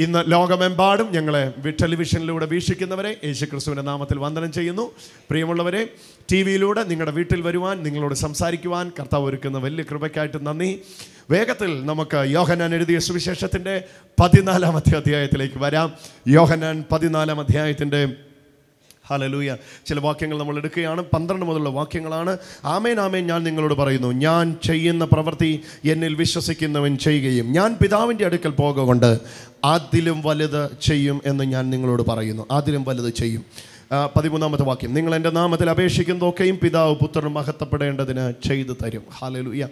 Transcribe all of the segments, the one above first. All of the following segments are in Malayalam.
ഇന്ന് ലോകമെമ്പാടും ഞങ്ങളെ ടെലിവിഷനിലൂടെ വീക്ഷിക്കുന്നവരെ യേശുക്രിസ്തുവിൻ്റെ നാമത്തിൽ വന്ദനം ചെയ്യുന്നു. പ്രിയമുള്ളവരെ, ടി വിയിലൂടെ നിങ്ങളുടെ വീട്ടിൽ വരുവാൻ, നിങ്ങളോട് സംസാരിക്കുവാൻ കർത്താവ് ഒരുക്കുന്ന വലിയ കൃപയ്ക്കായിട്ട് നന്ദി. വേഗത്തിൽ നമുക്ക് യോഹന്നാൻ എഴുതിയ സുവിശേഷത്തിൻ്റെ 14-ാമത്തെ അധ്യായത്തിലേക്ക് വരാം. യോഹന്നാൻ 14-ാം അധ്യായത്തിൻ്റെ ഹല്ലേലൂയ ചില വാക്യങ്ങൾ നമ്മൾ എടുക്കുകയാണ്. 12 മുതലുള്ള വാക്യങ്ങളാണ്. ആമേൻ ആമേൻ ഞാൻ നിങ്ങളോട് പറയുന്നു, ഞാൻ ചെയ്യുന്ന പ്രവൃത്തി എന്നിൽ വിശ്വസിക്കുന്നവൻ ചെയ്യുകയും ഞാൻ പിതാവിൻ്റെ അടുക്കൽ പോകുകൊണ്ട് അതിലും വലുത് ചെയ്യും എന്ന് ഞാൻ നിങ്ങളോട് പറയുന്നു. അതിലും വലുത് ചെയ്യും. 13-ാമത്തെ വാക്യം, നിങ്ങൾ എൻ്റെ നാമത്തിൽ അപേക്ഷിക്കുന്നതൊക്കെയും പിതാവ് പുത്രൻ മഹത്വപ്പെടേണ്ടതിന് ചെയ്തു തരും. ഹല്ലേലൂയ.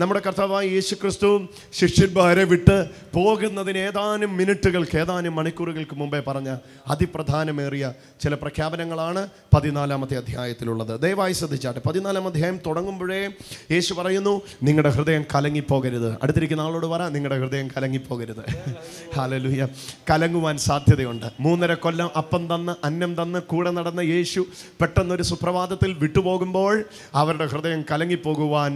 നമ്മുടെ കർത്താവായ യേശുക്രിസ്തു ശിഷ്യന്മാരെ വിട്ട് പോകുന്നതിന് ഏതാനും മിനിറ്റുകൾക്ക്, ഏതാനും മണിക്കൂറുകൾക്ക് മുമ്പേ പറഞ്ഞ അതിപ്രധാനമേറിയ ചില പ്രഖ്യാപനങ്ങളാണ് 14-ാമത്തെ അധ്യായത്തിലുള്ളത്. ദയവായി ശ്രദ്ധിച്ചാട്ടെ. 14-ാം അധ്യായം തുടങ്ങുമ്പോഴേ യേശു പറയുന്നു, നിങ്ങളുടെ ഹൃദയം കലങ്ങിപ്പോകരുത്. അടുത്തിരിക്കുന്ന ആളോട് പറ, നിങ്ങളുടെ ഹൃദയം കലങ്ങിപ്പോകരുത്. ഹല്ലേലൂയ. കലങ്ങുവാൻ സാധ്യതയുണ്ട്. 3.5 കൊല്ലം അപ്പം തന്ന് അന്നം തന്ന് കൂടെ നടന്ന യേശു പെട്ടെന്നൊരു സുപ്രഭാതത്തിൽ വിട്ടുപോകുമ്പോൾ അവരുടെ ഹൃദയം കലങ്ങിപ്പോകുവാൻ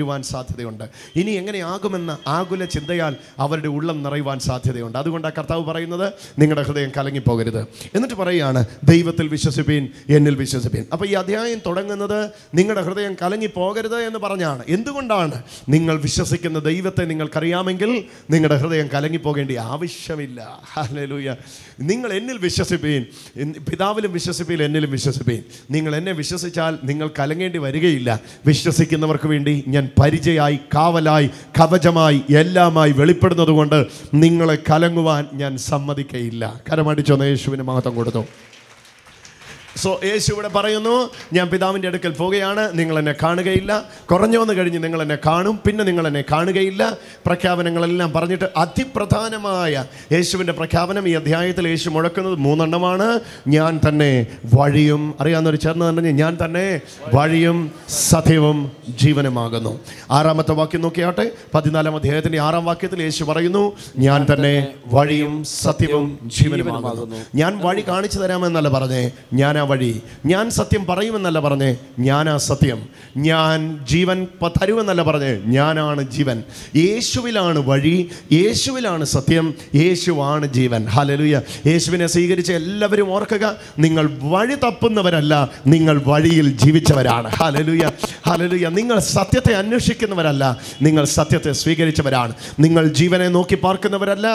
വരുവാൻ സാധ്യതയുണ്ട്. ഇനി എങ്ങനെയാകുമെന്ന ആകുല ചിന്തയാൽ അവരുടെ ഉള്ളം നിറയുവാൻ സാധ്യതയുണ്ട്. അതുകൊണ്ടാണ് കർത്താവ് പറയുന്നത്, നിങ്ങളുടെ ഹൃദയം കലങ്ങിപ്പോകരുത്. എന്നിട്ട് പറയുകയാണ്, ദൈവത്തിൽ വിശ്വസിപ്പീൻ, എന്നിൽ വിശ്വസിപ്പീൻ. അപ്പോൾ ഈ അധ്യായം തുടങ്ങുന്നത് നിങ്ങളുടെ ഹൃദയം കലങ്ങിപ്പോകരുത് എന്ന് പറഞ്ഞാണ്. എന്തുകൊണ്ടാണ്? നിങ്ങൾ വിശ്വസിക്കുന്ന ദൈവത്തെ നിങ്ങൾക്കറിയാമെങ്കിൽ നിങ്ങളുടെ ഹൃദയം കലങ്ങിപ്പോകേണ്ട ആവശ്യമില്ല. ഹല്ലേലൂയ. നിങ്ങൾ എന്നിൽ വിശ്വസിപ്പീൻ, പിതാവിലും വിശ്വസിപ്പീൻ, എന്നിലും വിശ്വസിപ്പീൻ. നിങ്ങൾ എന്നെ വിശ്വസിച്ചാൽ നിങ്ങൾ കലങ്ങേണ്ടി വരികയില്ല. വിശ്വസിക്കുന്നവർക്ക് വേണ്ടി ഞാൻ പരിചയമായി, കാവലായി, കവചമായി, എല്ലാമായി വെളിപ്പെടുന്നത് കൊണ്ട് നിങ്ങളെ കലങ്ങുവാൻ ഞാൻ സമ്മതിക്കയില്ല. കരമടിച്ചൊന്ന് യേശുവിന് മഹത്വം കൊടുത്തു. യേശു ഇവിടെ പറയുന്നു, ഞാൻ പിതാവിൻ്റെ അടുക്കൽ പോകുകയാണ്, നിങ്ങൾ എന്നെ കാണുകയില്ല. കുറഞ്ഞൊന്ന് കഴിഞ്ഞ് നിങ്ങൾ എന്നെ കാണും, പിന്നെ നിങ്ങൾ എന്നെ കാണുകയില്ല. പ്രഖ്യാപനങ്ങളെല്ലാം പറഞ്ഞിട്ട് അതിപ്രധാനമായ യേശുവിൻ്റെ പ്രഖ്യാപനം ഈ അധ്യായത്തിൽ യേശു മുഴക്കുന്നത് 3 എണ്ണമാണ്. ഞാൻ തന്നെ വഴിയും, അറിയാവുന്നവർ ചേർന്ന് തന്നെ, ഞാൻ തന്നെ വഴിയും സത്യവും ജീവനുമാകുന്നു. 6-ാമത്തെ വാക്യം നോക്കിയാട്ടെ. 14-ാം അധ്യായത്തിൻ്റെ 6-ാം വാക്യത്തിൽ യേശു പറയുന്നു, ഞാൻ തന്നെ വഴിയും സത്യവും ജീവനുമാകുന്നു. ഞാൻ വഴി കാണിച്ചു തരാമെന്നല്ല പറഞ്ഞേ, ഞാനാ വഴി. ഞാൻ സത്യം പറയുമെന്നല്ല പറഞ്ഞേ, ഞാനാ സത്യം. ഞാൻ ജീവൻ തരുമെന്നല്ല പറഞ്ഞേ, ഞാനാണ് ജീവൻ. യേശുവിലാണ് വഴി, യേശുവിലാണ് സത്യം, യേശുവാണ് ജീവൻ. ഹല്ലേലൂയ. യേശുവിനെ സ്വീകരിച്ച എല്ലാവരും ഓർക്കുക, നിങ്ങൾ വഴി തപ്പുന്നവരല്ല, നിങ്ങൾ വഴിയിൽ ജീവിച്ചവരാണ്. Hallelujah, hallelujah. നിങ്ങൾ സത്യത്തെ അന്വേഷിക്കുന്നവരല്ല, നിങ്ങൾ സത്യത്തെ സ്വീകരിച്ചവരാണ്. നിങ്ങൾ ജീവനെ നോക്കി പാർക്കുന്നവരല്ല,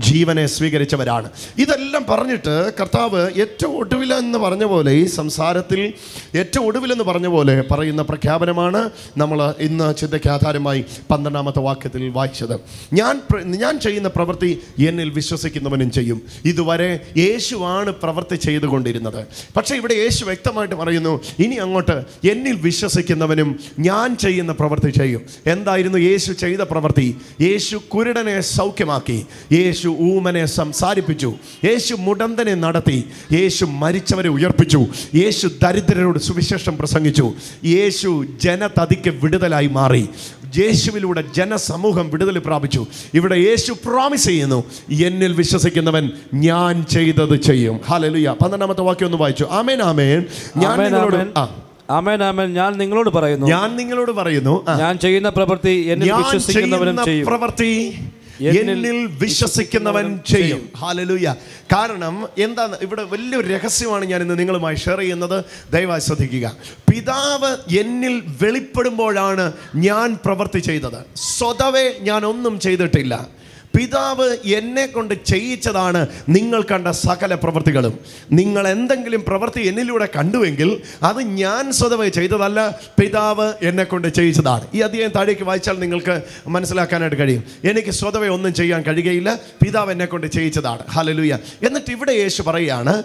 ജീവനെ സ്വീകരിച്ചവരാണ്. ഇതെല്ലാം പറഞ്ഞിട്ട് കർത്താവ് ഏറ്റവും ഒടുവിലെന്ന് പറഞ്ഞ പോലെ, ഈ സംസാരത്തിൽ ഏറ്റവും ഒടുവിലെന്ന് പറഞ്ഞ പോലെ പറയുന്ന പ്രഖ്യാപനമാണ് നമ്മൾ ഇന്ന് ചിന്തയ്ക്ക് ആധാരമായി 12-ാമത്തെ വാക്യത്തിൽ വായിച്ചത്. ഞാൻ ചെയ്യുന്ന പ്രവൃത്തി എന്നിൽ വിശ്വസിക്കുന്നവനും ചെയ്യും. ഇതുവരെ യേശുവാണ് പ്രവൃത്തി ചെയ്തുകൊണ്ടിരുന്നത്. പക്ഷേ ഇവിടെ യേശു വ്യക്തമായിട്ട് പറയുന്നു, ഇനി അങ്ങോട്ട് എന്നിൽ വിശ്വസിക്കുന്നവനും ഞാൻ ചെയ്യുന്ന പ്രവൃത്തി ചെയ്യും. എന്തായിരുന്നു യേശു ചെയ്ത പ്രവൃത്തി? യേശു കുരുടനെ സൗഖ്യമാക്കി, യേശു ഊമനെ സംസാരിപ്പിച്ചു, യേശു മുടന്തനെ നടത്തി, യേശു മരിച്ചവരെ ഉയർപ്പിച്ചു, യേശു ദരിദ്രരോട് സുവിശേഷം പ്രസംഗിച്ചു, യേശു ജനതതിക്ക് വിടുതലായി മാറി, യേശുവിലൂടെ ജനസമൂഹം വിടുതൽ പ്രാപിച്ചു. ഇവിടെ യേശു പ്രോമിസ് ചെയ്യുന്നു, എന്നിൽ വിശ്വസിക്കുന്നവൻ ഞാൻ ചെയ്തത് ചെയ്യും. ഹല്ലേലൂയ. 12-ാമത്തെ വാക്യം ഒന്ന് വായിച്ചു. ആമേൻ ആമേൻ ഞാൻ നിങ്ങളോട് ആമേൻ ആമേൻ ഞാൻ നിങ്ങളോട് പറയുന്നു, ഞാൻ ചെയ്യുന്ന പ്രവൃത്തി എന്നിൽ വിശ്വസിക്കുന്നവൻ ചെയ്യും. പ്രവൃത്തി എന്നിൽ വിശ്വസിക്കുന്നവൻ ചെയ്യും. ഹല്ലേലൂയ. കാരണം എന്താണ്? ഇവിടെ വലിയൊരു രഹസ്യമാണ് ഞാൻ ഇന്ന് നിങ്ങളുമായി ഷെയർ ചെയ്യുന്നത്. ദയവായി ശ്രദ്ധിക്കുക. പിതാവ് എന്നിൽ വെളിപ്പെടുമ്പോഴാണ് ഞാൻ പ്രവൃത്തി ചെയ്തത്. സ്വതവേ ഞാൻ ഒന്നും ചെയ്തിട്ടില്ല. പിതാവ് എന്നെ കൊണ്ട് ചെയ്യിച്ചതാണ് നിങ്ങൾ കണ്ട സകല പ്രവൃത്തികളും. നിങ്ങൾ എന്തെങ്കിലും പ്രവൃത്തി എന്നിലൂടെ കണ്ടുവെങ്കിൽ അത് ഞാൻ സ്വതവേ ചെയ്തതല്ല, പിതാവ് എന്നെ കൊണ്ട് ചെയ്യിച്ചതാണ്. ഈ അധ്യായം താഴേക്ക് വായിച്ചാൽ നിങ്ങൾക്ക് മനസ്സിലാക്കാനായിട്ട് കഴിയും. എനിക്ക് സ്വതവേ ഒന്നും ചെയ്യാൻ കഴിയുകയില്ല, പിതാവ് എന്നെ കൊണ്ട് ചെയ്യിച്ചതാണ്. ഹല്ലേലൂയ. എന്നിട്ട് ഇവിടെ യേശു പറയുകയാണ്,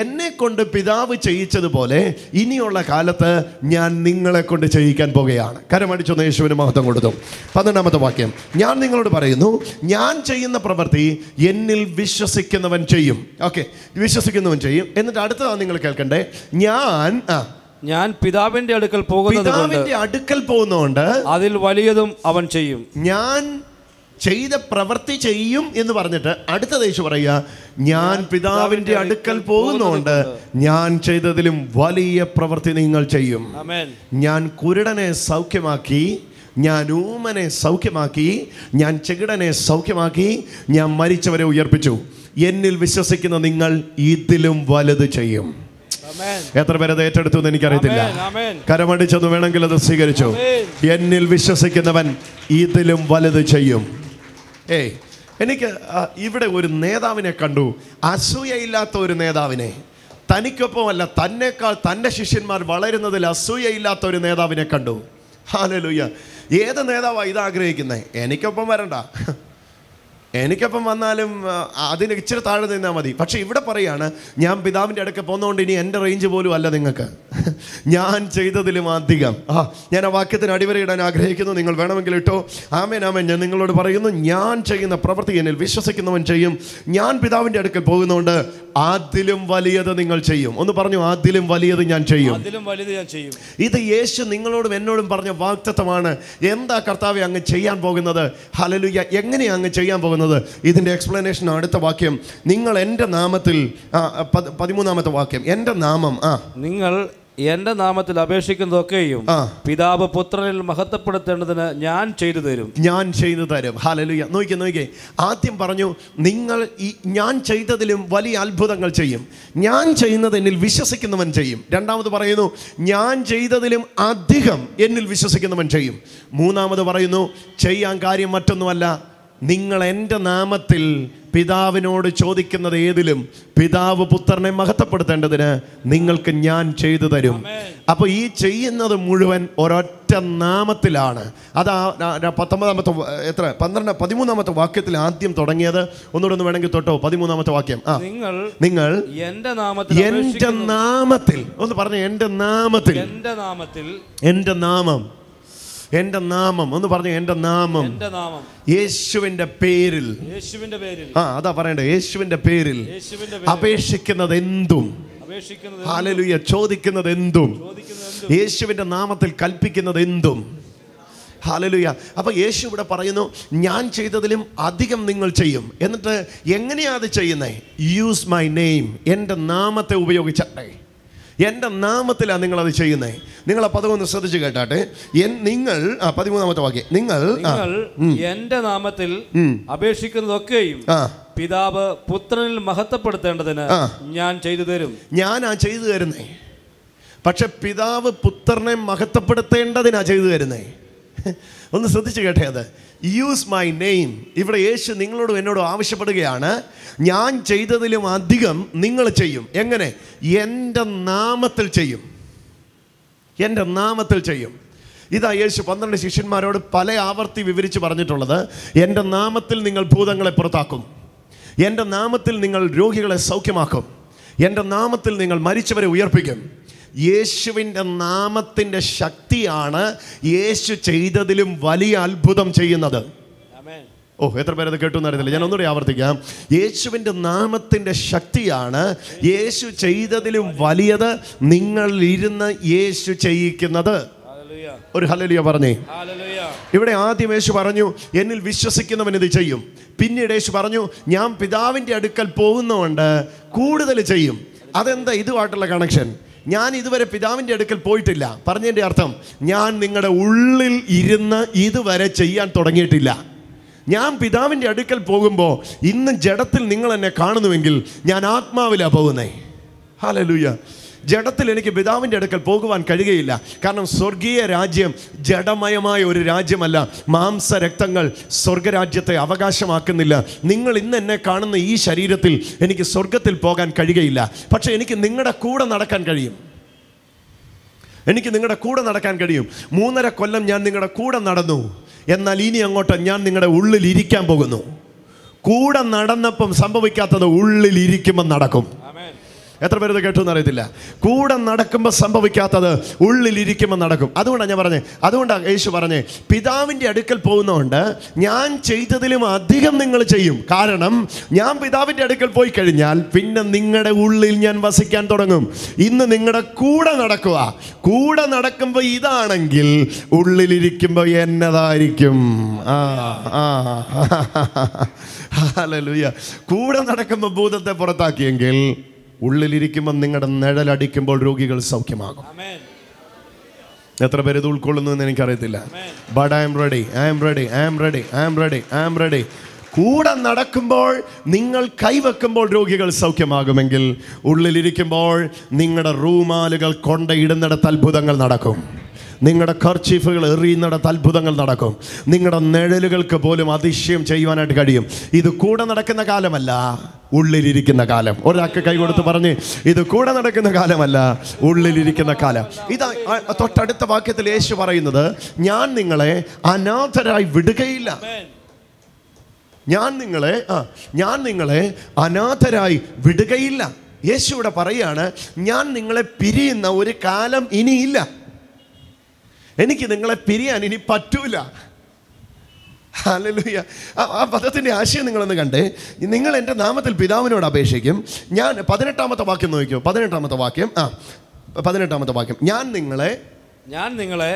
എന്നെ കൊണ്ട് പിതാവ് ചെയ്യിച്ചതുപോലെ ഇനിയുള്ള കാലത്ത് ഞാൻ നിങ്ങളെ കൊണ്ട് ചെയ്യിക്കാൻ പോകുകയാണ്. കരമടിച്ചൊന്ന് യേശുവിന് മഹത്വം കൊടുത്തു. 12-ാമത്തെ വാക്യം, ഞാൻ നിങ്ങളോട് പറയുന്നു, ഞാൻ ചെയ്യുന്ന പ്രവൃത്തി എന്നിൽ വിശ്വസിക്കുന്നവൻ ചെയ്യും. ഓക്കെ, വിശ്വസിക്കുന്നവൻ ചെയ്യും. എന്നിട്ട് അടുത്തതാണ് നിങ്ങൾ കേൾക്കണ്ടേ, ഞാൻ പിതാവിന്റെ അടുക്കൽ പോകുന്നതുകൊണ്ട് അതിൽ വലിയതും അവൻ ചെയ്യും. ഞാൻ ചെയ്ത പ്രവൃത്തി ചെയ്യും എന്ന് പറഞ്ഞിട്ട് അടുത്ത യേശു പറയുക, ഞാൻ പിതാവിന്റെ അടുക്കൽ പോകുന്നതുകൊണ്ട് ഞാൻ ചെയ്തതിലും വലിയ പ്രവൃത്തി നിങ്ങൾ ചെയ്യും. ഞാൻ കുരുടനെ സൗഖ്യമാക്കി, ഞാൻ ഊമനെ സൗഖ്യമാക്കി, ഞാൻ ചെകിടനെ സൗഖ്യമാക്കി, ഞാൻ മരിച്ചവരെ ഉയർപ്പിച്ചു. എന്നിൽ വിശ്വസിക്കുന്ന നിങ്ങൾ ഇതിലും വലുത് ചെയ്യും. എത്ര പേരത് ഏറ്റെടുത്തു എന്ന് എനിക്കറിയത്തില്ല. കരമടിച്ചെന്ന് വേണമെങ്കിൽ അത് സ്വീകരിച്ചു. എന്നിൽ വിശ്വസിക്കുന്നവൻ ഇതിലും വലുത് ചെയ്യും. എനിക്ക് ഇവിടെ ഒരു നേതാവിനെ കണ്ടു, അസൂയയില്ലാത്ത ഒരു നേതാവിനെ. തനിക്കൊപ്പമല്ല, തന്നെക്കാൾ തൻ്റെ ശിഷ്യന്മാർ വളരുന്നതിൽ അസൂയയില്ലാത്ത ഒരു നേതാവിനെ കണ്ടു. ഹല്ലേലൂയ. ഏത് നേതാവാണ് ഇതാഗ്രഹിക്കുന്നത്? എനിക്കൊപ്പം വരണ്ട, എനിക്കൊപ്പം വന്നാലും അതിന് ഇച്ചിരി താഴെ നിന്നാൽ മതി. പക്ഷെ ഇവിടെ പറയാണ്, ഞാൻ പിതാവിൻ്റെ അടുക്ക പോകുന്നതുകൊണ്ട് ഇനി എൻ്റെ റേഞ്ച് പോലും അല്ല നിങ്ങൾക്ക്, ഞാൻ ചെയ്തതിലും അധികം. ഞാൻ ആ വാക്യത്തിന് അടിവരയിടാൻ ആഗ്രഹിക്കുന്നു. നിങ്ങൾ വേണമെങ്കിൽ ഇട്ടോ. ആമേൻ ആമേൻ. ഞാൻ നിങ്ങളോട് പറയുന്നു, ഞാൻ ചെയ്യുന്ന പ്രവൃത്തി എന്നിൽ വിശ്വസിക്കുന്നവൻ ചെയ്യും. ഞാൻ പിതാവിൻ്റെ അടുക്കൽ പോകുന്നതുകൊണ്ട് അതിലും വലിയത് നിങ്ങൾ ചെയ്യും. ഒന്ന് പറഞ്ഞു, അതിലും വലിയത് ഞാൻ ചെയ്യും. ഇത് യേശു നിങ്ങളോടും എന്നോടും പറഞ്ഞ വാഗ്ദത്തമാണ്. എന്താ കർത്താവേ അങ്ങ് ചെയ്യാൻ പോകുന്നത്? ഹല്ലേലൂയ. എങ്ങനെയാണ് അങ്ങ് ചെയ്യാൻ പോകുന്നത്? ഇതിൻ്റെ എക്സ്പ്ലനേഷൻ അടുത്ത വാക്യം. നിങ്ങൾ എൻ്റെ നാമത്തിൽ, 13ാമത്തെ വാക്യം, എൻ്റെ നാമം, നിങ്ങൾ എന്റെ നാമത്തിൽ അപേക്ഷിക്കുന്നതൊക്കെയും പിതാവ് പുത്രനിൽ മഹത്വപ്പെടുത്തേണ്ടതിന് ഞാൻ ചെയ്തു തരും. ഞാൻ ചെയ്തു തരും. ഹല്ലേലൂയ. നോക്കിക്കേ, ആദ്യം പറഞ്ഞു നിങ്ങൾ ഞാൻ ചെയ്തതിലും വലിയ അത്ഭുതങ്ങൾ ചെയ്യും. ഞാൻ ചെയ്യുന്നത് എന്നിൽ വിശ്വസിക്കുന്നവൻ ചെയ്യും. രണ്ടാമത് പറയുന്നു, ഞാൻ ചെയ്തതിലും അധികം എന്നിൽ വിശ്വസിക്കുന്നവൻ ചെയ്യും. മൂന്നാമത് പറയുന്നു, ചെയ്യാൻ കാര്യം മറ്റൊന്നുമല്ല, നിങ്ങൾ എൻ്റെ നാമത്തിൽ പിതാവിനോട് ചോദിക്കുന്നത് ഏതിലും പിതാവ് പുത്രനെ മഹത്വപ്പെടുത്തേണ്ടതിന് നിങ്ങൾക്ക് ഞാൻ ചെയ്തു തരും. അപ്പോൾ ഈ ചെയ്യുന്നത് മുഴുവൻ ഒരൊറ്റ നാമത്തിലാണ്. അതാ 13ാമത്തെ വാക്യത്തിൽ ആദ്യം തുടങ്ങിയത്. ഒന്നുകൂടെ വേണമെങ്കിൽ തൊട്ടോ. 13ാമത്തെ വാക്യം. നിങ്ങൾ എൻ്റെ നാമത്തിൽ, ഒന്ന് പറഞ്ഞു, എൻ്റെ നാമത്തിൽ, എൻ്റെ നാമം, എൻ്റെ നാമം, ഒന്ന് പറഞ്ഞു, എൻ്റെ നാമം, യേശുവിൻ്റെ പേരിൽ, അതാ പറയണ്ടേ, യേശുവിൻ്റെ പേരിൽ അപേക്ഷിക്കുന്നത് എന്തും, ഹല്ലേലൂയ, ചോദിക്കുന്നത് എന്തും, യേശുവിൻ്റെ നാമത്തിൽ കൽപ്പിക്കുന്നത് എന്തും, ഹല്ലേലൂയ. അപ്പൊ യേശു ഇവിടെ പറയുന്നു, ഞാൻ ചെയ്തതിലും അധികം നിങ്ങൾ ചെയ്യും. എന്നിട്ട് എങ്ങനെയാ അത് ചെയ്യുന്നത്? യൂസ് മൈ നെയിം, എൻ്റെ നാമത്തെ ഉപയോഗിച്ചേ, എൻ്റെ നാമത്തിലാണ് നിങ്ങളത് ചെയ്യുന്നത്. നിങ്ങൾ ആ പദം ഒന്ന് ശ്രദ്ധിച്ച് കേട്ടാട്ടെ. നിങ്ങൾ 13ാമത്തെ വാക്യം, നിങ്ങൾ എൻ്റെ നാമത്തിൽ അപേക്ഷിക്കുന്നതൊക്കെയും പിതാവ് പുത്രനിൽ മഹത്വപ്പെടുത്തേണ്ടതിന് ഞാൻ ചെയ്തു തരും. ഞാനാ ചെയ്തു തരുന്നേ. പക്ഷെ പിതാവ് പുത്രനെ മഹത്വപ്പെടുത്തേണ്ടതിനാ ചെയ്തു തരുന്നേ. ഒന്ന് ശ്രദ്ധിച്ച് കേട്ടേ. അത് യൂസ് മൈ നെയിം. ഇവിടെ യേശു നിങ്ങളോടും എന്നോടും ആവശ്യപ്പെടുകയാണ്, ഞാൻ ചെയ്തതിലും അധികം നിങ്ങൾ ചെയ്യും. എങ്ങനെ? എൻ്റെ നാമത്തിൽ ചെയ്യും, എൻ്റെ നാമത്തിൽ ചെയ്യും. ഇതാ യേശു 12 ശിഷ്യന്മാരോട് പല ആവർത്തി വിവരിച്ച് പറഞ്ഞിട്ടുള്ളത്. എൻ്റെ നാമത്തിൽ നിങ്ങൾ ഭൂതങ്ങളെ പുറത്താക്കും, എൻ്റെ നാമത്തിൽ നിങ്ങൾ രോഗികളെ സൗഖ്യമാക്കും, എൻ്റെ നാമത്തിൽ നിങ്ങൾ മരിച്ചവരെ ഉയർപ്പിക്കും. യേശുവിൻ്റെ നാമത്തിൻ്റെ ശക്തിയാണ് യേശു ചെയ്തതിലും വലിയ അത്ഭുതം ചെയ്യുന്നത്. എത്ര പേരത് കേട്ടു എന്നറിയത്തില്ല. ഞാൻ ഒന്നുകൂടി ആവർത്തിക്കാം. യേശുവിൻ്റെ നാമത്തിൻ്റെ ശക്തിയാണ് യേശു ചെയ്തതിലും വലിയത് നിങ്ങൾ ഇരുന്ന് യേശു ചെയ്യിക്കുന്നത്. ഒരു ഹല്ലേലൂയ പറഞ്ഞേ. ഇവിടെ ആദ്യം യേശു പറഞ്ഞു, എന്നിൽ വിശ്വസിക്കുന്നവൻ ഇത് ചെയ്യും. പിന്നീട് യേശു പറഞ്ഞു, ഞാൻ പിതാവിൻ്റെ അടുക്കൽ പോകുന്നതുകൊണ്ട് കൂടുതൽ ചെയ്യും. അതെന്താ ഇതുമായിട്ടുള്ള കണക്ഷൻ? ഞാൻ ഇതുവരെ പിതാവിൻ്റെ അടുക്കൽ പോയിട്ടില്ല. പറഞ്ഞതിൻ്റെ അർത്ഥം, ഞാൻ നിങ്ങളുടെ ഉള്ളിൽ ഇരുന്ന് ഇതുവരെ ചെയ്യാൻ തുടങ്ങിയിട്ടില്ല. ഞാൻ പിതാവിൻ്റെ അടുക്കൽ പോകുമ്പോൾ ഇന്ന് ജഡത്തിൽ നിങ്ങൾ എന്നെ കാണുന്നുവെങ്കിൽ ഞാൻ ആത്മാവിലാണ് പോകുന്നേ. ഹല്ലേലൂയ. ജഡത്തിൽ എനിക്ക് പിതാവിൻ്റെ അടുക്കൽ പോകുവാൻ കഴിയുകയില്ല. കാരണം സ്വർഗീയ രാജ്യം ജഡമയമായ ഒരു രാജ്യമല്ല. മാംസരക്തങ്ങൾ സ്വർഗരാജ്യത്തെ അവകാശമാക്കുന്നില്ല. നിങ്ങൾ ഇന്ന് എന്നെ കാണുന്ന ഈ ശരീരത്തിൽ എനിക്ക് സ്വർഗത്തിൽ പോകാൻ കഴിയുകയില്ല. പക്ഷേ എനിക്ക് നിങ്ങളുടെ കൂടെ നടക്കാൻ കഴിയും. എനിക്ക് നിങ്ങളുടെ കൂടെ നടക്കാൻ കഴിയും. 3.5 കൊല്ലം ഞാൻ നിങ്ങളുടെ കൂടെ നടന്നു. എന്നാൽ ഇനി അങ്ങോട്ട് ഞാൻ നിങ്ങളുടെ ഉള്ളിൽ ഇരിക്കാൻ പോകുന്നു. കൂടെ നടന്നപ്പം സംഭവിക്കാത്തത് ഉള്ളിൽ ഇരിക്കുമ്പോൾ നടക്കും. എത്ര പേരത് കേട്ടു എന്നറിയത്തില്ല. കൂടെ നടക്കുമ്പോൾ സംഭവിക്കാത്തത് ഉള്ളിലിരിക്കുമ്പോൾ നടക്കും. അതുകൊണ്ടാണ് ഞാൻ പറഞ്ഞത്. അതുകൊണ്ടാണ് യേശു പറഞ്ഞത്, പിതാവിൻ്റെ അടുക്കൽ പോകുന്നതുകൊണ്ട് ഞാൻ ചെയ്തതിലും അധികം നിങ്ങൾ ചെയ്യും. കാരണം ഞാൻ പിതാവിൻ്റെ അടുക്കൽ പോയി കഴിഞ്ഞാൽ പിന്നെ നിങ്ങളുടെ ഉള്ളിൽ ഞാൻ വസിക്കാൻ തുടങ്ങും. ഇന്ന് നിങ്ങളുടെ കൂടെ നടക്കുക. കൂടെ നടക്കുമ്പോൾ ഇതാണെങ്കിൽ ഉള്ളിലിരിക്കുമ്പോൾ എന്നതായിരിക്കും. ഹല്ലേലൂയ. കൂടെ നടക്കുമ്പോൾ ഭൂതത്തെ പുറത്താക്കിയെങ്കിൽ ഉള്ളിലിരിക്കുമ്പോൾ നിങ്ങളുടെ നിഴലടിക്കുമ്പോൾ രോഗികൾ സൗഖ്യമാകും. എത്ര പേര് ഇത് ഉൾക്കൊള്ളുന്നു എന്ന് എനിക്കറിയത്തില്ല. But I am ready, I am ready, I am ready, I am ready, I am ready. കൂടെ നടക്കുമ്പോൾ നിങ്ങൾ കൈവെക്കുമ്പോൾ രോഗികൾ സൗഖ്യമാകുമെങ്കിൽ ഉള്ളിലിരിക്കുമ്പോൾ നിങ്ങളുടെ റൂമാലുകൾ കൊണ്ടയിടുന്നിടത്ത് അത്ഭുതങ്ങൾ നടക്കും. നിങ്ങളുടെ കർച്ചീഫുകൾ എറിയുന്നിടത്ത് അത്ഭുതങ്ങൾ നടക്കും. നിങ്ങളുടെ നിഴലുകൾക്ക് പോലും അതിശയം ചെയ്യുവാനായിട്ട് കഴിയും. ഇത് കൂടെ നടക്കുന്ന കാലമല്ല, ഉള്ളിലിരിക്കുന്ന കാലം. ഒരാൾക്ക് കൈ കൊടുത്ത് പറഞ്ഞ്, ഇത് കൂടെ നടക്കുന്ന കാലമല്ല, ഉള്ളിലിരിക്കുന്ന കാലം. ഇതാ തൊട്ടടുത്ത വാക്യത്തിൽ യേശു പറയുന്നത്, ഞാൻ നിങ്ങളെ അനാഥരായി വിടുകയില്ല. ഞാൻ നിങ്ങളെ അനാഥരായി വിടുകയില്ല. യേശു ഇവിടെ പറയാണ്, ഞാൻ നിങ്ങളെ പിരിയുന്ന ഒരു കാലം ഇനിയില്ല. എനിക്ക് നിങ്ങളെ പിരിയാൻ ഇനി പറ്റൂല. ഹല്ലേലൂയ. ആ പദത്തിൻ്റെ ആശയം നിങ്ങളൊന്ന് കണ്ടേ. നിങ്ങൾ എൻ്റെ നാമത്തിൽ പിതാവിനോട് അപേക്ഷിക്കും. ഞാൻ 18-ാമത്തെ വാക്യം നോക്കിയോ. 18-ാമത്തെ വാക്യം. 18-ാമത്തെ വാക്യം. ഞാൻ നിങ്ങളെ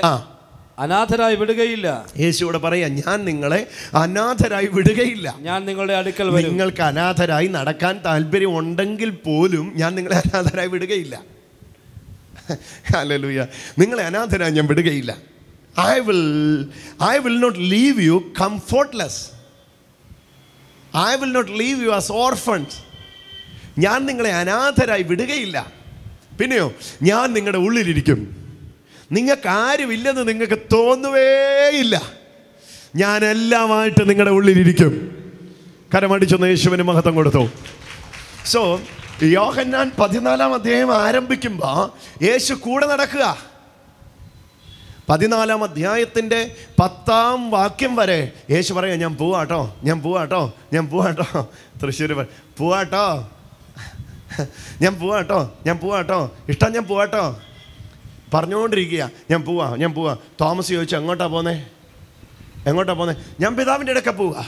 അനാഥരായി വിടുകയില്ല. യേശുവിടെ പറയാ, ഞാൻ നിങ്ങളെ അനാഥരായി വിടുകയില്ല. ഞാൻ നിങ്ങളുടെ അടുക്കൽ വരും. നിങ്ങൾക്ക് അനാഥരായി നടക്കാൻ താല്പര്യം ഉണ്ടെങ്കിൽ പോലും ഞാൻ നിങ്ങളെ അനാഥരായി വിടുകയില്ല. ഹല്ലേലൂയ. നിങ്ങളെ അനാഥരായി ഞാൻ വിടുകയില്ല. I will not leave you comfortless. I will not leave you as orphans. ഞാൻ നിങ്ങളെ അനാഥരായി വിടുകയില്ല. പിന്നെയോ, ഞാൻ നിങ്ങളുടെ ഉള്ളിലിരിക്കും. നിങ്ങൾക്ക് ആരുമില്ലെന്ന് നിങ്ങൾക്ക് തോന്നുവേയില്ല. ഞാനെല്ലാമായിട്ട് നിങ്ങളുടെ ഉള്ളിലിരിക്കും. കരമടിച്ചൊന്ന് യേശുവിന് മഹത്വം കൊടുത്തു. സോ യോഹന്നാൻ 14-ാം അധ്യായം ആരംഭിക്കുമ്പോൾ യേശു കൂടെ നടക്കുക. 14-ാം അധ്യായത്തിൻ്റെ 10-ാം വാക്യം വരെ യേശു പറയാം, ഞാൻ പോവാട്ടോ. തൃശ്ശൂർ പോവാട്ടോ, ഞാൻ പോവാട്ടോ, ഇഷ്ടം, ഞാൻ പോവാട്ടോ പറഞ്ഞുകൊണ്ടിരിക്കുക. ഞാൻ പോവാ. തോമസ് ചോദിച്ചു, എങ്ങോട്ടാ പോന്നേ? ഞാൻ പിതാവിൻ്റെ അടുക്ക പോവാ.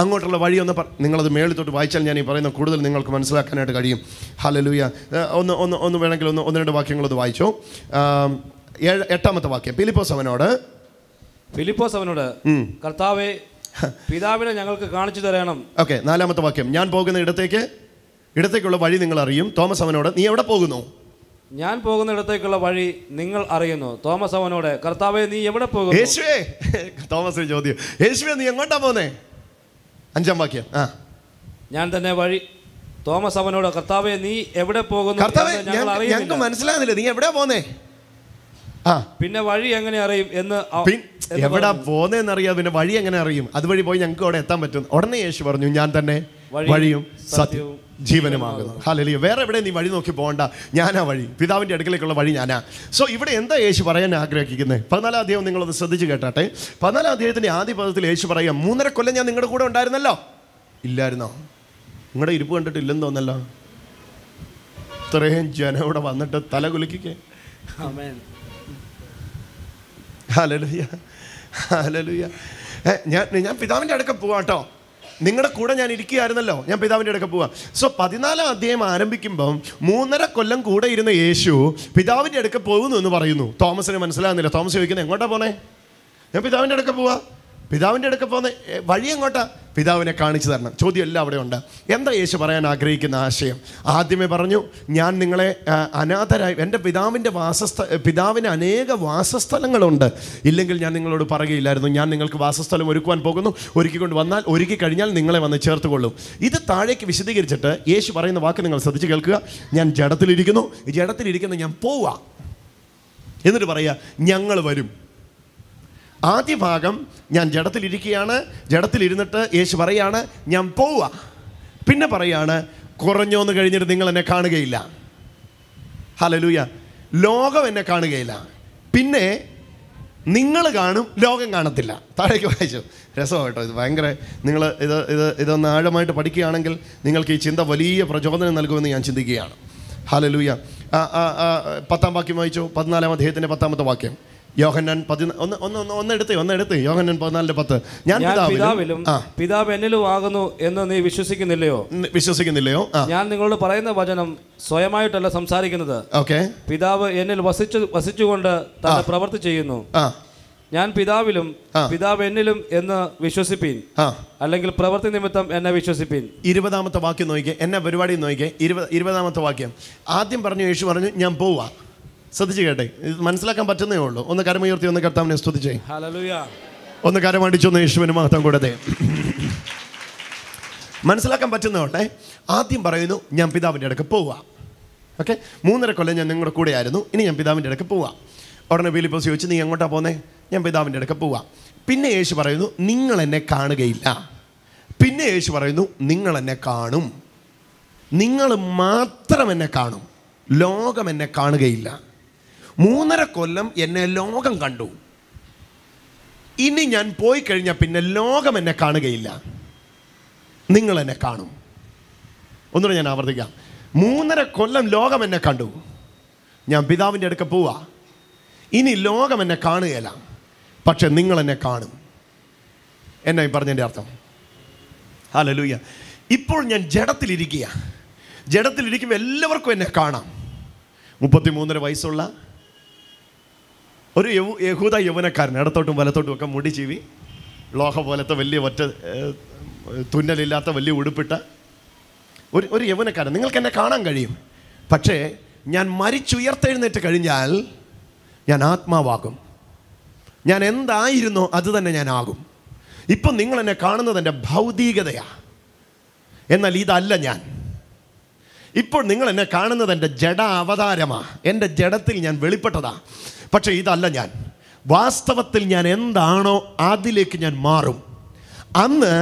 അങ്ങോട്ടുള്ള വഴി നിങ്ങളത് മേളിൽ തൊട്ട് വായിച്ചാൽ ഞാൻ ഈ പറയുന്ന കൂടുതൽ നിങ്ങൾക്ക് മനസ്സിലാക്കാനായിട്ട് കഴിയും. ഹല്ലേലൂയ. ഒന്ന് വേണമെങ്കിൽ ഒന്ന് രണ്ട് വാക്യങ്ങളൊന്ന് വായിച്ചോ. 8-ാമത്തെ വാക്യം. ഫിലിപ്പോസ് അവനോട് കർത്താവേ, പിതാവിനെ ഞങ്ങൾക്ക് കാണിച്ചു തരണം. ഓക്കെ. 4-ാമത്തെ വാക്യം. ഞാൻ പോകുന്ന ഇടത്തേക്കുള്ള വഴി നിങ്ങൾ അറിയും. തോമസ് അവനോട്, നീ എവിടെ പോകുന്നു? ഞാൻ പോകുന്ന ഇടത്തേക്കുള്ള വഴി നിങ്ങൾ അറിയുന്നു. തോമസ് അവനോട്, കർത്താവേ, നീ എവിടെ പോകുന്നു? യേശുവേ, തോമസിന് ചോദ്യം, യേശുവേ നീ എങ്ങോട്ടാ പോന്നേ? 5-ാം വാക്യം. ഞാൻ തന്നെ വഴി. തോമസ് അവനോട്, കർത്താവേ, നീ എവിടെ പോകുന്നു? കർത്താവേ, ഞങ്ങൾക്ക് മനസ്സിലാകുന്നില്ല, നീ എവിടെയാ പോന്നേ? പിന്നെ വഴി എങ്ങനെ അറിയും എന്ന്. എവിടാ പോന്നേന്നറിയാം, പിന്നെ വഴി എങ്ങനെ അറിയും? അതുവഴി പോയി ഞങ്ങൾക്ക് അവിടെ എത്താൻ പറ്റും. ഉടനെ യേശു പറഞ്ഞു, ഞാൻ തന്നെ വഴിയും സത്യവും ജീവനുമാകുന്നു. ഹല്ലേലൂയ. വേറെ എവിടെ നീ വഴി നോക്കി പോകണ്ട, ഞാനാ വഴി. പിതാവിൻ്റെ അടുക്കലേക്കുള്ള വഴി ഞാനാ. സോ ഇവിടെ എന്താ യേശു പറയാൻ ആഗ്രഹിക്കുന്നത്? 14-ാം അധ്യായം നിങ്ങളത് ശ്രദ്ധിച്ച് കേട്ടാട്ടെ. 14-ാം അധ്യായത്തിൻ്റെ ആദ്യ പദത്തിൽ യേശു പറയാം, 3.5 കൊല്ലം ഞാൻ നിങ്ങളുടെ കൂടെ ഉണ്ടായിരുന്നല്ലോ. ഇല്ലായിരുന്നോ? നിങ്ങളുടെ ഇരിപ്പ് കണ്ടിട്ട് ഇല്ലെന്ന് തോന്നല്ലോ. ഇത്രയും ജനം ഇവിടെ വന്നിട്ട് തല കുലുക്കിക്കേ. ഹല്ലേലൂയ. ഞാൻ പിതാവിൻ്റെ അടുക്ക പോവാട്ടോ. നിങ്ങളുടെ കൂടെ ഞാൻ ഇരിക്കുകയായിരുന്നല്ലോ. ഞാൻ പിതാവിൻ്റെ അടുക്ക പോവാം. സോ 14-ാം അധ്യായം ആരംഭിക്കുമ്പം 3.5 കൊല്ലം കൂടെ ഇരുന്ന യേശു പിതാവിൻ്റെ അടുക്ക പോകുന്നു എന്ന് പറയുന്നു. തോമസിന് മനസ്സിലാകുന്നില്ല. തോമസ് ചോദിക്കുന്നത്, എങ്ങോട്ടാ പോന്നേ? ഞാൻ പിതാവിൻ്റെ അടുക്ക പോവാ. പിതാവിൻ്റെ അടുക്ക പോകുന്ന വഴി എങ്ങോട്ടാ? പിതാവിനെ കാണിച്ചു തരണം. ചോദ്യം എല്ലാം അവിടെ ഉണ്ട്. എന്താ യേശു പറയാൻ ആഗ്രഹിക്കുന്ന ആശയം? ആദ്യമേ പറഞ്ഞു, ഞാൻ നിങ്ങളെ അനാഥരായി, എൻ്റെ പിതാവിന് അനേക വാസസ്ഥലങ്ങളുണ്ട്, ഇല്ലെങ്കിൽ ഞാൻ നിങ്ങളോട് പറയുകയില്ലായിരുന്നു. ഞാൻ നിങ്ങൾക്ക് വാസസ്ഥലം ഒരുക്കുവാൻ പോകുന്നു. ഒരുക്കി കഴിഞ്ഞാൽ നിങ്ങളെ വന്ന് ചേർത്തുകൊള്ളും. ഇത് താഴേക്ക് വിശദീകരിച്ചിട്ട് യേശു പറയുന്ന വാക്ക് നിങ്ങൾ ശ്രദ്ധിച്ച് കേൾക്കുക. ഞാൻ ജഡത്തിലിരിക്കുന്ന ഞാൻ പോവാ. എന്നിട്ട് പറയുക, ഞങ്ങൾ വരും. ആദ്യ ഭാഗം, ഞാൻ ജഡത്തിലിരുന്നിട്ട് യേശു പറയാണ്, ഞാൻ പോവാ. പിന്നെ പറയാണ്, കുറഞ്ഞോന്ന് കഴിഞ്ഞിട്ട് നിങ്ങൾ എന്നെ കാണുകയില്ല. ഹല്ലേലൂയ. ലോകം എന്നെ കാണുകയില്ല. പിന്നെ നിങ്ങൾ കാണും, ലോകം കാണത്തില്ല. താഴേക്ക് വായിച്ചു. രസമാണ് കേട്ടോ. ഇത് ഭയങ്കര, നിങ്ങൾ ഇതൊന്ന് ആഴമായിട്ട് പഠിക്കുകയാണെങ്കിൽ നിങ്ങൾക്ക് ഈ ചിന്ത വലിയ പ്രചോദനം നൽകുമെന്ന് ഞാൻ ചിന്തിക്കുകയാണ്. ഹല്ലേലൂയ. 10-ാം വാക്യം വായിച്ചു. 14-ാം അധ്യായത്തിൻ്റെ 10-ാമത്തെ വാക്യം. യോഹന്നാൻ 11 ഒന്ന് യോഹന്നാൻ 14:10. ഞാൻ പിതാവിലും പിതാവ് എന്നിലും ആകുന്നു എന്ന് നീ വിശ്വസിക്കുന്നില്ലയോ? ഞാൻ നിങ്ങളോട് പറയുന്ന വചനം സ്വയമായിട്ടല്ല സംസാരിക്കുന്നത്. പിതാവ് എന്നിൽ വസിച്ചുകൊണ്ട് തന്റെ പ്രവൃത്തി ചെയ്യുന്നു. ഞാൻ പിതാവിലും പിതാവ് എന്നിലും എന്ന് വിശ്വസിപ്പീൻ, അല്ലെങ്കിൽ പ്രവൃത്തി നിമിത്തം എന്നെ വിശ്വസിപ്പീൻ. 20-ാമത്തെ വാക്യം നോക്കിയേ. എന്നെ പരിപാടി നോക്കിയേ. 20-ാമത്തെ വാക്യം. ആദ്യം പറഞ്ഞു, യേശു പറഞ്ഞു, ഞാൻ പോവാ. ശ്രദ്ധിച്ച് കേട്ടെ, ഇത് മനസ്സിലാക്കാൻ പറ്റുന്നേ ഉള്ളൂ. ഒന്ന് കരമുയർത്തി ഒന്ന് കർത്താവിനെ സ്തുതിച്ചേ. ഹല്ലേലൂയ. ഒന്ന് കരമടിച്ചൊന്ന് യേശുവിന് മഹത്വം കൊടുത്തേ. മനസ്സിലാക്കാൻ പറ്റുന്നോട്ടെ. ആദ്യം പറയുന്നു, ഞാൻ പിതാവിൻ്റെ അടുക്ക് പോവുക. ഓക്കെ, 3.5 കൊല്ലം ഞാൻ നിങ്ങളുടെ കൂടെ ആയിരുന്നു, ഇനി ഞാൻ പിതാവിൻ്റെ അടുക്ക് പോവാം. ഉടനെ ഫിലിപ്പോസ് ചോദിച്ചു, നീ എങ്ങോട്ടാ പോന്നേ? ഞാൻ പിതാവിൻ്റെ അടുക്ക് പോവാം. പിന്നെ യേശു പറയുന്നു, നിങ്ങൾ എന്നെ കാണുകയില്ല. പിന്നെ യേശു പറയുന്നു, നിങ്ങൾ എന്നെ കാണും. നിങ്ങൾ മാത്രം എന്നെ കാണും, ലോകം എന്നെ കാണുകയില്ല. 3.5 കൊല്ലം എന്നെ ലോകം കണ്ടു. ഇനി ഞാൻ പോയി കഴിഞ്ഞാൽ പിന്നെ ലോകം എന്നെ കാണുകയില്ല, നിങ്ങൾ എന്നെ കാണും. ഒന്നുകൂടെ ഞാൻ ആവർത്തിക്കാം. 3.5 കൊല്ലം ലോകം എന്നെ കണ്ടു, ഞാൻ പിതാവിൻ്റെ അടുക്ക പോവാ. ഇനി ലോകം എന്നെ കാണുകയില്ല, പക്ഷെ നിങ്ങൾ എന്നെ കാണും. എന്നായി പറഞ്ഞതിൻ്റെ അർത്ഥം? ഹല്ലേലൂയ. ഇപ്പോൾ ഞാൻ ജഡത്തിലിരിക്കുക. ജഡത്തിലിരിക്കുമ്പോൾ എല്ലാവർക്കും എന്നെ കാണാം. 33.5 വയസ്സുള്ള ഒരു യഹൂദ യൗവനക്കാരൻ, ഇടത്തോട്ടും വലത്തോട്ടും ഒക്കെ മുടി ചീവി, ലോഹ പോലത്തെ വലിയ ഒറ്റ തുന്നലില്ലാത്ത വലിയ ഉടുപ്പിട്ട ഒരു യൗവനക്കാരൻ. നിങ്ങൾക്ക് എന്നെ കാണാൻ കഴിയും. പക്ഷേ ഞാൻ മരിച്ചുയർത്തെഴുന്നേറ്റ് കഴിഞ്ഞാൽ ഞാൻ ആത്മാവാകും. ഞാൻ എന്തായിരുന്നോ അത് തന്നെ ഞാൻ ആകും. ഇപ്പം നിങ്ങൾ എന്നെ കാണുന്നത് എൻ്റെ ഭൗതികതയാണ്, എന്നാൽ ഇതല്ല ഞാൻ. ഇപ്പോൾ നിങ്ങൾ എന്നെ കാണുന്നത് എൻ്റെ ജഡ അവതാരമാണ്, എൻ്റെ ജഡത്തിൽ ഞാൻ വെളിപ്പെട്ടതാ. പക്ഷേ ഇതല്ല ഞാൻ. വാസ്തവത്തിൽ ഞാൻ എന്താണോ അതിലേക്ക് ഞാൻ മാറും. അന്ന്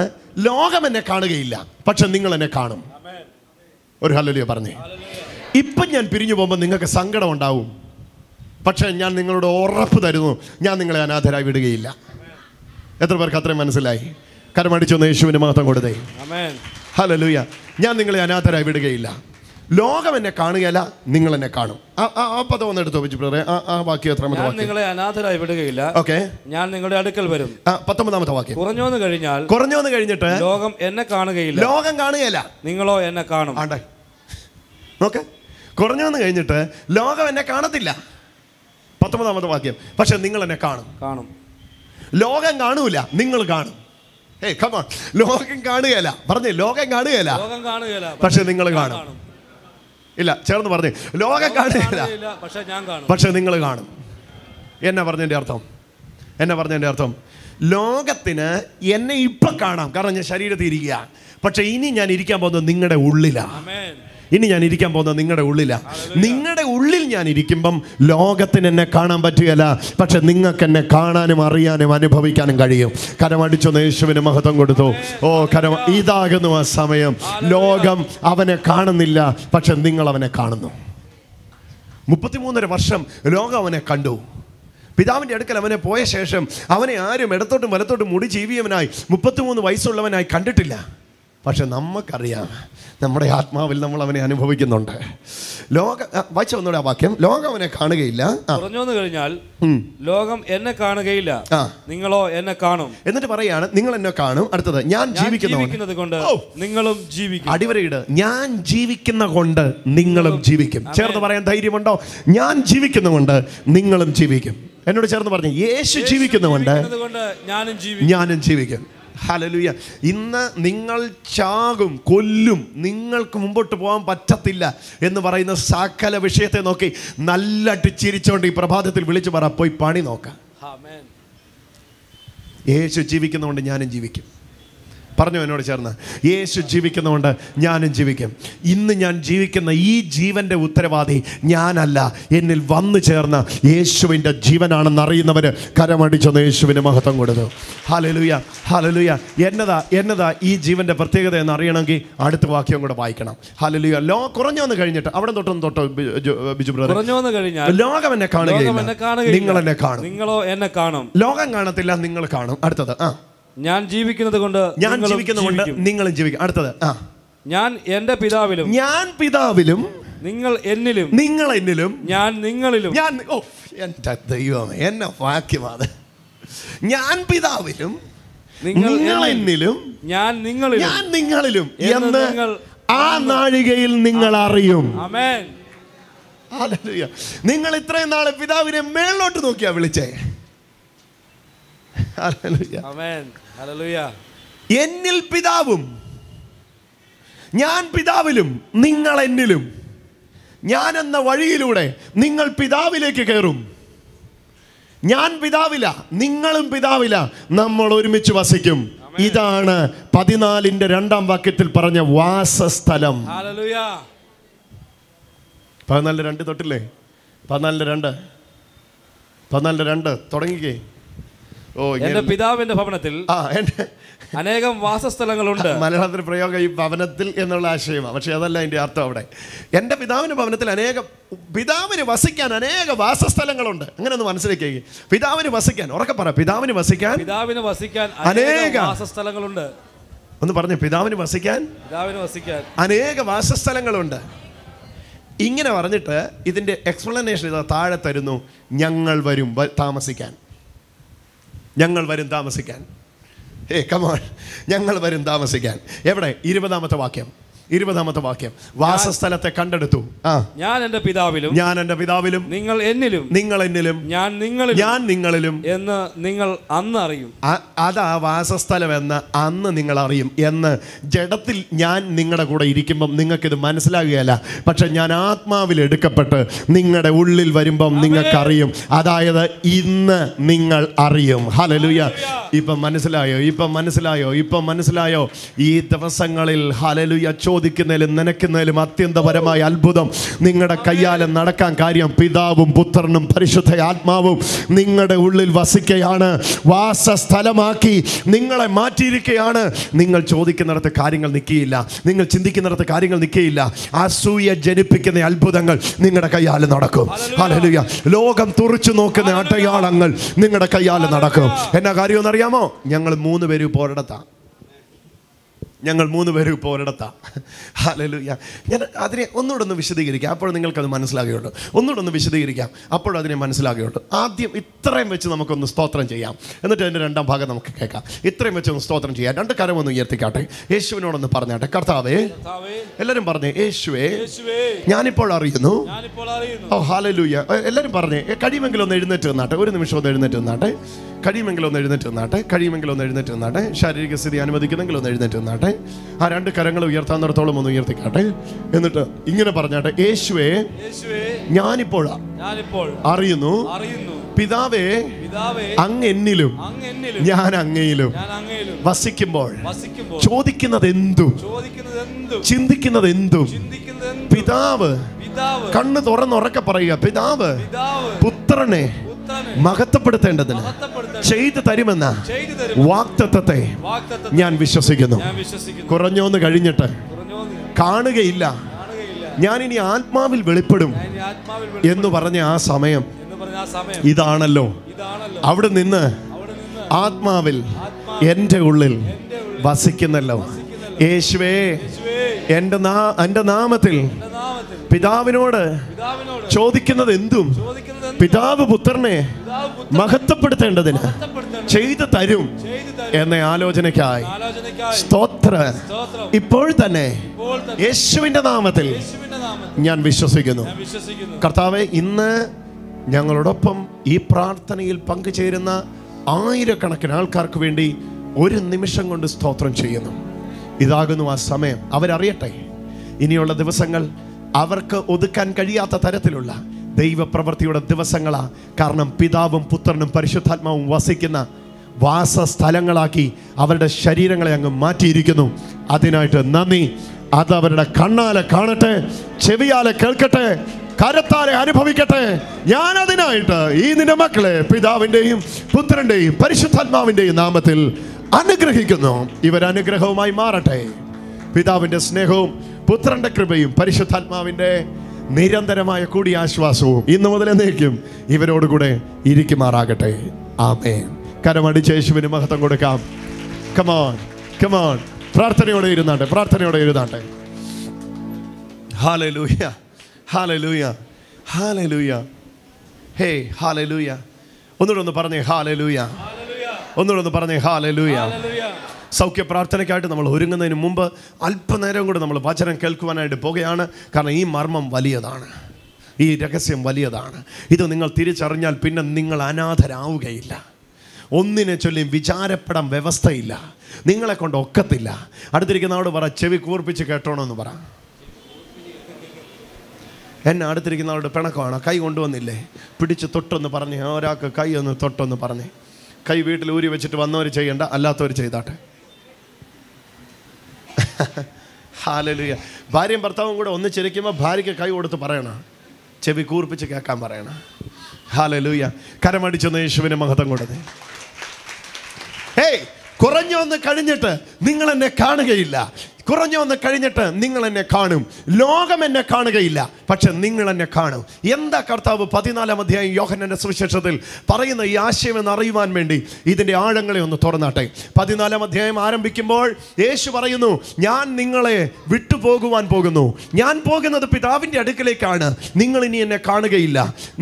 ലോകം എന്നെ കാണുകയില്ല, പക്ഷെ നിങ്ങൾ എന്നെ കാണും. ഒരു ഹല്ലേലൂയ പറഞ്ഞേ. ഇപ്പം ഞാൻ പിരിഞ്ഞു പോകുമ്പോൾ നിങ്ങൾക്ക് സങ്കടം ഉണ്ടാവും, പക്ഷേ ഞാൻ നിങ്ങളോട് ഉറപ്പ് തരുന്നു, ഞാൻ നിങ്ങളെ അനാഥരായി വിടുകയില്ല. എത്ര പേർക്ക് അത്രയും മനസ്സിലായി? കരമടിച്ചൊന്ന് യേശുവിന് മഹത്വം കൊടുത്തേ. ഹല്ലേലൂയ. ഞാൻ നിങ്ങളെ അനാഥരായി വിടുകയില്ല. ലോകം എന്നെ കാണുകയല്ല, നിങ്ങൾ എന്നെ കാണും. ആ പദം ഒന്ന് എടുത്തോ ബ്രദറെ. ആ വാക്യം എത്രാമത്തെ വാക്യം? നിങ്ങളെ അനാഥരായി വിടുകയില്ല, ഓക്കെ, ഞാൻ നിങ്ങളുടെ അടുക്കൽ വരും. 19ാമത്തെ വാക്യം. കുറഞ്ഞോന്ന് കഴിഞ്ഞിട്ട് ലോകം എന്നെ കാണുകയില്ല, ലോകം കാണുകയില്ല, നിങ്ങളോ എന്നെ കാണും. ഓക്കെ, കുറഞ്ഞോന്ന് കഴിഞ്ഞിട്ട് ലോകം എന്നെ കാണത്തില്ല. 19ാമത്തെ വാക്യം. പക്ഷെ നിങ്ങൾ എന്നെ കാണും. ലോകം കാണൂല, നിങ്ങൾ കാണും. ഏയ് കം ഓൺ. ലോകം കാണുകയല്ല, പറഞ്ഞേ, ലോകം കാണുകയല്ല, പക്ഷെ നിങ്ങൾ കാണും. ഇല്ല, ചേർന്ന് പറഞ്ഞേ, ലോകം കാണുകയില്ല, പക്ഷെ നിങ്ങൾ കാണും. എന്നാ പറഞ്ഞതിൻ്റെ അർത്ഥം? ലോകത്തിന് എന്നെ ഇപ്പം കാണാം, കാരണം ഞാൻ ശരീരത്തിൽ ഇരിക്കുക. പക്ഷെ ഇനി ഞാൻ ഇരിക്കാൻ പോകുന്നത് നിങ്ങളുടെ ഉള്ളിലാണ്. നിങ്ങളുടെ ഉള്ളിൽ ഞാൻ ഇരിക്കുമ്പം ലോകത്തിന് എന്നെ കാണാൻ പറ്റുകയില്ല, പക്ഷെ നിങ്ങൾക്ക് എന്നെ കാണാനും അറിയാനും അനുഭവിക്കാനും കഴിയും. കരമടിച്ചൊന്ന് യേശുവിന് മഹത്വം കൊടുത്തു. ഇതാകുന്നു ആ സമയം. ലോകം അവനെ കാണുന്നില്ല, പക്ഷെ നിങ്ങൾ അവനെ കാണുന്നു. 33.5 വർഷം ലോകം അവനെ കണ്ടു. പിതാവിൻ്റെ അടുക്കൽ അവനെ പോയ ശേഷം അവനെ ആരും ഇടത്തോട്ടും വലത്തോട്ടും മുടി ജീവിയവനായി 33 വയസ്സുള്ളവനായി കണ്ടിട്ടില്ല. പക്ഷെ നമുക്കറിയാം, നമ്മുടെ ആത്മാവിൽ നമ്മൾ അവനെ അനുഭവിക്കുന്നുണ്ട്. വായിച്ച ഒന്നുകൂടെ ആ വാക്യം. ലോകം അവനെ കാണുകയില്ല, കുറഞ്ഞോന്ന് കഴിഞ്ഞാൽ ലോകം എന്നെ കാണുകയില്ല, നിങ്ങളോ എന്നെ കാണും. എന്നിട്ട് പറയാണ്, നിങ്ങൾ എന്നെ കാണും. അടുത്തത്, ഞാൻ ജീവിക്കുന്നത് കൊണ്ട് നിങ്ങളും ജീവിക്കും. അടിവരയിട്, ഞാൻ ജീവിക്കുന്ന കൊണ്ട് നിങ്ങളും ജീവിക്കും. ചേർന്ന് പറയാൻ ധൈര്യമുണ്ടോ? ഞാൻ ജീവിക്കുന്നതുകൊണ്ട് നിങ്ങളും ജീവിക്കും. എന്നോട് ചേർന്ന് പറഞ്ഞു, യേശു ജീവിക്കുന്നതുകൊണ്ട് ഞാനും ജീവിക്കും. ഹല്ലേലൂയ. ഇന്ന് നിങ്ങൾ ചാകും, കൊല്ലും, നിങ്ങൾക്ക് മുമ്പോട്ട് പോകാൻ പറ്റത്തില്ല എന്ന് പറയുന്ന സകല വിഷയത്തെ നോക്കി നല്ലട്ട് ചിരിച്ചോണ്ട് ഈ പ്രഭാതത്തിൽ വിളിച്ചു പറ, പോയി പണി നോക്കാം. യേശു ജീവിക്കുന്നതുകൊണ്ട് ഞാനും ജീവിക്കും. പറഞ്ഞു എന്നോട് ചേർന്ന്, യേശു ജീവിക്കുന്നതുകൊണ്ട് ഞാനും ജീവിക്കും. ഇന്ന് ഞാൻ ജീവിക്കുന്ന ഈ ജീവൻ്റെ ഉത്തരവാദി ഞാനല്ല, എന്നിൽ വന്നു ചേർന്ന യേശുവിൻ്റെ ജീവനാണെന്ന് അറിയുന്നവര് കരമടിച്ചൊന്ന് യേശുവിന് മഹത്വം കൊടുത്തു. Hallelujah, hallelujah. എന്നതാ ഈ ജീവൻ്റെ പ്രത്യേകത എന്ന് അറിയണമെങ്കിൽ അടുത്ത വാക്യം കൂടെ വായിക്കണം. ഹല്ലേലൂയ. കുറഞ്ഞോന്ന് കഴിഞ്ഞിട്ട് അവിടെ തൊട്ടോ ബിജു ബ്രദർ, കുറഞ്ഞോന്ന് കഴിഞ്ഞാൽ ലോകം എന്നെ കാണുകയില്ല, നിങ്ങൾ എന്നെ കാണും. നിങ്ങളോ എന്നെ കാണും. ലോകം കാണത്തില്ല, നിങ്ങൾ കാണും. അടുത്തത്, ഞാൻ ജീവിക്കുന്നത് കൊണ്ട് നിങ്ങളും ജീവിക്കും. അടുത്തത്, ഞാൻ എന്റെ പിതാവിലും നിങ്ങൾ എന്നിലും ഞാൻ നിങ്ങളിലും. എന്റെ ദൈവമേ, എന്നെ വാക്യമാണ്. ഞാൻ പിതാവിലും നിങ്ങൾ എന്നിലും ഞാൻ നിങ്ങളിലും എന്ന് ആ നാഴികയിൽ നിങ്ങൾ അറിയും. ആമേൻ. ഹല്ലേലൂയ. നിങ്ങൾ ഇത്രയും നാളെ പിതാവിനെ മേളിലോട്ട് നോക്കിയാ വിളിച്ചേ. എന്നിൽ പിതാവും ഞാൻ പിതാവിലും നിങ്ങൾ എന്നിലും ഞാൻ എന്ന വഴിയിലൂടെ നിങ്ങൾ പിതാവിലേക്ക് കയറും. ഞാൻ പിതാവില, നിങ്ങളും പിതാവില, നമ്മൾ ഒരുമിച്ച് വസിക്കും. ഇതാണ് 14-ന്റെ 2-ാം വാക്യത്തിൽ പറഞ്ഞ വാസസ്ഥലം. 14:2 തൊട്ടില്ലേ? 14:2 തുടങ്ങിക്കേ. എന്റെ പിതാവിന്റെ ഭവനത്തിൽ അനേകം വാസസ്ഥലങ്ങളുണ്ട്. മലയാളത്തിൽ പ്രയോഗം ഈ ഭവനത്തിൽ എന്നുള്ള ആശയമാണ്, പക്ഷെ അതല്ല അതിന്റെ അർത്ഥം. അവിടെ എൻ്റെ പിതാവിന്റെ ഭവനത്തിൽ പിതാവിന് വസിക്കാൻ അനേക വാസസ്ഥലങ്ങളുണ്ട്. അങ്ങനെ ഒന്ന് മനസ്സിലാക്കി. പിതാവിന് വസിക്കാൻ, ഉറക്കെ പറ, പിതാവിന് വസിക്കാൻ അനേക വാസസ്ഥലങ്ങളുണ്ട്. ഒന്ന് പറഞ്ഞു, പിതാവിന് വസിക്കാൻ അനേക വാസസ്ഥലങ്ങളുണ്ട്. ഇങ്ങനെ പറഞ്ഞിട്ട് ഇതിന്റെ എക്സ്പ്ലനേഷൻ ഇതാ താഴെ തരുന്നു. ഞങ്ങൾ വരും താമസിക്കാൻ. കമോൺ, ഞങ്ങൾ വരും താമസിക്കാൻ. എവിടെ? 20-ാമത്തെ വാക്യം. വാസസ്ഥലത്തെ കണ്ടെടുത്തു. ഞാൻ എൻ്റെ പിതാവിലും നിങ്ങൾ എന്നിലും ഞാൻ നിങ്ങളിലും എന്ന് നിങ്ങൾ അന്ന് അറിയും. അതാ വാസസ്ഥലം എന്ന് അന്ന് നിങ്ങൾ അറിയും എന്ന്. ജഡത്തിൽ ഞാൻ നിങ്ങളുടെ കൂടെ ഇരിക്കുമ്പം നിങ്ങൾക്കിത് മനസ്സിലാകുകയല്ല, പക്ഷെ ഞാൻ ആത്മാവിൽ എടുക്കപ്പെട്ട് നിങ്ങളുടെ ഉള്ളിൽ വരുമ്പം നിങ്ങൾക്കറിയും. അതായത് ഇന്ന് നിങ്ങൾ അറിയും. ഹല്ലേലൂയ. ഇപ്പം മനസ്സിലായോ? ഈ ദിവസങ്ങളിൽ ഹല്ലേലൂയ ചോദിക്കുന്നതിലും നനയ്ക്കുന്നതിലും അത്യന്തപരമായ അത്ഭുതം നിങ്ങളുടെ കയ്യാലെ നടക്കാൻ കാര്യം പിതാവും പുത്രനും പരിശുദ്ധ ആത്മാവും നിങ്ങളുടെ ഉള്ളിൽ വസിക്കുകയാണ്. വാസസ്ഥലമാക്കി നിങ്ങളെ മാറ്റിയിരിക്കുകയാണ്. നിങ്ങൾ ചോദിക്കുന്നിടത്ത് കാര്യങ്ങൾ നിൽക്കുകയില്ല, നിങ്ങൾ ചിന്തിക്കുന്നിടത്ത് കാര്യങ്ങൾ നിൽക്കുകയില്ല. അസൂയ ജനിപ്പിക്കുന്ന അത്ഭുതങ്ങൾ നിങ്ങളുടെ കയ്യാലെ നടക്കും. ഹല്ലേലൂയ. ലോകം തുറിച്ചു നോക്കുന്ന അടയാളങ്ങൾ നിങ്ങളുടെ കയ്യാലെ നടക്കും. എന്നാ കാര്യമെന്ന് അറിയാമോ? ഞങ്ങൾ 3 പേരും ഇപ്പോൾ ഒരിടത്താ. ഹല്ലേലൂയ. ഞാൻ അതിനെ ഒന്നുകൂടെ വിശദീകരിക്കാം, അപ്പോൾ നിങ്ങൾക്കത് മനസ്സിലാകുകയുള്ളൂ. അപ്പോൾ അതിനെ മനസ്സിലാകുകയുള്ളൂ. ആദ്യം ഇത്രയും വെച്ച് നമുക്കൊന്ന് സ്തോത്രം ചെയ്യാം, എന്നിട്ട് അതിൻ്റെ 2-ാം ഭാഗം നമുക്ക് കേൾക്കാം. ഇത്രയും വെച്ച് ഒന്ന് സ്തോത്രം ചെയ്യാം. 2 കരമൊന്ന് ഉയർത്തിക്കാട്ടെ, യേശുവിനോടൊന്ന് പറഞ്ഞാട്ടെ. കർത്താവേ, എല്ലാവരും പറഞ്ഞേ, യേശുവേ ഞാനിപ്പോൾ അറിയുന്നു. ഓ ഹല്ലേലൂയ. എല്ലാവരും പറഞ്ഞേ, കഴിയുമെങ്കിലും ഒന്ന് എഴുന്നേറ്റ് നിന്നാട്ടെ. ഒരു നിമിഷം ഒന്ന് എഴുന്നേറ്റ് നിന്നാട്ടെ. കഴിയുമെങ്കിലും ഒന്ന് എഴുന്നേറ്റ് നിന്നാട്ടെ. ശാരീരിക സ്ഥിതി അനുവദിക്കുന്നെങ്കിൽ ഒന്ന് എഴുന്നേറ്റ് നിന്നാട്ടെ. ആ 2 കരങ്ങൾ ഉയർത്താന്നിടത്തോളം ഒന്ന് ഉയർത്തിക്കാട്ടെ. എന്നിട്ട് ഇങ്ങനെ പറഞ്ഞാട്ടെ, യേശുവേ ഞാനിപ്പോൾ അറിയുന്നു. പിതാവേ അങ്ങ് എന്നിലും ഞാൻ അങ്ങയിലും വസിക്കുമ്പോൾ ചോദിക്കുന്നത് എന്തും ചിന്തിക്കുന്നത് എന്തും പിതാവ് കണ്ണ് തുറന്നുറക്കെ പറയുക, പിതാവ് പുത്രനെ മഹത്വപ്പെടുത്തേണ്ടതിന് ചെയ്തു തരുമെന്ന വാഗ്ദത്തത്തെ ഞാൻ വിശ്വസിക്കുന്നു. കുറഞ്ഞോന്ന് കഴിഞ്ഞിട്ട് കാണുകയില്ല, ഞാനിനി ആത്മാവിൽ വെളിപ്പെടും എന്ന് പറഞ്ഞ ആ സമയം ഇതാണല്ലോ. അവിടെ നിന്ന് ആത്മാവിൽ എൻ്റെ ഉള്ളിൽ വസിക്കുന്നല്ലോ. യേശുവേ എൻ്റെ നാമത്തിൽ പിതാവിനോട് ചോദിക്കുന്നത് എന്തും പിതാവ് പുത്രനെ മഹത്വപ്പെടുത്തേണ്ടതിന് ചെയ്തു തരും എന്ന ആലോചനയ്ക്കായി സ്തോത്രം. ഇപ്പോൾ തന്നെ യേശുവിന്റെ നാമത്തിൽ ഞാൻ വിശ്വസിക്കുന്നു. കർത്താവേ, ഇന്ന് ഞങ്ങളോടൊപ്പം ഈ പ്രാർത്ഥനയിൽ പങ്കുചേരുന്ന ആയിരക്കണക്കിന് ആൾക്കാർക്ക് വേണ്ടി ഒരു നിമിഷം കൊണ്ട് സ്തോത്രം ചെയ്യുന്നു. ഇതാകുന്നു ആ സമയം. അവരറിയട്ടെ, ഇനിയുള്ള ദിവസങ്ങൾ അവർക്ക് ഒതുക്കാൻ കഴിയാത്ത തരത്തിലുള്ള ദൈവപ്രവൃത്തിയുടെ ദിവസങ്ങളാ. കാരണം പിതാവും പുത്രനും പരിശുദ്ധാത്മാവും വസിക്കുന്ന വാസസ്ഥലങ്ങളാക്കി അവരുടെ ശരീരങ്ങളെ അങ്ങ് മാറ്റിയിരിക്കുന്നു. അതിനായിട്ട് നന്ദി. അത് അവരുടെ കണ്ണാലെ കാണട്ടെ, ചെവിയാലെ കേൾക്കട്ടെ, കരത്താലെ അനുഭവിക്കട്ടെ. ഞാൻ അതിനായിട്ട് ഈ നിന്റെ മക്കളെ പിതാവിൻ്റെയും പുത്രൻ്റെയും പരിശുദ്ധാത്മാവിൻ്റെയും നാമത്തിൽ അനുഗ്രഹിക്കുന്നു. ഇവരനുഗ്രഹവുമായി മാറട്ടെ. പിതാവിൻ്റെ സ്നേഹവും പുത്രന്റെ കൃപയും പരിശുദ്ധാത്മാവിൻ്റെ നിരന്തരമായ കൂടിയാശ്വാസവും ഇന്നു മുതൽ എന്നേക്കും ഇവരോടുകൂടെ ഇരിക്കുമാറാകട്ടെ. ആമേൻ. കരമടിച്ച് യേശുവിന് മഹത്വം കൊടുക്കാം. Come on come on. പ്രാർത്ഥനയോടെ ഇരുന്നാട്ടെ. ഹല്ലേലൂയ ഹല്ലേലൂയ ഹല്ലേലൂയ. ഹേ ഹല്ലേലൂയ. ഒന്നുകൂടെ പറഞ്ഞേ ഹല്ലേലൂയ. ഹല്ലേലൂയ. സൗഖ്യ പ്രാർത്ഥനയ്ക്കായിട്ട് നമ്മൾ ഒരുങ്ങുന്നതിന് മുമ്പ് അല്പനേരം കൂടെ നമ്മൾ വചനം കേൾക്കുവാനായിട്ട് പോകുകയാണ്. കാരണം ഈ മർമ്മം വലിയതാണ്, ഈ രഹസ്യം വലിയതാണ്. ഇത് നിങ്ങൾ തിരിച്ചറിഞ്ഞാൽ പിന്നെ നിങ്ങൾ അനാഥരാവുകയില്ല. ഒന്നിനെ ചൊല്ലിയും വിചാരപ്പെടാൻ വ്യവസ്ഥയില്ല. നിങ്ങളെ കൊണ്ട് ഒക്കത്തില്ല. അടുത്തിരിക്കുന്നവരോട് പറ, ചെവി കൂർപ്പിച്ച് കേട്ടോണമെന്ന് പറ. എന്നെ അടുത്തിരിക്കുന്ന ആളുടെ പിണക്കമാണ്, കൈ കൊണ്ടുവന്നില്ലേ, പിടിച്ച് തൊട്ടൊന്ന് പറഞ്ഞ്, ഒരാൾക്ക് കൈ ഒന്ന് തൊട്ടൊന്ന് പറഞ്ഞ്. കൈ വീട്ടിൽ ഊരി വെച്ചിട്ട് വന്നവർ ചെയ്യണ്ട, അല്ലാത്തവർ ചെയ്താട്ടെ. ഹല്ലേലൂയ. ഭാര്യയും ഭർത്താവും കൂടെ ഒന്നിച്ചിരിക്കുമ്പോൾ ഭാര്യയ്ക്ക് കൈ കൊടുത്ത് പറയണം, ചെവി കൂർപ്പിച്ച് കേൾക്കാൻ പറയണം. ഹല്ലേലൂയ. കരമടിച്ചൊന്ന് യേശുവിന് മഹത്വം കൊടുത്തേ. ഹേയ്, കുറഞ്ഞൊന്ന് കഴിഞ്ഞിട്ട് നിങ്ങൾ എന്നെ കാണുകയില്ല, കുറഞ്ഞൊന്ന് കഴിഞ്ഞിട്ട് നിങ്ങൾ എന്നെ കാണും. ലോകം എന്നെ കാണുകയില്ല, പക്ഷെ നിങ്ങൾ എന്നെ കാണും. എന്താ കർത്താവ് 14-ാം അധ്യായം യോഹന്നാന്റെ സുവിശേഷത്തിൽ പറയുന്ന ഈ ആശയം എന്ന് അറിയുവാൻ വേണ്ടി ഇതിൻ്റെ ആഴങ്ങളെ ഒന്ന് തുറന്നാട്ടെ. 14-ാം അധ്യായം ആരംഭിക്കുമ്പോൾ യേശു പറയുന്നു, ഞാൻ നിങ്ങളെ വിട്ടുപോകുവാൻ പോകുന്നു, ഞാൻ പോകുന്നത് പിതാവിൻ്റെ അടുക്കലേക്കാണ്, നിങ്ങൾ ഇനി എന്നെ കാണുകയില്ല.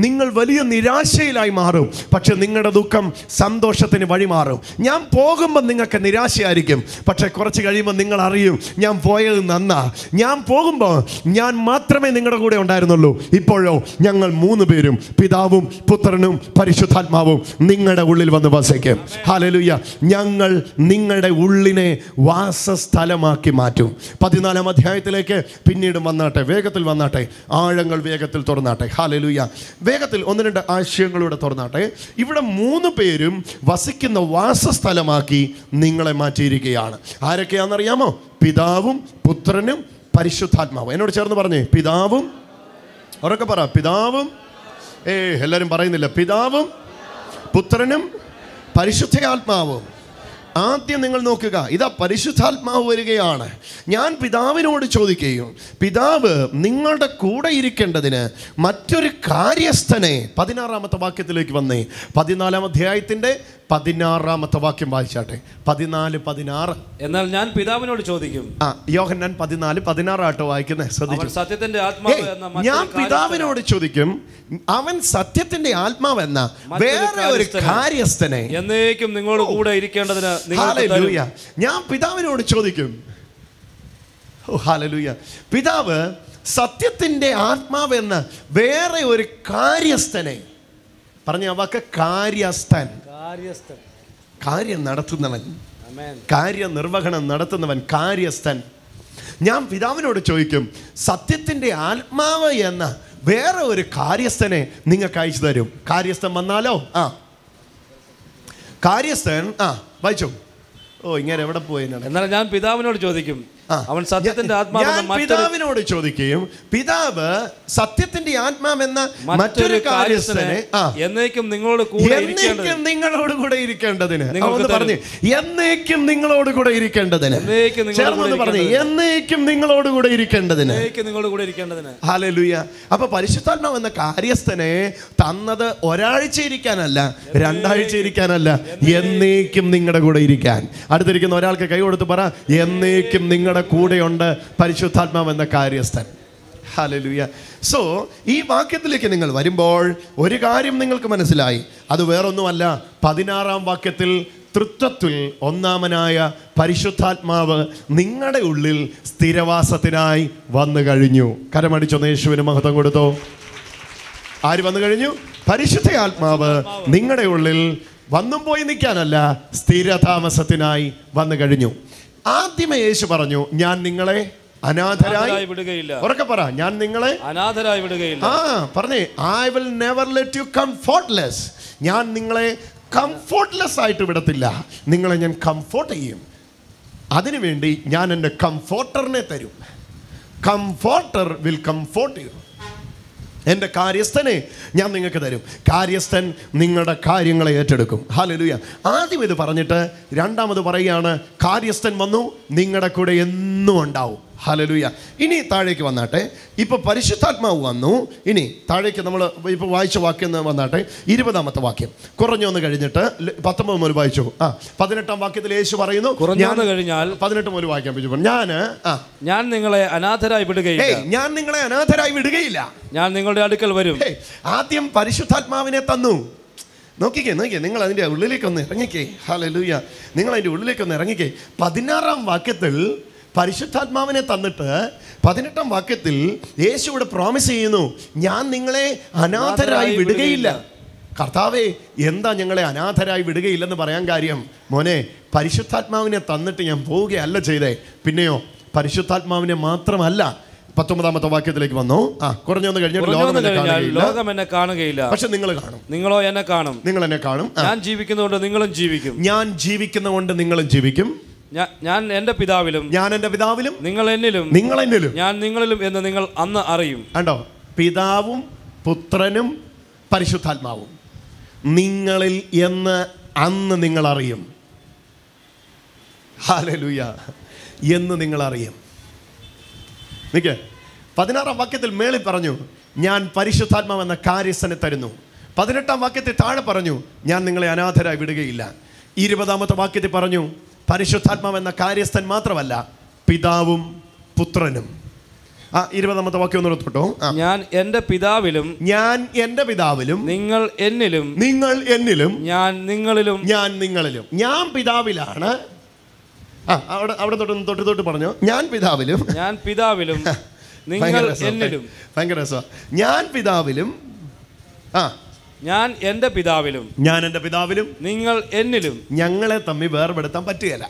നിങ്ങൾ വലിയ നിരാശയിലായി മാറും, പക്ഷെ നിങ്ങളുടെ ദുഃഖം സന്തോഷത്തിന് വഴിമാറും. ഞാൻ പോകുമ്പോൾ നിങ്ങൾക്ക് നിരാശയായിരിക്കും, പക്ഷെ കുറച്ച് കഴിയുമ്പോൾ നിങ്ങൾ അറിയും ഞാൻ പോയത് നന്നാ. ഞാൻ പോകുമ്പോൾ ഞാൻ മാത്രമേ നിങ്ങളുടെ കൂടെ ഉണ്ടായിരുന്നുള്ളൂ, ഇപ്പോഴോ ഞങ്ങൾ 3 പേരും, പിതാവും പുത്രനും പരിശുദ്ധാത്മാവും നിങ്ങളുടെ ഉള്ളിൽ വന്ന് വസിക്കും. ഹല്ലേലൂയ. ഞങ്ങൾ നിങ്ങളുടെ ഉള്ളിനെ വാസസ്ഥലമാക്കി മാറ്റും. 14-ാം അധ്യായത്തിലേക്ക് പിന്നീട് വന്നാട്ടെ, വേഗത്തിൽ വന്നാട്ടെ, ആഴങ്ങൾ വേഗത്തിൽ തുറന്നാട്ടെ. ഹല്ലേലൂയ. വേഗത്തിൽ 1-2 ആശയങ്ങളൂടെ തുറന്നാട്ടെ. ഇവിടെ 3 പേരും വസിക്കുന്ന വാസസ്ഥലമാക്കി നിങ്ങളെ മാറ്റിയിരിക്കുകയാണ്. ആരൊക്കെയാണെന്നറിയാമോ? പിതാവും പുത്രനും പരിശുദ്ധാത്മാവും. എന്നോട് ചേർന്ന് പറഞ്ഞേ, പിതാവും. ഉറക്കെ പറ, പിതാവും. എല്ലാവരും പറയുന്നില്ല. പിതാവും പുത്രനും പരിശുദ്ധാത്മാവും. ആദ്യം നിങ്ങൾ നോക്കുക, ഇതാ പരിശുദ്ധാത്മാവ് വരികയാണ്. ഞാൻ പിതാവിനോട് ചോദിക്കുകയും പിതാവ് നിങ്ങളുടെ കൂടെ ഇരിക്കേണ്ടതിന് മറ്റൊരു കാര്യസ്ഥനെ, 16-ാമത്തെ വാക്യത്തിലേക്ക് വന്നേ. 14-ാം അധ്യായത്തിൻ്റെ 16-ാമത്തെ വാക്യം വായിച്ചാട്ടെ. 14-16. എന്നാൽ ഞാൻ പിതാവിനോട് ചോദിക്കും. യോഹന്നാൻ 14-16 ആട്ടോ വായിക്കുന്നത്. സത്യത്തിന്റെ ആത്മാവ് എന്ന ഞാൻ പിതാവിനോട് ചോദിക്കും, അവൻ സത്യത്തിന്റെ ആത്മാവ് എന്ന വേറെ ഒരു കാര്യസ്ഥനെ എന്നേക്കും നിങ്ങളോട് കൂടെ ഇരിക്കേണ്ടതിന്. ഹല്ലേലൂയ. ഞാൻ പിതാവിനോട് ചോദിക്കും. ഹല്ലേലൂയ. പിതാവ് സത്യത്തിന്റെ ആത്മാവ് എന്ന വേറെ ഒരു കാര്യസ്ഥനെ, പറഞ്ഞ വാക്ക് കാര്യസ്ഥൻ, കാര്യം നടത്തുന്നവൻ, കാര്യനിർവഹണം നടത്തുന്നവൻ, കാര്യസ്ഥൻ. ഞാൻ പിതാവിനോട് ചോദിക്കും, സത്യത്തിന്റെ ആത്മാവ് എന്ന വേറെ ഒരു കാര്യസ്ഥനെ നിങ്ങൾക്ക് അയച്ചു തരും. കാര്യസ്ഥൻ വന്നാലോ? കാര്യസ്ഥൻ വായിച്ചോ. ഇങ്ങനെ എവിടെ പോയി? എന്നാൽ ഞാൻ പിതാവിനോട് ചോദിക്കും, അവൻ സത്യത്തിന്റെ ആത്മാവെന്ന പിതാവിനോട് ചോദിക്കുകയും പിതാവ് സത്യത്തിന്റെ ആത്മാവെന്ന മറ്റൊരു കാര്യസ്ഥനെ എന്നേക്കും നിങ്ങളോട് കൂടെ ഇരിക്കേണ്ടതിന്. പറഞ്ഞു, എന്നേക്കും നിങ്ങളോട് കൂടെ ഇരിക്കേണ്ടതിന്. ചേർന്ന് പറഞ്ഞു, എന്നേക്കും നിങ്ങളോട് കൂടെ ഇരിക്കേണ്ടതിന്. ഹല്ലേലൂയ. അപ്പൊ പരിശുദ്ധാത്മാവ് എന്ന കാര്യസ്ഥനെ തന്നത് ഒരാഴ്ച ഇരിക്കാനല്ല, 2 ആഴ്ച ഇരിക്കാനല്ല, എന്നേക്കും നിങ്ങളുടെ കൂടെ ഇരിക്കാൻ. അടുത്തിരിക്കുന്ന ഒരാൾക്ക് കൈ കൊടുത്ത് പറ, എന്നേക്കും നിങ്ങളുടെ കൂടെയുണ്ട് പരിശുദ്ധാത്മാവ് എന്ന കാര്യസ്ഥൻ. ഹല്ലേലൂയ. സോ ഈ വാക്യത്തിലേക്ക് നിങ്ങൾ വരുമ്പോൾ ഒരു കാര്യം നിങ്ങൾക്ക് മനസ്സിലായി. അത് വേറൊന്നുമല്ല, 16-ാം വാക്യത്തിൽ തൃത്വത്തിൽ ഒന്നാമനായ പരിശുദ്ധാത്മാവ് നിങ്ങളുടെ ഉള്ളിൽ സ്ഥിരവാസത്തിനായി വന്നു കഴിഞ്ഞു. കരമടിച്ചൊന്ന് യേശുവിന് മഹത്വം കൊടുത്തോ. ആര് വന്നു കഴിഞ്ഞു? പരിശുദ്ധ ആത്മാവ് നിങ്ങളുടെ ഉള്ളിൽ വന്നും പോയി നിൽക്കാനല്ല, സ്ഥിരതാമസത്തിനായി വന്നു കഴിഞ്ഞു. ആദ്യമേ യേശു പറഞ്ഞു, ഞാൻ നിങ്ങളെ അനാഥരായി വിടുകയില്ല. ഉറക്കെ പറ, ഞാൻ നിങ്ങളെ അനാഥരായി വിടുകയില്ല. പറഞ്ഞേ, I will never let you comfortless. ഞാൻ നിങ്ങളെ കംഫോർട്ട്ലെസ് ആയിട്ട് വിടത്തില്ല, നിങ്ങളെ ഞാൻ കംഫോർട്ട് ചെയ്യും. അതിനുവേണ്ടി ഞാൻ എൻ്റെ കംഫോർട്ടറിനെ തരും. Comforter will comfort you. എൻ്റെ കാര്യസ്ഥനെ ഞാൻ നിങ്ങൾക്ക് തരും. കാര്യസ്ഥൻ നിങ്ങളുടെ കാര്യങ്ങളെ ഏറ്റെടുക്കും. ഹല്ലേലൂയ. ആദ്യം ഇത് പറഞ്ഞിട്ട് രണ്ടാമത് പറയുകയാണ്, കാര്യസ്ഥൻ വന്നു, നിങ്ങളുടെ കൂടെ എന്നും ഉണ്ടാവും. ഹല്ലേലൂയ. ഇനി താഴേക്ക് വന്നാട്ടെ. ഇപ്പോൾ പരിശുദ്ധാത്മാവ് വന്നു. ഇനി താഴേക്ക് നമ്മൾ ഇപ്പോൾ വായിച്ച വാക്യം വന്നാട്ടെ. 20-ാമത്തെ വാക്യം കുറഞ്ഞൊന്ന് കഴിഞ്ഞിട്ട് 19 മുതൽ വായിച്ചു. 18-ാം വാക്യത്തിൽ യേശു പറയുന്നു, കഴിഞ്ഞാൽ 18 മുതൽ വായിക്കാൻ പറ്റും. ഞാൻ നിങ്ങളെ അനാഥരായി വിടുകയില്ല. ഞാൻ നിങ്ങളെ അനാഥരായി വിടുകയില്ല, ഞാൻ നിങ്ങളുടെ അടുക്കൽ വരും. ആദ്യം പരിശുദ്ധാത്മാവിനെ തന്നു. നോക്കിക്കേ, നിങ്ങൾ അതിൻ്റെ ഉള്ളിലേക്കൊന്ന് ഇറങ്ങിക്കേ. ഹല്ലേലൂയ. നിങ്ങൾ അതിൻ്റെ ഉള്ളിലേക്കൊന്ന് ഇറങ്ങിക്കേ. 16-ാം വാക്യത്തിൽ പരിശുദ്ധാത്മാവിനെ തന്നിട്ട് 18-ാം വാക്യത്തിൽ യേശു ഇവിടെ പ്രോമിസ് ചെയ്യുന്നു, ഞാൻ നിങ്ങളെ അനാഥരായി വിടുകയില്ല. കർത്താവേ, എന്താ ഞങ്ങളെ അനാഥരായി വിടുകയില്ലെന്ന് പറയാൻ കാര്യം? മോനെ, പരിശുദ്ധാത്മാവിനെ തന്നിട്ട് ഞാൻ പോവുകയല്ല ചെയ്തേ. പിന്നെയോ, പരിശുദ്ധാത്മാവിനെ മാത്രമല്ല, 19-ാമത്തെ വാക്യത്തിലേക്ക് വന്നു. കുറഞ്ഞൊന്ന് കഴിഞ്ഞാൽ ലോകം എന്നെ കാണുകയില്ല, പക്ഷെ നിങ്ങൾ കാണും. നിങ്ങളോ എന്നെ കാണും. നിങ്ങൾ എന്നെ കാണും. ഞാൻ ജീവിക്കുന്നതുകൊണ്ട് നിങ്ങളും ജീവിക്കും. ഞാൻ ജീവിക്കുന്നതുകൊണ്ട് നിങ്ങളും ജീവിക്കും. ഞാൻ എന്റെ പിതാവിലും നിങ്ങൾ എന്നിലും ഞാൻ നിങ്ങളിലും എന്ന് നിങ്ങൾ അന്ന് അറിയും. കണ്ടോ, പിതാവും പുത്രനും പരിശുദ്ധാത്മാവും നിങ്ങളിൽ എന്ന് അന്ന് നിങ്ങൾ അറിയും. ഹല്ലേലൂയ, എന്ന് നിങ്ങൾ അറിയും. നിക്ക് 16-ാം വാക്യത്തിൽ മേളിൽ പറഞ്ഞു, ഞാൻ പരിശുദ്ധാത്മാവെന്ന കാര്യസ്ഥനെ തരുന്നു. 18-ാം വാക്യത്തിൽ താഴെ പറഞ്ഞു, ഞാൻ നിങ്ങളെ അനാഥരായി വിടുകയില്ല. 20-ാമത്തെ വാക്യത്തിൽ പറഞ്ഞു, പരിശുദ്ധാത്മാവെന്ന കാര്യസ്ഥൻ മാത്രമല്ല, പിതാവും പുത്രനും. 20-ാമത്തെ വാക്യം ഒന്ന് എടുത്തോട്ടോ. ഞാൻ എന്റെ പിതാവിലും നിങ്ങൾ എന്നിലും ഞാൻ നിങ്ങളിലും. ഞാൻ പിതാവിലാണ്. അവിടെ തൊട്ട് പറഞ്ഞു, ഞാൻ പിതാവിലും നിങ്ങൾ എന്നിലും. ഭയങ്കര രസമാണ്. ഞാൻ പിതാവിലും ഞാൻ എന്റെ പിതാവിലും നിങ്ങൾ എന്നിലും. ഞങ്ങളെ തമ്മിൽ വേർപെടുത്താൻ പറ്റുകയില്ല.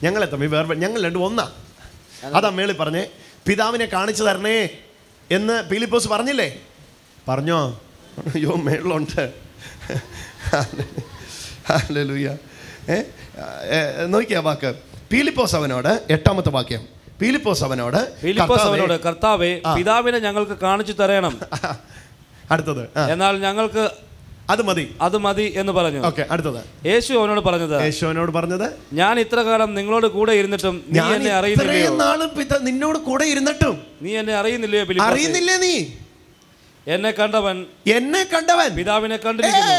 ഞങ്ങൾ രണ്ടും ഒന്നാ. അതാ മേളിൽ പറഞ്ഞേ, പിതാവിനെ കാണിച്ചു തരണേ എന്ന് ഫിലിപ്പോസ് പറഞ്ഞില്ലേ? പറഞ്ഞോ? അയ്യോ, മേളിലുണ്ട്. ഹല്ലേലൂയ. നോക്കിയാ വാക്ക്. ഫിലിപ്പോസ് അവനോട് 8-ാമത്തെ വാക്യം. ഫിലിപ്പോസ് അവനോട് കർത്താവേ, പിതാവിനെ ഞങ്ങൾക്ക് കാണിച്ചു തരണം. അടുത്തത്, എന്നാൽ ഞങ്ങൾക്ക് അത് മതി എന്ന് പറഞ്ഞു. അടുത്തത്, യേശു അവനോട് പറഞ്ഞത്, ഞാൻ ഇത്ര കാലം നിങ്ങളോട് കൂടെ ഇരുന്നിട്ടും നീ എന്നെ അറിയുന്നില്ലയോ? നിന്നോട് കൂടെ ഇരുന്നിട്ടും നീ എന്നെ അറിയുന്നില്ലയോ? അറിയുന്നില്ലേ? നീ എന്നെ കണ്ടവൻ പിതാവിനെ കണ്ടിരിക്കുന്നു.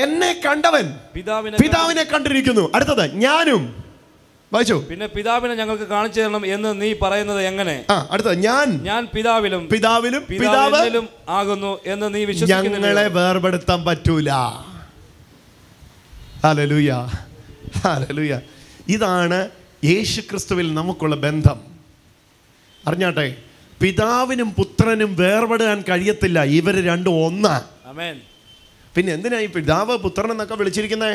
എന്നെ കണ്ടവൻ പിതാവിനെ കണ്ടിരിക്കുന്നു. അടുത്തത്, ഞാനും. വായിച്ചു. പിന്നെ പിതാവിനെ ഞങ്ങൾക്ക് കാണിച്ചു തരണം എന്ന് നീ പറയുന്നത് എങ്ങനെ? അടുത്തത്, ഞാൻ പിതാവിലും പിതാവിലും ആകുന്നു എന്ന് നീ വിശ്വസിക്കുന്നു. ഞങ്ങളെ വേർപെടുത്താൻ പറ്റൂല. Hallelujah, hallelujah. ഇതാണ് യേശുക്രിസ്തുവിൽ നമുക്കുള്ള ബന്ധം. അറിഞ്ഞാട്ടെ, പിതാവിനും പുത്രനും വേർപെടാൻ കഴിയത്തില്ല. ഇവർ രണ്ടും ഒന്നാ. ആമേൻ. പിന്നെ എന്തിനാ ഈ പിതാവ് പുത്രൻ എന്നൊക്കെ വിളിച്ചിരിക്കുന്നേ?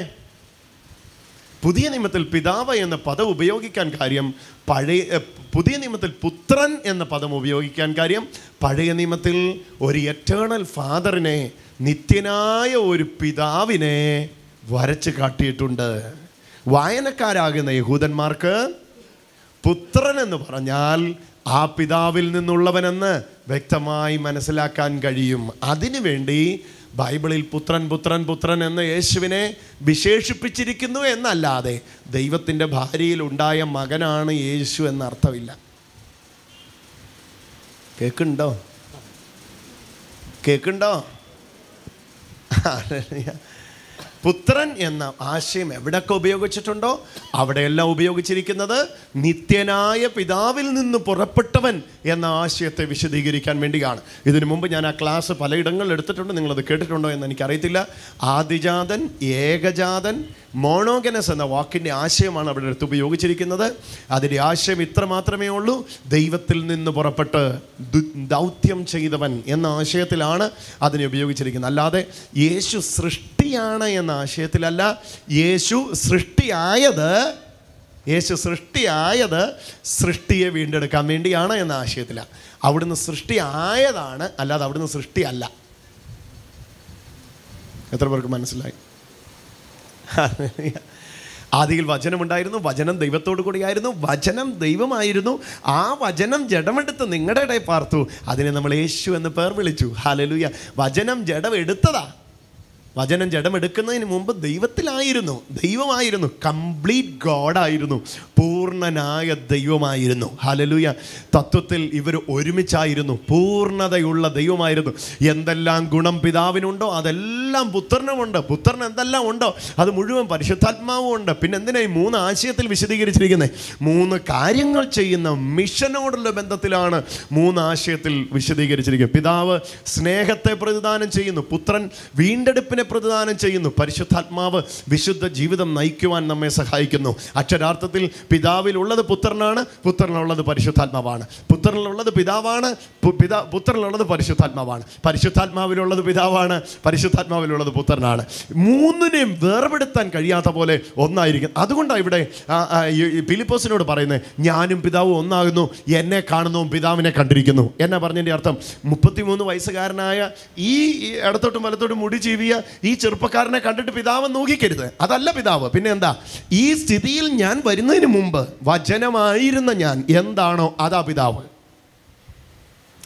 പുതിയ നിയമത്തിൽ പിതാവ് എന്ന പദം ഉപയോഗിക്കാൻ കാര്യം, പുതിയ നിയമത്തിൽ പുത്രൻ എന്ന പദം ഉപയോഗിക്കാൻ കാര്യം, പഴയ നിയമത്തിൽ ഒരു എറ്റേണൽ ഫാദറിനെ, നിത്യനായ ഒരു പിതാവിനെ വരച്ച് കാട്ടിയിട്ടുണ്ട്. വായനക്കാരാകുന്ന യഹൂദന്മാർക്ക് പുത്രൻ എന്ന് പറഞ്ഞാൽ ആ പിതാവിൽ നിന്നുള്ളവനെന്ന് വ്യക്തമായി മനസ്സിലാക്കാൻ കഴിയും. അതിനുവേണ്ടി ബൈബിളിൽ പുത്രൻ എന്ന് യേശുവിനെ വിശേഷിപ്പിച്ചിരിക്കുന്നു എന്നല്ലാതെ ദൈവത്തിൻ്റെ ഭാര്യയിൽ ഉണ്ടായ മകനാണ് യേശു എന്നർത്ഥമില്ല. കേൾക്കുണ്ടോ? പുത്രൻ എന്ന ആശയം എവിടെയൊക്കെ ഉപയോഗിച്ചിട്ടുണ്ടോ അവിടെയെല്ലാം ഉപയോഗിച്ചിരിക്കുന്നത് നിത്യനായ പിതാവിൽ നിന്ന് പുറപ്പെട്ടവൻ എന്ന ആശയത്തെ വിശദീകരിക്കാൻ വേണ്ടിയാണ്. ഇതിനു മുമ്പ് ഞാൻ ആ ക്ലാസ് പലയിടങ്ങളിൽ എടുത്തിട്ടുണ്ട്. നിങ്ങളത് കേട്ടിട്ടുണ്ടോ എന്ന് എനിക്കറിയത്തില്ല. ആദിജാതൻ, ഏകജാതൻ, മോണോഗനസ് എന്ന വാക്കിൻ്റെ ആശയമാണ് അവിടെ എടുത്ത് ഉപയോഗിച്ചിരിക്കുന്നത്. അതിൻ്റെ ആശയം ഇത്ര മാത്രമേ ഉള്ളൂ: ദൈവത്തിൽ നിന്ന് പുറപ്പെട്ട് ദൗത്യം ചെയ്തവൻ എന്ന ആശയത്തിലാണ് അതിനെ ഉപയോഗിച്ചിരിക്കുന്നത്. അല്ലാതെ യേശു സൃഷ്ടിയാണ് എന്ന ആശയത്തിലല്ല. യേശു സൃഷ്ടിയായത് സൃഷ്ടിയെ വീണ്ടെടുക്കാൻ വേണ്ടിയാണ് എന്ന ആശയത്തിലാണ്. അവിടുന്ന് സൃഷ്ടിയായതാണ്, അല്ലാതെ അവിടുന്ന് സൃഷ്ടിയല്ല. എത്ര പേർക്ക് മനസ്സിലായി? ആദിയിൽ വചനമുണ്ടായിരുന്നു, വചനം ദൈവത്തോടു കൂടിയായിരുന്നു, വചനം ദൈവമായിരുന്നു. ആ വചനം ജഡമെടുത്ത് നിങ്ങളുടെ ഇടയിൽ പാർത്തു. അതിനെ നമ്മൾ യേശു എന്ന് പേർ വിളിച്ചു. ഹല്ലേലൂയ. വചനം ജഡം എടുത്തതാ. വചനം ജഡമെടുക്കുന്നതിന് മുമ്പ് ദൈവമായിരുന്നു, കംപ്ലീറ്റ് ഗോഡായിരുന്നു, പൂർണ്ണനായ ദൈവമായിരുന്നു. ഹല്ലേലൂയ. തത്വത്തിൽ ഇവർ ഒരുമിച്ചായിരുന്നു, പൂർണ്ണതയുള്ള ദൈവമായിരുന്നു. എന്തെല്ലാം ഗുണം പിതാവിനുണ്ടോ അതെല്ലാം പുത്രനുമുണ്ട്. പുത്രന് എന്തെല്ലാം ഉണ്ടോ അത് മുഴുവൻ പരിശുദ്ധാത്മാവും ഉണ്ട്. പിന്നെ എന്തിനാ ഈ 3 ആശയത്തിൽ വിശദീകരിച്ചിരിക്കുന്നത്? 3 കാര്യങ്ങൾ ചെയ്യുന്ന മിഷനോടുള്ള ബന്ധത്തിലാണ് 3 ആശയത്തിൽ വിശദീകരിച്ചിരിക്കുന്നത്. പിതാവ് സ്നേഹത്തെ പ്രതിദാനം ചെയ്യുന്നു, പുത്രൻ വീണ്ടെടുപ്പിനെ പരിശുദ്ധാത്മാവിനെ പ്രദാനം ചെയ്യുന്നു. പരിശുദ്ധാത്മാവ് വിശുദ്ധ ജീവിതം നയിക്കുവാൻ നമ്മെ സഹായിക്കുന്നു. അക്ഷരാർത്ഥത്തിൽ പിതാവിലുള്ളത് പുത്രനാണ്, പുത്രനുള്ളത് പരിശുദ്ധാത്മാവാണ്. പുത്രനിലുള്ളത് പിതാവാണ്, പുത്രനിലുള്ളത് പരിശുദ്ധാത്മാവാണ്. പരിശുദ്ധാത്മാവിലുള്ളത് പിതാവാണ്, പരിശുദ്ധാത്മാവിലുള്ളത് പുത്രനാണ്. മൂന്നിനെയും വേർപെടുത്താൻ കഴിയാത്ത പോലെ ഒന്നായിരിക്കും. അതുകൊണ്ടാണ് ഇവിടെ ഫിലിപ്പോസിനോട് പറയുന്നത്, ഞാനും പിതാവും ഒന്നാകുന്നു, എന്നെ കാണുന്നതും പിതാവിനെ കണ്ടിരിക്കുന്നു. എന്നാ പറഞ്ഞതിൻ്റെ അർത്ഥം? 33 വയസ്സുകാരനായ ഈ ഇടത്തോട്ടും വലത്തോട്ടും മുടി ചീവിയ ഈ ചെറുപ്പക്കാരനെ കണ്ടിട്ട് പിതാവ് നോക്കിക്കരുത്. അതല്ല പിതാവ്. പിന്നെ എന്താ? ഈ സ്ഥിതിയിൽ ഞാൻ വരുന്നതിന് മുമ്പ് വചനമായിരുന്ന ഞാൻ എന്താണോ അതാ പിതാവ്.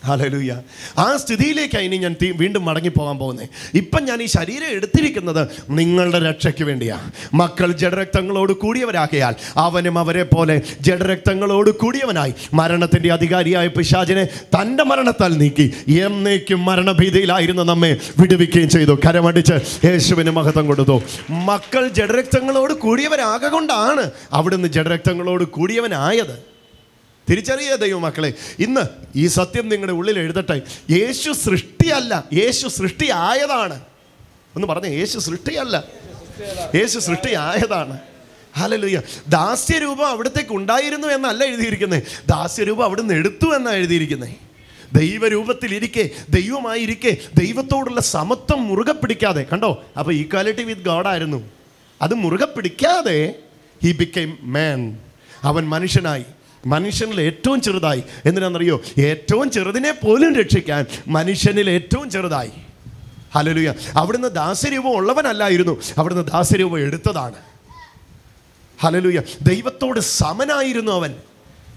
ഹല്ലേലൂയ. ആ സ്ഥിതിയിലേക്കാണ് ഇനി ഞാൻ വീണ്ടും മടങ്ങിപ്പോകാൻ പോകുന്നത്. ഇപ്പം ഞാൻ ഈ ശരീരം എടുത്തിരിക്കുന്നത് നിങ്ങളുടെ രക്ഷയ്ക്ക് വേണ്ടിയാണ്. മക്കൾ ജഡരക്തങ്ങളോട് കൂടിയവരാകയാൽ അവനും അവരെ പോലെ ജഡരക്തങ്ങളോട് കൂടിയവനായി മരണത്തിൻ്റെ അധികാരിയായ പിശാചിനെ തൻ്റെ മരണത്താൽ നീക്കി എന്നേക്കും മരണഭീതിയിലായിരുന്ന നമ്മെ വിടുവിക്കുകയും ചെയ്തു. കരമടിച്ച് യേശുവിന് മഹത്വം കൊടുത്തു. മക്കൾ ജഡരക്തങ്ങളോട് കൂടിയവരാകൊണ്ടാണ് അവിടുന്ന് ജഡരക്തങ്ങളോട് കൂടിയവനായത്. തിരിച്ചറിയ ദൈവമക്കളെ, ഇന്ന് ഈ സത്യം നിങ്ങളുടെ ഉള്ളിൽ എഴുതട്ടെ. യേശു സൃഷ്ടിയല്ല, യേശു സൃഷ്ടിയായതാണ്. ഒന്ന് പറഞ്ഞേ, യേശു സൃഷ്ടിയല്ല, യേശു സൃഷ്ടിയായതാണ്. ഹല്ലേലൂയ. ദാസ്യരൂപം അവിടത്തേക്ക് ഉണ്ടായിരുന്നു എന്നല്ല എഴുതിയിരിക്കുന്നത്, ദാസ്യരൂപം അവിടുന്ന് എടുത്തു എന്നാണ് എഴുതിയിരിക്കുന്നത്. ദൈവരൂപത്തിലിരിക്കെ, ദൈവമായിരിക്കെ ദൈവത്തോടുള്ള സമത്വം മുറുകെ പിടിക്കാതെ, കണ്ടോ, അപ്പോൾ ഈക്വാലിറ്റി വിത്ത് ഗോഡായിരുന്നു. അത് മുറുകെ പിടിക്കാതെ ഹി ബിക്കെയിം മാൻ. അവൻ മനുഷ്യനായി, മനുഷ്യനിൽ ഏറ്റവും ചെറുതായി. എന്തിനാണെന്നറിയോ? ഏറ്റവും ചെറുതിനെ പോലും രക്ഷിക്കാൻ മനുഷ്യനിൽ ഏറ്റവും ചെറുതായി. ഹല്ലേലൂയ. അവിടുന്ന് ദാസ്യരൂപം ഉള്ളവനല്ലായിരുന്നു, അവിടുന്ന് ദാസ്യരൂപം എടുത്തതാണ്. ഹല്ലേലൂയ. ദൈവത്തോട് സമനായിരുന്നു അവൻ.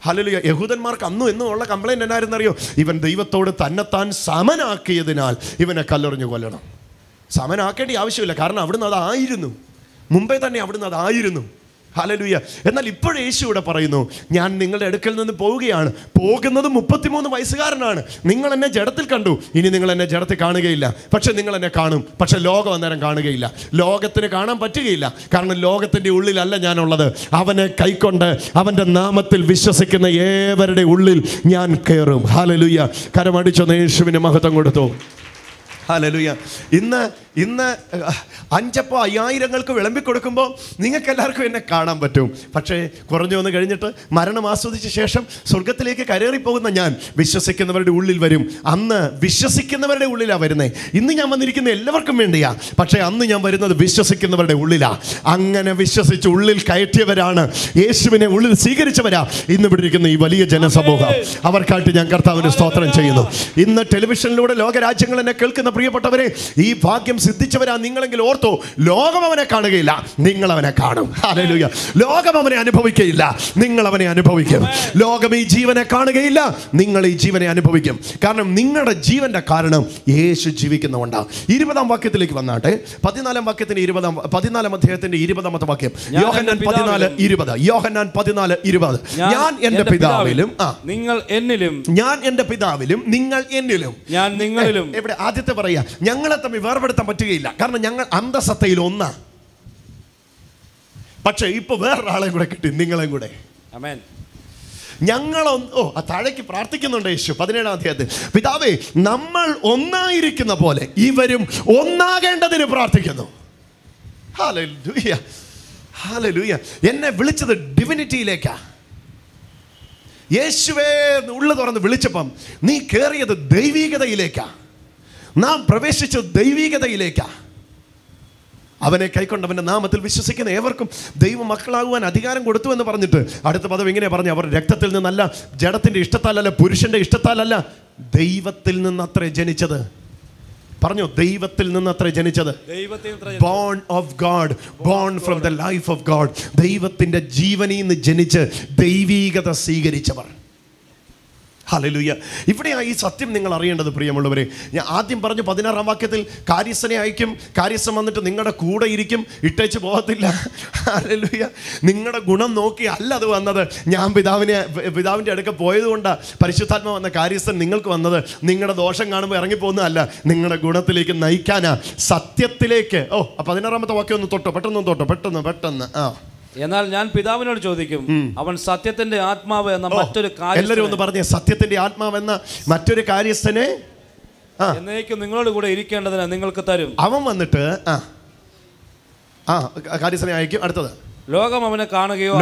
ഹല്ലേലൂയ. യഹൂദന്മാർക്ക് അന്നും എന്നും ഉള്ള കംപ്ലൈൻറ്റ് എന്നായിരുന്നറിയോ? ഇവൻ ദൈവത്തോട് തന്നെത്താൻ സമനാക്കിയതിനാൽ ഇവനെ കല്ലെറിഞ്ഞു കൊല്ലണം. സമനാക്കേണ്ട ആവശ്യമില്ല, കാരണം അവിടുന്ന് അതായിരുന്നു, മുമ്പേ തന്നെ അവിടുന്ന് അതായിരുന്നു. ഹല്ലേലൂയ. എന്നാൽ ഇപ്പോൾ യേശു ഇവിടെ പറയുന്നു, ഞാൻ നിങ്ങളുടെ അടുക്കൽ നിന്ന് പോവുകയാണ്. പോകുന്നത് 33 വയസ്സുകാരനാണ്. നിങ്ങൾ എന്നെ ജഡത്തിൽ കണ്ടു, ഇനി നിങ്ങൾ എന്നെ ജഡത്തിൽ കാണുകയില്ല. പക്ഷെ നിങ്ങൾ എന്നെ കാണും, പക്ഷെ ലോകം അന്നേരം കാണുകയില്ല. ലോകത്തിന് കാണാൻ പറ്റുകയില്ല, കാരണം ലോകത്തിൻ്റെ ഉള്ളിലല്ല ഞാനുള്ളത്. അവനെ കൈക്കൊണ്ട് അവൻ്റെ നാമത്തിൽ വിശ്വസിക്കുന്ന ഏവരുടെ ഉള്ളിൽ ഞാൻ കയറും. ഹല്ലേലൂയ. കരമടിച്ചൊന്ന് യേശുവിന് മഹത്വം കൊടുത്തു. ഹല്ലേലൂയ. ഇന്ന് 5 അപ്പം 5000 വിളമ്പിക്കൊടുക്കുമ്പോൾ നിങ്ങൾക്ക് എല്ലാവർക്കും എന്നെ കാണാൻ പറ്റും. പക്ഷേ കുറഞ്ഞു വന്ന് കഴിഞ്ഞിട്ട് മരണം ആസ്വദിച്ച ശേഷം സ്വർഗത്തിലേക്ക് കയറിപ്പോകുന്ന ഞാൻ വിശ്വസിക്കുന്നവരുടെ ഉള്ളിൽ വരും. അന്ന് വിശ്വസിക്കുന്നവരുടെ ഉള്ളിലാണ് വരുന്നത്. ഇന്ന് ഞാൻ വന്നിരിക്കുന്ന എല്ലാവർക്കും വേണ്ടിയാ, പക്ഷേ അന്ന് ഞാൻ വരുന്നത് വിശ്വസിക്കുന്നവരുടെ ഉള്ളിലാണ്. അങ്ങനെ വിശ്വസിച്ച് ഉള്ളിൽ കയറ്റിയവരാണ്, യേശുവിനെ ഉള്ളിൽ സ്വീകരിച്ചവരാ ഇന്ന് ഇവിടെ ഇരിക്കുന്ന ഈ വലിയ ജനസമൂഹം. അവർക്കായിട്ട് ഞാൻ കർത്താവിന് സ്തോത്രം ചെയ്യുന്നു. ഇന്ന് ടെലിവിഷനിലൂടെ ലോകരാജ്യങ്ങൾ എന്നെ കേൾക്കുന്ന പ്രിയപ്പെട്ടവരെ, ഈ ഭാഗ്യം സിദ്ധിച്ചവരാ നിങ്ങളെങ്കിൽ ഓർത്തോ, ലോകം അവനെ കാണുകയില്ല, നിങ്ങൾ അവനെ കാണും. ഹല്ലേലൂയ. ലോകം അവനെ അനുഭവിക്കുകയില്ല, നിങ്ങൾ അവനെ അനുഭവിക്കും. ലോകം ഈ ജീവനെ കാണുകയില്ല, നിങ്ങൾ ഈ ജീവനെ അനുഭവിക്കും. കാരണം നിങ്ങളുടെ ജീവന്റെ കാരണം യേശു ജീവിക്കുന്നതുകൊണ്ടാണ്. 20-ാം വാക്യത്തിലേക്ക് വന്നാട്ടെ. 14-ാം അധ്യായത്തിന്റെ 20-ാമത്തെ വാക്യം. യോഹന്നാൻ 14:20. യോഹന്നാൻ 14:20. ഞാൻ എൻ്റെ പിതാവിലും നിങ്ങൾ എന്നിലും, ഞാൻ എൻ്റെ പിതാവിലും നിങ്ങൾ എന്നിലും, ഞാൻ നിങ്ങളിലും. ഇവിടെ ആദ്യത്തെ പറയാ, ഞങ്ങളെ തമ്മിൽ വേർപെടുത്താൻ പറ്റുകയില്ല, കാരണം ഞങ്ങൾ അന്തസത്തയിൽ ഒന്നാ. പക്ഷെ ഇപ്പൊ വേറൊരാളെയും കൂടെ കിട്ടി, നിങ്ങളെയും കൂടെ. ആമേൻ. താഴേക്ക് പ്രാർത്ഥിക്കുന്നുണ്ട് യേശു 17-ാം അധ്യായത്തിൽ. പിതാവേ, നമ്മൾ ഒന്നായിരിക്കുന്ന പോലെ ഇവരും ഒന്നാകേണ്ടതിന് പ്രാർത്ഥിക്കുന്നു. ഹല്ലേലൂയ. ഹല്ലേലൂയ. എന്നെ വിളിച്ചത് ഡിവിനിറ്റിയിലേക്കാ. യേശുവേ ഉള്ളു തുറന്ന് വിളിച്ചപ്പം നീ കയറിയത് ദൈവീകതയിലേക്കാ. നാം പ്രവേശിച്ചത് ദൈവീകതയിലേക്കാ. അവനെ കൈക്കൊണ്ടവൻ്റെ നാമത്തിൽ വിശ്വസിക്കുന്ന ഏവർക്കും ദൈവ മക്കളാകുവാൻ അധികാരം കൊടുത്തു എന്ന് പറഞ്ഞിട്ട് അടുത്ത പദം ഇങ്ങനെ പറഞ്ഞു, അവർ രക്തത്തിൽ നിന്നല്ല, ജഡത്തിൻ്റെ ഇഷ്ടത്താലല്ല, പുരുഷൻ്റെ ഇഷ്ടത്താലല്ല, ദൈവത്തിൽ നിന്നത്രേ ജനിച്ചത്. പറഞ്ഞു, ദൈവത്തിൽ നിന്നത്രേ ജനിച്ചത്. Born of God, born from the life of God. ദൈവത്തിൻ്റെ ജീവനിൽ നിന്ന് ജനിച്ച് ദൈവീകത സ്വീകരിച്ചവർ. ഹല്ലേലൂയ. ഇവിടെയാണ് ഈ സത്യം നിങ്ങൾ അറിയേണ്ടത് പ്രിയമുള്ളവരെ. ഞാൻ ആദ്യം പറഞ്ഞു 16-ാം വാക്യത്തിൽ കാര്യസ്ഥനെ അയക്കും, കാര്യസ്ഥൻ വന്നിട്ട് നിങ്ങളുടെ കൂടെ ഇരിക്കും, ഇട്ടേച്ച് പോകത്തില്ല. ഹല്ലേലൂയ. നിങ്ങളുടെ ഗുണം നോക്കി അല്ല അത് വന്നത്. ഞാൻ പിതാവിൻ്റെ അടുക്ക പോയതുകൊണ്ടാണ് പരിശുദ്ധാത്മ വന്ന കാര്യസ്ഥൻ നിങ്ങൾക്ക് വന്നത്. നിങ്ങളുടെ ദോഷം കാണുമ്പോൾ ഇറങ്ങിപ്പോകുന്നതല്ല, നിങ്ങളുടെ ഗുണത്തിലേക്ക് നയിക്കാനാ, സത്യത്തിലേക്ക്. 16-ാമത്തെ വാക്യം ഒന്ന് തൊട്ടോ, പെട്ടെന്ന്. എന്നാൽ ഞാൻ പിതാവിനോട് ചോദിക്കും, അവൻ സത്യത്തിന്റെ ആത്മാവ് എന്ന മറ്റൊരു കാര്യം. എല്ലാവരും ഒന്ന് പറഞ്ഞേ, സത്യത്തിന്റെ ആത്മാവ് എന്ന മറ്റൊരു കാര്യസ്ഥനെ എന്നേക്കും നിങ്ങളോട് കൂടെ ഇരിക്കേണ്ടതിന് നിങ്ങൾക്ക് തരും. അവൻ വന്നിട്ട് കാര്യസ്ഥനെ അയക്കും. അടുത്തത്, ലോകം അവനെ കാണുകയോ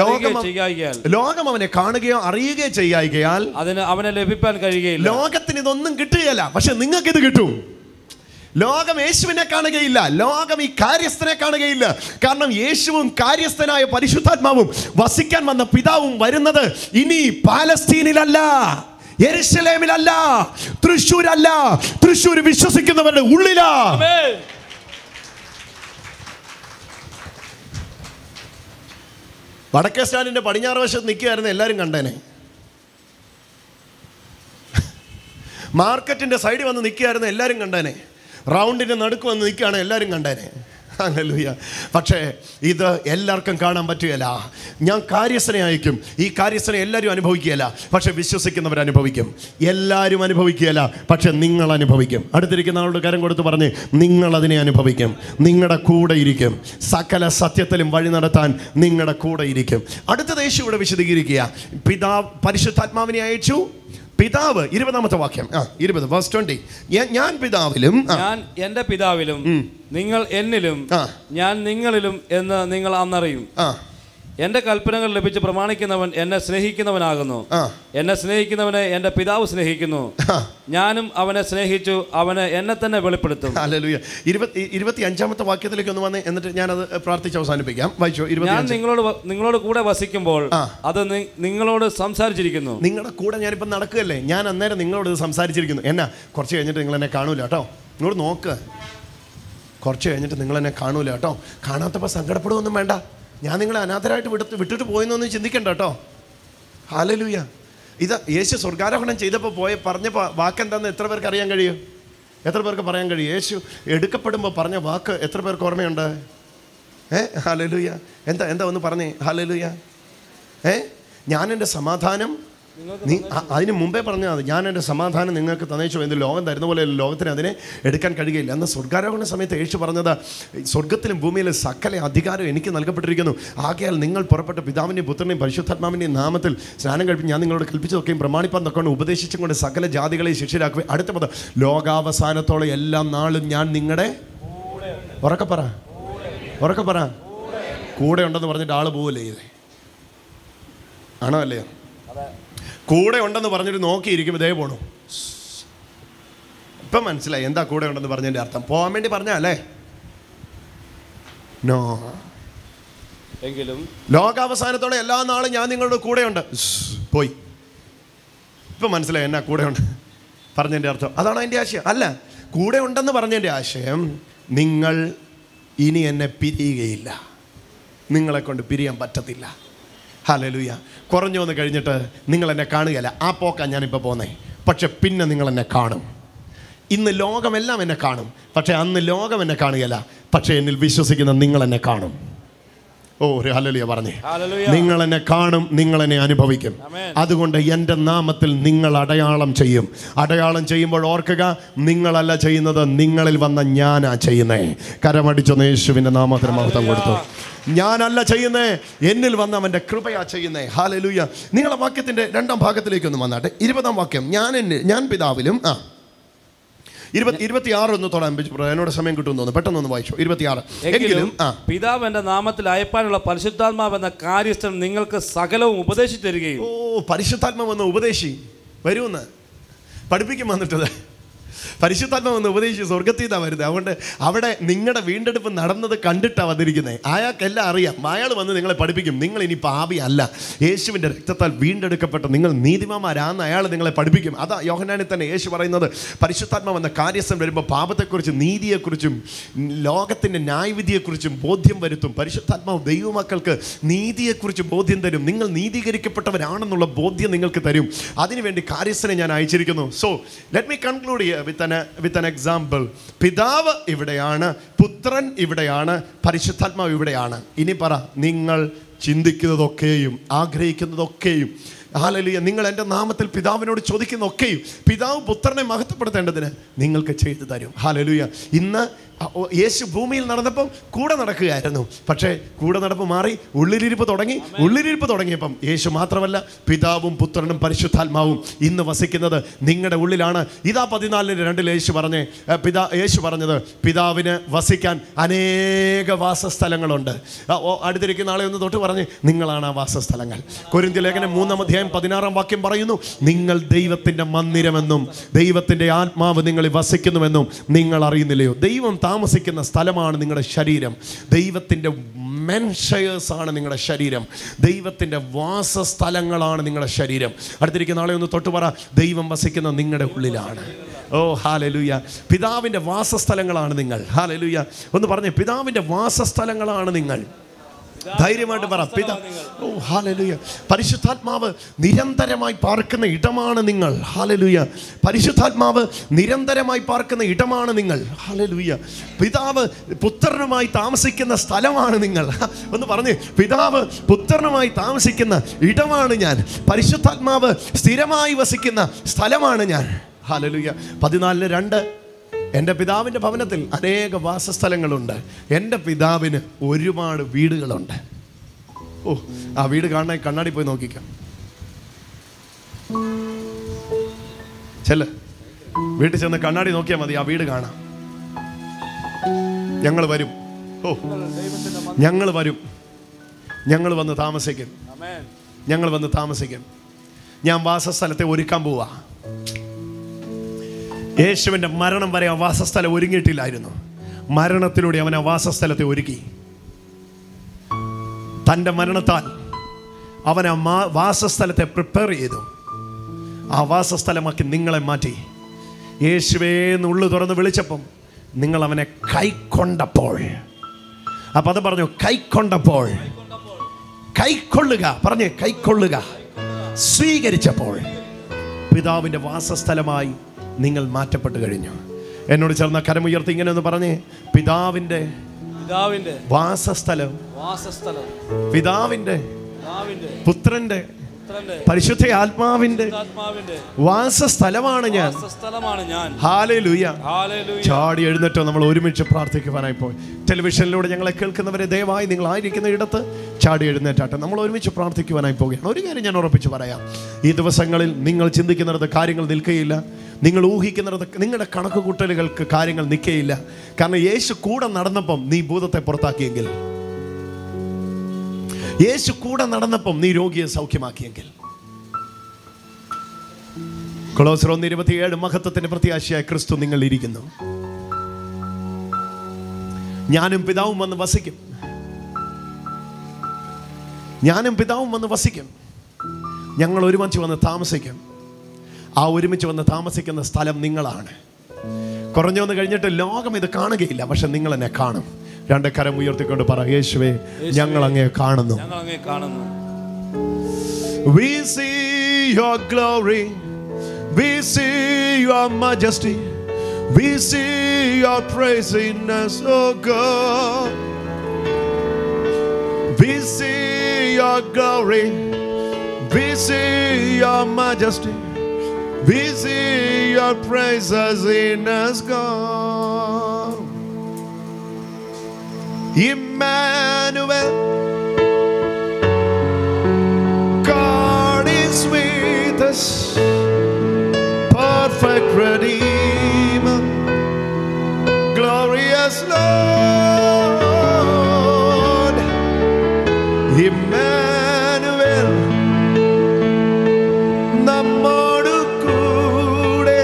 അറിയുകയോ ചെയ്യായികയാൽ അതിന് അവനെ ലഭിക്കാൻ കഴിയുകയില്ല. ലോകത്തിന് ഇതൊന്നും കിട്ടുകയില്ല, പക്ഷെ നിങ്ങൾക്ക് ഇത് കിട്ടും. ലോകം യേശുവിനെ കാണുകയില്ല, ലോകം ഈ കാര്യസ്ഥനെ കാണുകയില്ല. കാരണം യേശുവും കാര്യസ്ഥനായ പരിശുദ്ധാത്മാവും വസിക്കാൻ വന്ന പിതാവും വരുന്നത് ഇനി പാലസ്തീനിലല്ല, യെരുശലേമിലല്ല, തൃശ്ശൂരല്ല, തൃശ്ശൂർ വിശ്വസിക്കുന്നവരുടെ ഉള്ളിലാ. വടക്കേ സ്റ്റാൻഡിന്റെ പടിഞ്ഞാറ് വശത്ത് നിൽക്കുകയായിരുന്നു, എല്ലാവരും കണ്ടേനെ. മാർക്കറ്റിന്റെ സൈഡിൽ വന്ന് നിൽക്കുകയായിരുന്നു, എല്ലാവരും കണ്ടേനെ. റൗണ്ടിന്റെ നടുക്ക് വന്ന് നിൽക്കുകയാണ്, എല്ലാവരും കണ്ടേനെ. ഹല്ലേലൂയ. പക്ഷേ ഇത് എല്ലാവർക്കും കാണാൻ പറ്റുകയില്ല. ഞാൻ കാര്യസ്ഥനെ അയക്കും, ഈ കാര്യസ്ഥനെ എല്ലാവരും അനുഭവിക്കുകയില്ല, പക്ഷെ വിശ്വസിക്കുന്നവർ അനുഭവിക്കും. എല്ലാവരും അനുഭവിക്കുകയില്ല, പക്ഷെ നിങ്ങൾ അനുഭവിക്കും. അടുത്തിരിക്കുന്ന ആളുടെ കരം കൊടുത്ത് പറഞ്ഞ്, നിങ്ങളതിനെ അനുഭവിക്കും, നിങ്ങളുടെ കൂടെ ഇരിക്കും, സകല സത്യത്തിലും വഴി നടത്താൻ നിങ്ങളുടെ കൂടെ ഇരിക്കും. അടുത്തത് യേശു ഇവിടെ വിശദീകരിക്കുക. പിതാവ് പരിശുദ്ധാത്മാവിനെ അയച്ചു. പിതാവ് 20-ാമത്തെ വാക്യം 20 verse 20, ഞാൻ പിതാവിലും ഞാൻ എൻ്റെ പിതാവിലും നിങ്ങൾ എന്നിലും ഞാൻ നിങ്ങളിലും എന്ന് നിങ്ങൾ അന്നറിയും. എൻ്റെ കൽപ്പനകൾ ലഭിച്ച് പ്രമാണിക്കുന്നവൻ എന്നെ സ്നേഹിക്കുന്നവനാകുന്നു. എന്നെ സ്നേഹിക്കുന്നവനെ എൻ്റെ പിതാവ് സ്നേഹിക്കുന്നു. ഞാനും അവനെ സ്നേഹിച്ചു, അവന് എന്നെ തന്നെ വെളിപ്പെടുത്തും. ഹല്ലേലൂയ. 25-ാമത്തെ വാക്യത്തിലേക്ക് ഒന്ന് വന്നേ, എന്നിട്ട് ഞാനത് പ്രാർത്ഥിച്ച് അവസാനിപ്പിക്കാം. വായിച്ചോ. ഞാൻ നിങ്ങളോട് കൂടെ വസിക്കുമ്പോൾ അത് നിങ്ങളോട് സംസാരിച്ചിരിക്കുന്നു. നിങ്ങളുടെ കൂടെ ഞാനിപ്പം നടക്കുകയല്ലേ, ഞാൻ അന്നേരം നിങ്ങളോട് സംസാരിച്ചിരിക്കുന്നു. എന്നാ കുറച്ച് കഴിഞ്ഞിട്ട് നിങ്ങൾ എന്നെ കാണൂല കേട്ടോ. ഇങ്ങോട്ട് നോക്ക്, കുറച്ച് കഴിഞ്ഞിട്ട് നിങ്ങൾ എന്നെ കാണൂല കേട്ടോ. കാണാത്തപ്പോൾ സങ്കടപ്പെടുകയൊന്നും വേണ്ട. ഞാൻ നിങ്ങളെ അനാഥരായിട്ട് വിട്ടിട്ട് പോയെന്നൊന്നും ചിന്തിക്കണ്ട കേട്ടോ. ഹല്ലേലൂയ. ഇത് യേശു സ്വർഗാരോഹണം ചെയ്തപ്പോൾ പറഞ്ഞ വാക്കെന്താന്ന് എത്ര പേർക്ക് അറിയാൻ കഴിയും? എത്ര പേർക്ക് പറയാൻ കഴിയും? യേശു എടുക്കപ്പെടുമ്പോൾ പറഞ്ഞ വാക്ക് എത്ര പേർക്ക് ഓർമ്മയുണ്ട്? ഹല്ലേലൂയ. എന്താ ഒന്ന് പറഞ്ഞേ. ഹല്ലേലൂയ. ഞാൻ എൻ്റെ സമാധാനം അതിന് മുമ്പേ പറഞ്ഞാൽ ഞാൻ എൻ്റെ സമാധാനം നിങ്ങൾക്ക് തന്നേച്ചു, എന്ത് ലോകം തരുന്ന പോലെ ലോകത്തിന് അതിനെ എടുക്കാൻ കഴിയുകയില്ല. അന്ന് സ്വർഗാരോഹണ സമയത്ത് യേശു പറഞ്ഞത്, സ്വർഗത്തിലും ഭൂമിയിലും സകല അധികാരം എനിക്ക് നൽകപ്പെട്ടിരിക്കുന്നു. ആകയാൽ നിങ്ങൾ പുറപ്പെട്ട പിതാവിൻ്റെയും പുത്രനെയും പരിശുദ്ധാത്മാവിൻ്റെയും നാമത്തിൽ സ്നാനം കഴിപ്പിച്ച് ഞാൻ നിങ്ങളോട് കൽപ്പിച്ചതൊക്കെയും പ്രമാണിപ്പാൻ തൊക്കെ ഉപദേശിച്ചും കൊണ്ട് സകല ജാതികളെ ശിഷ്യരാക്കുക. അടുത്ത പദം, ലോകാവസാനത്തോളം എല്ലാം നാളും ഞാൻ നിങ്ങളുടെ ഉറക്കെ പറ കൂടെ ഉണ്ടെന്ന് പറഞ്ഞിട്ട് ആള് പോവില്ലേ? ഇത് ആണോ അല്ലയോ? കൂടെ ഉണ്ടെന്ന് പറഞ്ഞിട്ട് നോക്കിയിരിക്കും, ഇതേ പോണു. ഇപ്പം മനസ്സിലായി എന്താ കൂടെ ഉണ്ടെന്ന് പറഞ്ഞതിൻ്റെ അർത്ഥം. പോകാൻ വേണ്ടി പറഞ്ഞല്ലേ? നോ. എങ്കിലും ലോകാവസാനത്തോടെ എല്ലാ നാളും ഞാൻ നിങ്ങളുടെ കൂടെ ഉണ്ട്. പോയി. ഇപ്പം മനസ്സിലായി എന്നാ കൂടെ ഉണ്ട് പറഞ്ഞതിൻ്റെ അർത്ഥം. അതാണ് അതിൻ്റെ ആശയം. അല്ല, കൂടെ ഉണ്ടെന്ന് പറഞ്ഞതിൻ്റെ ആശയം, നിങ്ങൾ ഇനി എന്നെ പിരിയുകയില്ല, നിങ്ങളെ കൊണ്ട് പിരിയാൻ പറ്റത്തില്ല. ഹല്ലേലൂയ. കുറഞ്ഞു വന്ന് കഴിഞ്ഞിട്ട് നിങ്ങൾ എന്നെ കാണുകയില്ല, ആ പോക്കാണ് ഞാനിപ്പോൾ പോകുന്നത്. പക്ഷെ പിന്നെ നിങ്ങൾ എന്നെ കാണും. ഇന്ന് ലോകമെല്ലാം എന്നെ കാണും, പക്ഷെ അന്ന് ലോകം എന്നെ കാണുകയില്ല, പക്ഷെ എന്നിൽ വിശ്വസിക്കുന്ന നിങ്ങൾ എന്നെ കാണും. ഓ ഒരു ഹല്ലേലൂയ പറഞ്ഞേ. നിങ്ങൾ എന്നെ കാണും, നിങ്ങൾ എന്നെ അനുഭവിക്കും. അതുകൊണ്ട് എൻ്റെ നാമത്തിൽ നിങ്ങൾ അടയാളം ചെയ്യും. അടയാളം ചെയ്യുമ്പോൾ ഓർക്കുക, നിങ്ങളല്ല ചെയ്യുന്നത്, നിങ്ങളിൽ വന്ന ഞാനാ ചെയ്യുന്നേ. കരമടിച്ചൊന്ന് യേശുവിൻ്റെ നാമത്തിന് മഹത്വം കൊടുത്തു. ഞാനല്ല ചെയ്യുന്നേ, എന്നിൽ വന്ന അവൻ്റെ കൃപയാ ചെയ്യുന്നേ. ഹല്ലേലൂയ. നിങ്ങളുടെ വാക്യത്തിൻ്റെ 2-ാം ഭാഗത്തിലേക്ക് ഒന്ന് വന്നാട്ടെ. 20-ാം വാക്യം, ഞാൻ പിതാവിലും 26 ഒന്ന് തൊടാൻ എന്നോട് സമയം കിട്ടുമെന്ന് തോന്നുന്നു. പെട്ടെന്നൊന്ന് വായിച്ചു. 26. എങ്കിലും പിതാവ് എന്റെ നാമത്തിൽ അയപ്പാനുള്ള പരിശുദ്ധാത്മാവ് എന്ന കാര്യസ്ഥൻ നിങ്ങൾക്ക് സകലവും ഉപദേശിച്ചു തരികയും. പരിശുദ്ധാത്മാവ് വന്ന് ഉപദേശി വരുമെന്ന് പഠിപ്പിക്കും. വന്നിട്ടത് പരിശുദ്ധാത്മാവ് വന്ന് ഉപദേശിച്ച് സ്വർഗത്തിൽ നിന്നാണ് വരുന്നത്. അതുകൊണ്ട് അവിടെ നിങ്ങളുടെ വീണ്ടെടുപ്പ് നടന്നത് കണ്ടിട്ടാണ് വന്നിരിക്കുന്നത്. അയാൾക്കെല്ലാം അറിയാം. അയാൾ വന്ന് നിങ്ങളെ പഠിപ്പിക്കും. നിങ്ങൾ ഇനി പാപി അല്ല, യേശുവിൻ്റെ രക്തത്താൽ വീണ്ടെടുക്കപ്പെട്ട നിങ്ങൾ നീതിമാന്മാരാന്ന് അയാൾ നിങ്ങളെ പഠിപ്പിക്കും. അതാ യോഹന്നാനിൽ തന്നെ യേശു പറയുന്നത്, പരിശുദ്ധാത്മാവ് എന്ന കാര്യസ്ഥൻ വരുമ്പോൾ പാപത്തെക്കുറിച്ചും നീതിയെക്കുറിച്ചും ലോകത്തിൻ്റെ ന്യായവിധിയെക്കുറിച്ചും ബോധ്യം വരുത്തും. പരിശുദ്ധാത്മാവ് ദൈവമക്കൾക്ക് നീതിയെക്കുറിച്ച് ബോധ്യം തരും. നിങ്ങൾ നീതീകരിക്കപ്പെട്ടവരാണെന്നുള്ള ബോധ്യം നിങ്ങൾക്ക് തരും. അതിനുവേണ്ടി കാര്യസ്ഥനെ ഞാൻ അയച്ചിരിക്കുന്നു. So let me conclude with an example. പിതാവ് ഇവിടെയാണ്, പുത്രൻ ഇവിടെയാണ്, പരിശുദ്ധാത്മാവ് ഇവിടെയാണ്. ഇനി പറ, നിങ്ങൾ ചിന്തിക്കുന്നതൊക്കെയും ആഗ്രഹിക്കുന്നതൊക്കെയും, ഹല്ലേലൂയ, നിങ്ങൾ എൻ്റെ നാമത്തിൽ പിതാവിനോട് ചോദിക്കുന്നതൊക്കെയും പിതാവ് പുത്രനെ മഹത്വപ്പെടുത്തേണ്ടതിന് നിങ്ങൾക്ക് ചെയ്തു തരും. ഹല്ലേലൂയ. ഇന്ന് യേശു ഭൂമിയിൽ നടന്നപ്പം കൂടെ നടക്കുകയായിരുന്നു. പക്ഷേ കൂടെ നടപ്പ് മാറി ഉള്ളിലിരിപ്പ് തുടങ്ങിയപ്പം യേശു മാത്രമല്ല, പിതാവും പുത്രനും പരിശുദ്ധാത്മാവും ഇന്ന് വസിക്കുന്നത് നിങ്ങളുടെ ഉള്ളിലാണ്. ഇതാ 14:2 യേശു പറഞ്ഞത്, പിതാവിന് വസിക്കാൻ അനേക വാസസ്ഥലങ്ങളുണ്ട്. അടുത്തിരിക്കുന്ന ആളെ ഒന്ന് തൊട്ട് പറഞ്ഞ്, നിങ്ങളാണ് ആ വാസസ്ഥലങ്ങൾ. കൊരിന്ത്യർ ലേഖനം 3:16 പറയുന്നു, നിങ്ങൾ ദൈവത്തിൻ്റെ മന്ദിരമെന്നും ദൈവത്തിൻ്റെ ആത്മാവ് നിങ്ങളിൽ വസിക്കുന്നുവെന്നും നിങ്ങൾ അറിയുന്നില്ലയോ? ദൈവം താമസിക്കുന്ന സ്ഥലമാണ് നിങ്ങളുടെ ശരീരം. ദൈവത്തിൻ്റെ മെൻഷയേഴ്സാണ് നിങ്ങളുടെ ശരീരം. ദൈവത്തിൻ്റെ വാസസ്ഥലങ്ങളാണ് നിങ്ങളുടെ ശരീരം. അടുത്തിരിക്കുന്ന ആളെ ഒന്ന് തൊട്ട് പറ, ദൈവം വസിക്കുന്ന നിങ്ങളുടെ ഉള്ളിലാണ്. ഓ ഹല്ലേലൂയ. പിതാവിൻ്റെ വാസസ്ഥലങ്ങളാണ് നിങ്ങൾ. ഹല്ലേലൂയ. ഒന്ന് പറഞ്ഞേ, പിതാവിൻ്റെ വാസസ്ഥലങ്ങളാണ് നിങ്ങൾ. ധൈര്യമായിട്ട് പറ, ഓ ഹല്ലേലൂയ. പരിശുദ്ധാത്മാവ് നിരന്തരമായി പാർക്കുന്ന ഇടമാണ് നിങ്ങൾ. ഹല്ലേലൂയ. പരിശുദ്ധാത്മാവ് നിരന്തരമായി പാർക്കുന്ന ഇടമാണ് നിങ്ങൾ. ഹല്ലേലൂയ. പിതാവ് പുത്രനുമായി താമസിക്കുന്ന സ്ഥലമാണ് നിങ്ങൾ. ഒന്ന് പറഞ്ഞേ, പിതാവ് പുത്രനുമായി താമസിക്കുന്ന ഇടമാണ് ഞാൻ. പരിശുദ്ധാത്മാവ് സ്ഥിരമായി വസിക്കുന്ന സ്ഥലമാണ് ഞാൻ. ഹല്ലേലൂയ. 14:2 എൻ്റെ പിതാവിൻ്റെ ഭവനത്തിൽ അനേക വാസസ്ഥലങ്ങളുണ്ട്. എൻ്റെ പിതാവിന് ഒരുപാട് വീടുകളുണ്ട്. ഓ, ആ വീട് കാണാൻ കണ്ണാടി പോയി നോക്കിക്കാം. വീട്ടിൽ ചെന്ന് കണ്ണാടി നോക്കിയാൽ മതി, ആ വീട് കാണാം. ഞങ്ങൾ വരും. ഞങ്ങൾ വന്ന് താമസിക്കും. ഞാൻ വാസസ്ഥലത്തെ ഒരുക്കാൻ പോവാ. യേശുവിൻ്റെ മരണം വരെ ആ വാസസ്ഥലം ഒരുങ്ങിയിട്ടില്ലായിരുന്നു. മരണത്തിലൂടെ അവൻ ആ വാസസ്ഥലത്തെ ഒരുക്കി. തൻ്റെ മരണത്താൽ അവൻ ആ വാസസ്ഥലത്തെ പ്രിപ്പയർ ചെയ്തു. ആ വാസസ്ഥലമാക്കി നിങ്ങളെ മാറ്റി. യേശുവേന്ന് ഉള്ളു തുറന്ന് വിളിച്ചപ്പം നിങ്ങൾ അവനെ കൈക്കൊണ്ടപ്പോൾ, അപ്പം അത് പറഞ്ഞു, കൈക്കൊണ്ടപ്പോൾ, കൈക്കൊള്ളുക, പറഞ്ഞേ, കൈക്കൊള്ളുക, സ്വീകരിച്ചപ്പോൾ പിതാവിൻ്റെ വാസസ്ഥലമായി നിങ്ങൾ മാറ്റപ്പെട്ട് കഴിഞ്ഞു. എന്നോട് ചേർന്ന കരമുയർത്തി ഇങ്ങനെ ഒന്ന് പറഞ്ഞേ, പിതാവിൻ്റെ വാസസ്ഥലം, പിതാവിൻ്റെ പുത്രന്റെ പരിശുദ്ധ ആത്മാവിന്റെ വാസസ്ഥലമാണ് ഞാൻ. ഹല്ലേലൂയ. ചാടി എഴുന്നേറ്റോ, നമ്മൾ ഒരുമിച്ച് പ്രാർത്ഥിക്കുവാനായി പോയി. ടെലിവിഷനിലൂടെ ഞങ്ങളെ കേൾക്കുന്നവരെ ദയവായി നിങ്ങളായിരിക്കുന്ന ഇടത്ത് ചാടി എഴുന്നേറ്റാട്ടെ. നമ്മൾ ഒരുമിച്ച് പ്രാർത്ഥിക്കുവാനായി പോവുകയാണ്. ഒരു കാര്യം ഞാൻ ഉറപ്പിച്ച് പറയാം, ഈ ദിവസങ്ങളിൽ നിങ്ങൾ ചിന്തിക്കുന്നിടത്ത് കാര്യങ്ങൾ നിൽക്കുകയില്ല. നിങ്ങൾ ഊഹിക്കുന്നിടത്ത് നിങ്ങളുടെ കണക്ക് കൂട്ടലുകൾക്ക് കാര്യങ്ങൾ നിൽക്കുകയില്ല. കാരണം യേശു കൂടെ നടന്നപ്പം നീ ഭൂതത്തെ പുറത്താക്കിയെങ്കിൽ, യേശു കൂടെ നടന്നപ്പം നീ രോഗിയെ സൗഖ്യമാക്കിയെങ്കിൽ. കൊളോസ്യർ 1:27 മഹത്വത്തിന്റെ പ്രത്യാശയായ ക്രിസ്തു നിങ്ങൾ ഇരിക്കുന്നു. ഞാനും പിതാവും വന്ന് വസിക്കും. ഞങ്ങൾ ഒരുമിച്ച് വന്ന് താമസിക്കും. ആ ഒരുമിച്ച് വന്ന് താമസിക്കുന്ന സ്ഥലം നിങ്ങളാണ്. കുറഞ്ഞു വന്ന് കഴിഞ്ഞിട്ട് ലോകം ഇത് കാണുകയില്ല, പക്ഷെ നിങ്ങൾ എന്നെ കാണും. രണ്ട് കരം ഉയർത്തിക്കൊണ്ട് പറ, യേശുവേ, ഞങ്ങൾ അങ്ങേ കാണുന്നു. We see your glory, we see your majesty, we see your praise in us, oh God. We see your glory, we see your majesty, we see your praises in us, God. Emmanuel, God is with us, perfect Redeemer, glorious Lord. Emmanuel, നമ്മോട് കൂടെ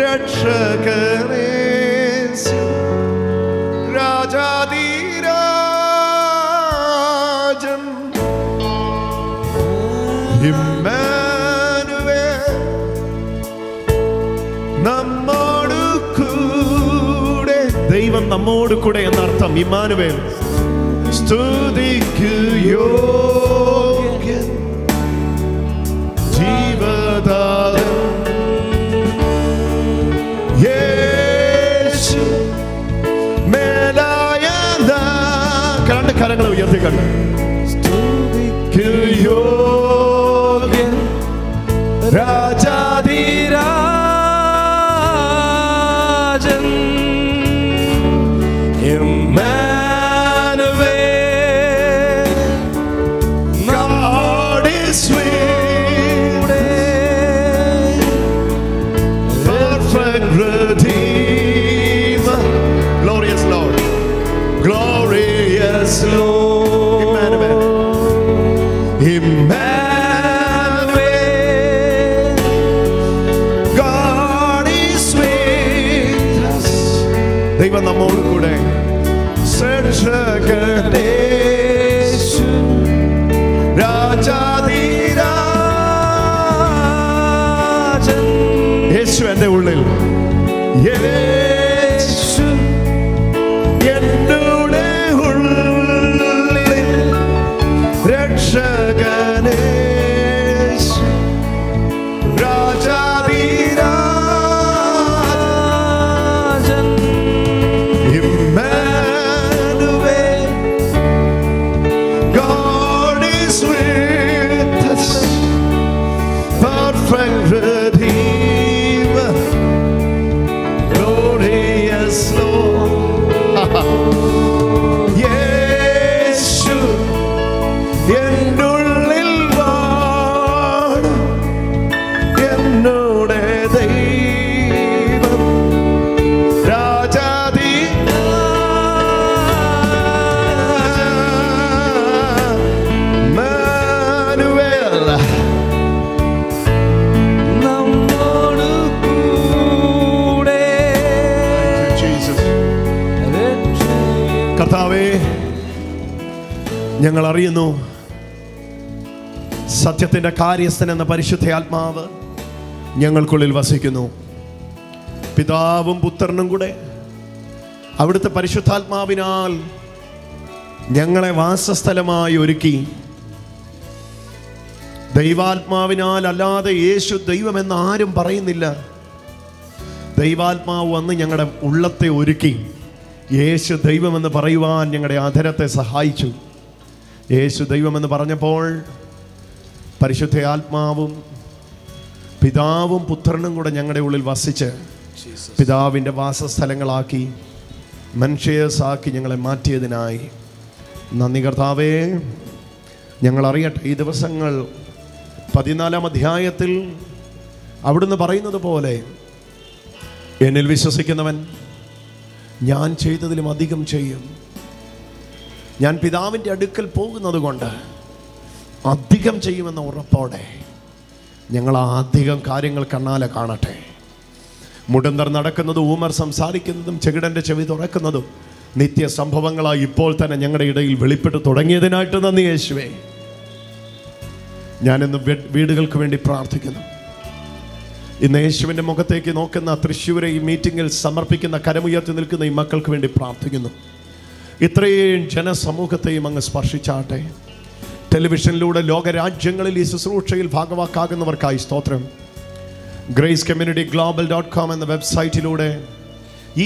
രക്ഷകനേ, രാജാധിരാജൻ. ഇമ്മാനുവേൽ, നമ്മോട് കൂടെ, ദൈവം നമ്മോട് കൂടെ എന്നർത്ഥം. ഇമ്മാനുവേൽ, സ്തുതിക്കു യോഗ്യൻ, ജീവദായകൻ യേശു, രണ്ട് കരങ്ങൾ ഉയർത്തിക്കണ്ട്. സ്തുതിക്കു യോഗ്യൻ, രാജാധിരാജൻ, ദൈവം നമ്മോട് കൂടെ. യേശു എൻ്റെ ഉള്ളിൽ, യേശു എൻ്റെ ഉള്ളിൽ, രക്ഷകനേ ഞങ്ങൾ അറിയുന്നു സത്യത്തിൻ്റെ കാര്യസ്ഥൻ എന്ന പരിശുദ്ധ ആത്മാവ് ഞങ്ങൾക്കുള്ളിൽ വസിക്കുന്നു. പിതാവും പുത്രനും കൂടെ അവിടുത്തെ പരിശുദ്ധാത്മാവിനാൽ ഞങ്ങളെ വാസസ്ഥലമായി ഒരുക്കി. ദൈവാത്മാവിനാൽ അല്ലാതെ യേശു ദൈവമെന്ന് ആരും പറയുന്നില്ല. ദൈവാത്മാവ് വന്ന് ഞങ്ങളുടെ ഉള്ളത്തെ ഒരുക്കി യേശു ദൈവമെന്ന് പറയുവാൻ ഞങ്ങളുടെ അധരത്തെ സഹായിച്ചു. യേശു ദൈവമെന്ന് പറഞ്ഞപ്പോൾ പരിശുദ്ധ ആത്മാവും പിതാവും പുത്രനും കൂടെ ഞങ്ങളുടെ ഉള്ളിൽ വസിച്ച് പിതാവിൻ്റെ വാസസ്ഥലങ്ങളാക്കി മനുഷ്യസാക്കി ഞങ്ങളെ മാറ്റിയതിനായി നന്ദി കർത്താവേ. ഞങ്ങളറിയട്ടെ, ഈ ദിവസങ്ങൾ 14-ാം അധ്യായത്തിൽ അവിടുന്ന് പറയുന്നത് പോലെ എന്നിൽ വിശ്വസിക്കുന്നവൻ ഞാൻ ചെയ്തതിലും അധികം ചെയ്യും. ഞാൻ പിതാവിൻ്റെ അടുക്കൽ പോകുന്നത് കൊണ്ട് അധികം ചെയ്യുമെന്ന ഉറപ്പോടെ ഞങ്ങൾ ആ അധികം കാര്യങ്ങൾ കണ്ണാലെ കാണട്ടെ. മുടന്തർ നടക്കുന്നതും ഊമർ സംസാരിക്കുന്നതും ചെകിടൻ്റെ ചെവി തുറക്കുന്നതും നിത്യ സംഭവങ്ങളായി ഇപ്പോൾ തന്നെ ഞങ്ങളുടെ ഇടയിൽ വെളിപ്പെട്ട് തുടങ്ങിയതിനായിട്ട് നന്ദി യേശുവേ. ഞാനിന്ന് വീടുകൾക്ക് വേണ്ടി പ്രാർത്ഥിക്കുന്നു. ഇന്ന് യേശുവിൻ്റെ മുഖത്തേക്ക് നോക്കുന്ന തൃശ്ശൂരെ ഈ മീറ്റിങ്ങിൽ സമർപ്പിക്കുന്ന കരമുയർത്തി നിൽക്കുന്ന ഈ മക്കൾക്ക് വേണ്ടി പ്രാർത്ഥിക്കുന്നു. ഇത്രയും ജനസമൂഹത്തെയും അങ്ങ് സ്പർശിച്ചാട്ടെ. ടെലിവിഷനിലൂടെ ലോകരാജ്യങ്ങളിൽ ഈ ശുശ്രൂഷയിൽ ഭാഗവാക്കാകുന്നവർക്കായി സ്തോത്രം. gracecommunityglobal.com എന്ന വെബ്സൈറ്റിലൂടെ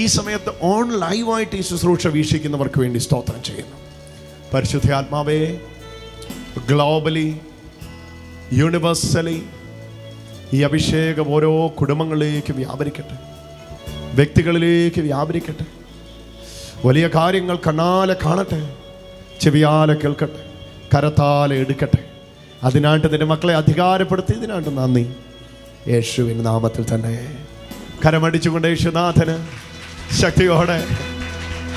ഈ സമയത്ത് ഓൺ ലൈവായിട്ട് ഈ ശുശ്രൂഷ വീക്ഷിക്കുന്നവർക്ക് വേണ്ടി സ്തോത്രം ചെയ്യുന്നു. പരിശുദ്ധ ആത്മാവേ, ഗ്ലോബലി യൂണിവേഴ്സലി ഈ അഭിഷേകം ഓരോ കുടുംബങ്ങളിലേക്ക് വ്യാപരിക്കട്ടെ, വ്യക്തികളിലേക്ക് വ്യാപരിക്കട്ടെ. വലിയ കാര്യങ്ങൾ കണ്ണാലെ കാണട്ടെ, ചെവിയാലെ കേൾക്കട്ടെ, കരത്താലെ എടുക്കട്ടെ. അതിനായിട്ട് നിന്റെ മക്കളെ അധികാരപ്പെടുത്തിയതിനായിട്ട് നന്ദി. യേശുവിൻ്റെ നാമത്തിൽ തന്നെ കരമടിച്ചുകൊണ്ട് യേശുനാഥന് ശക്തിയോടെ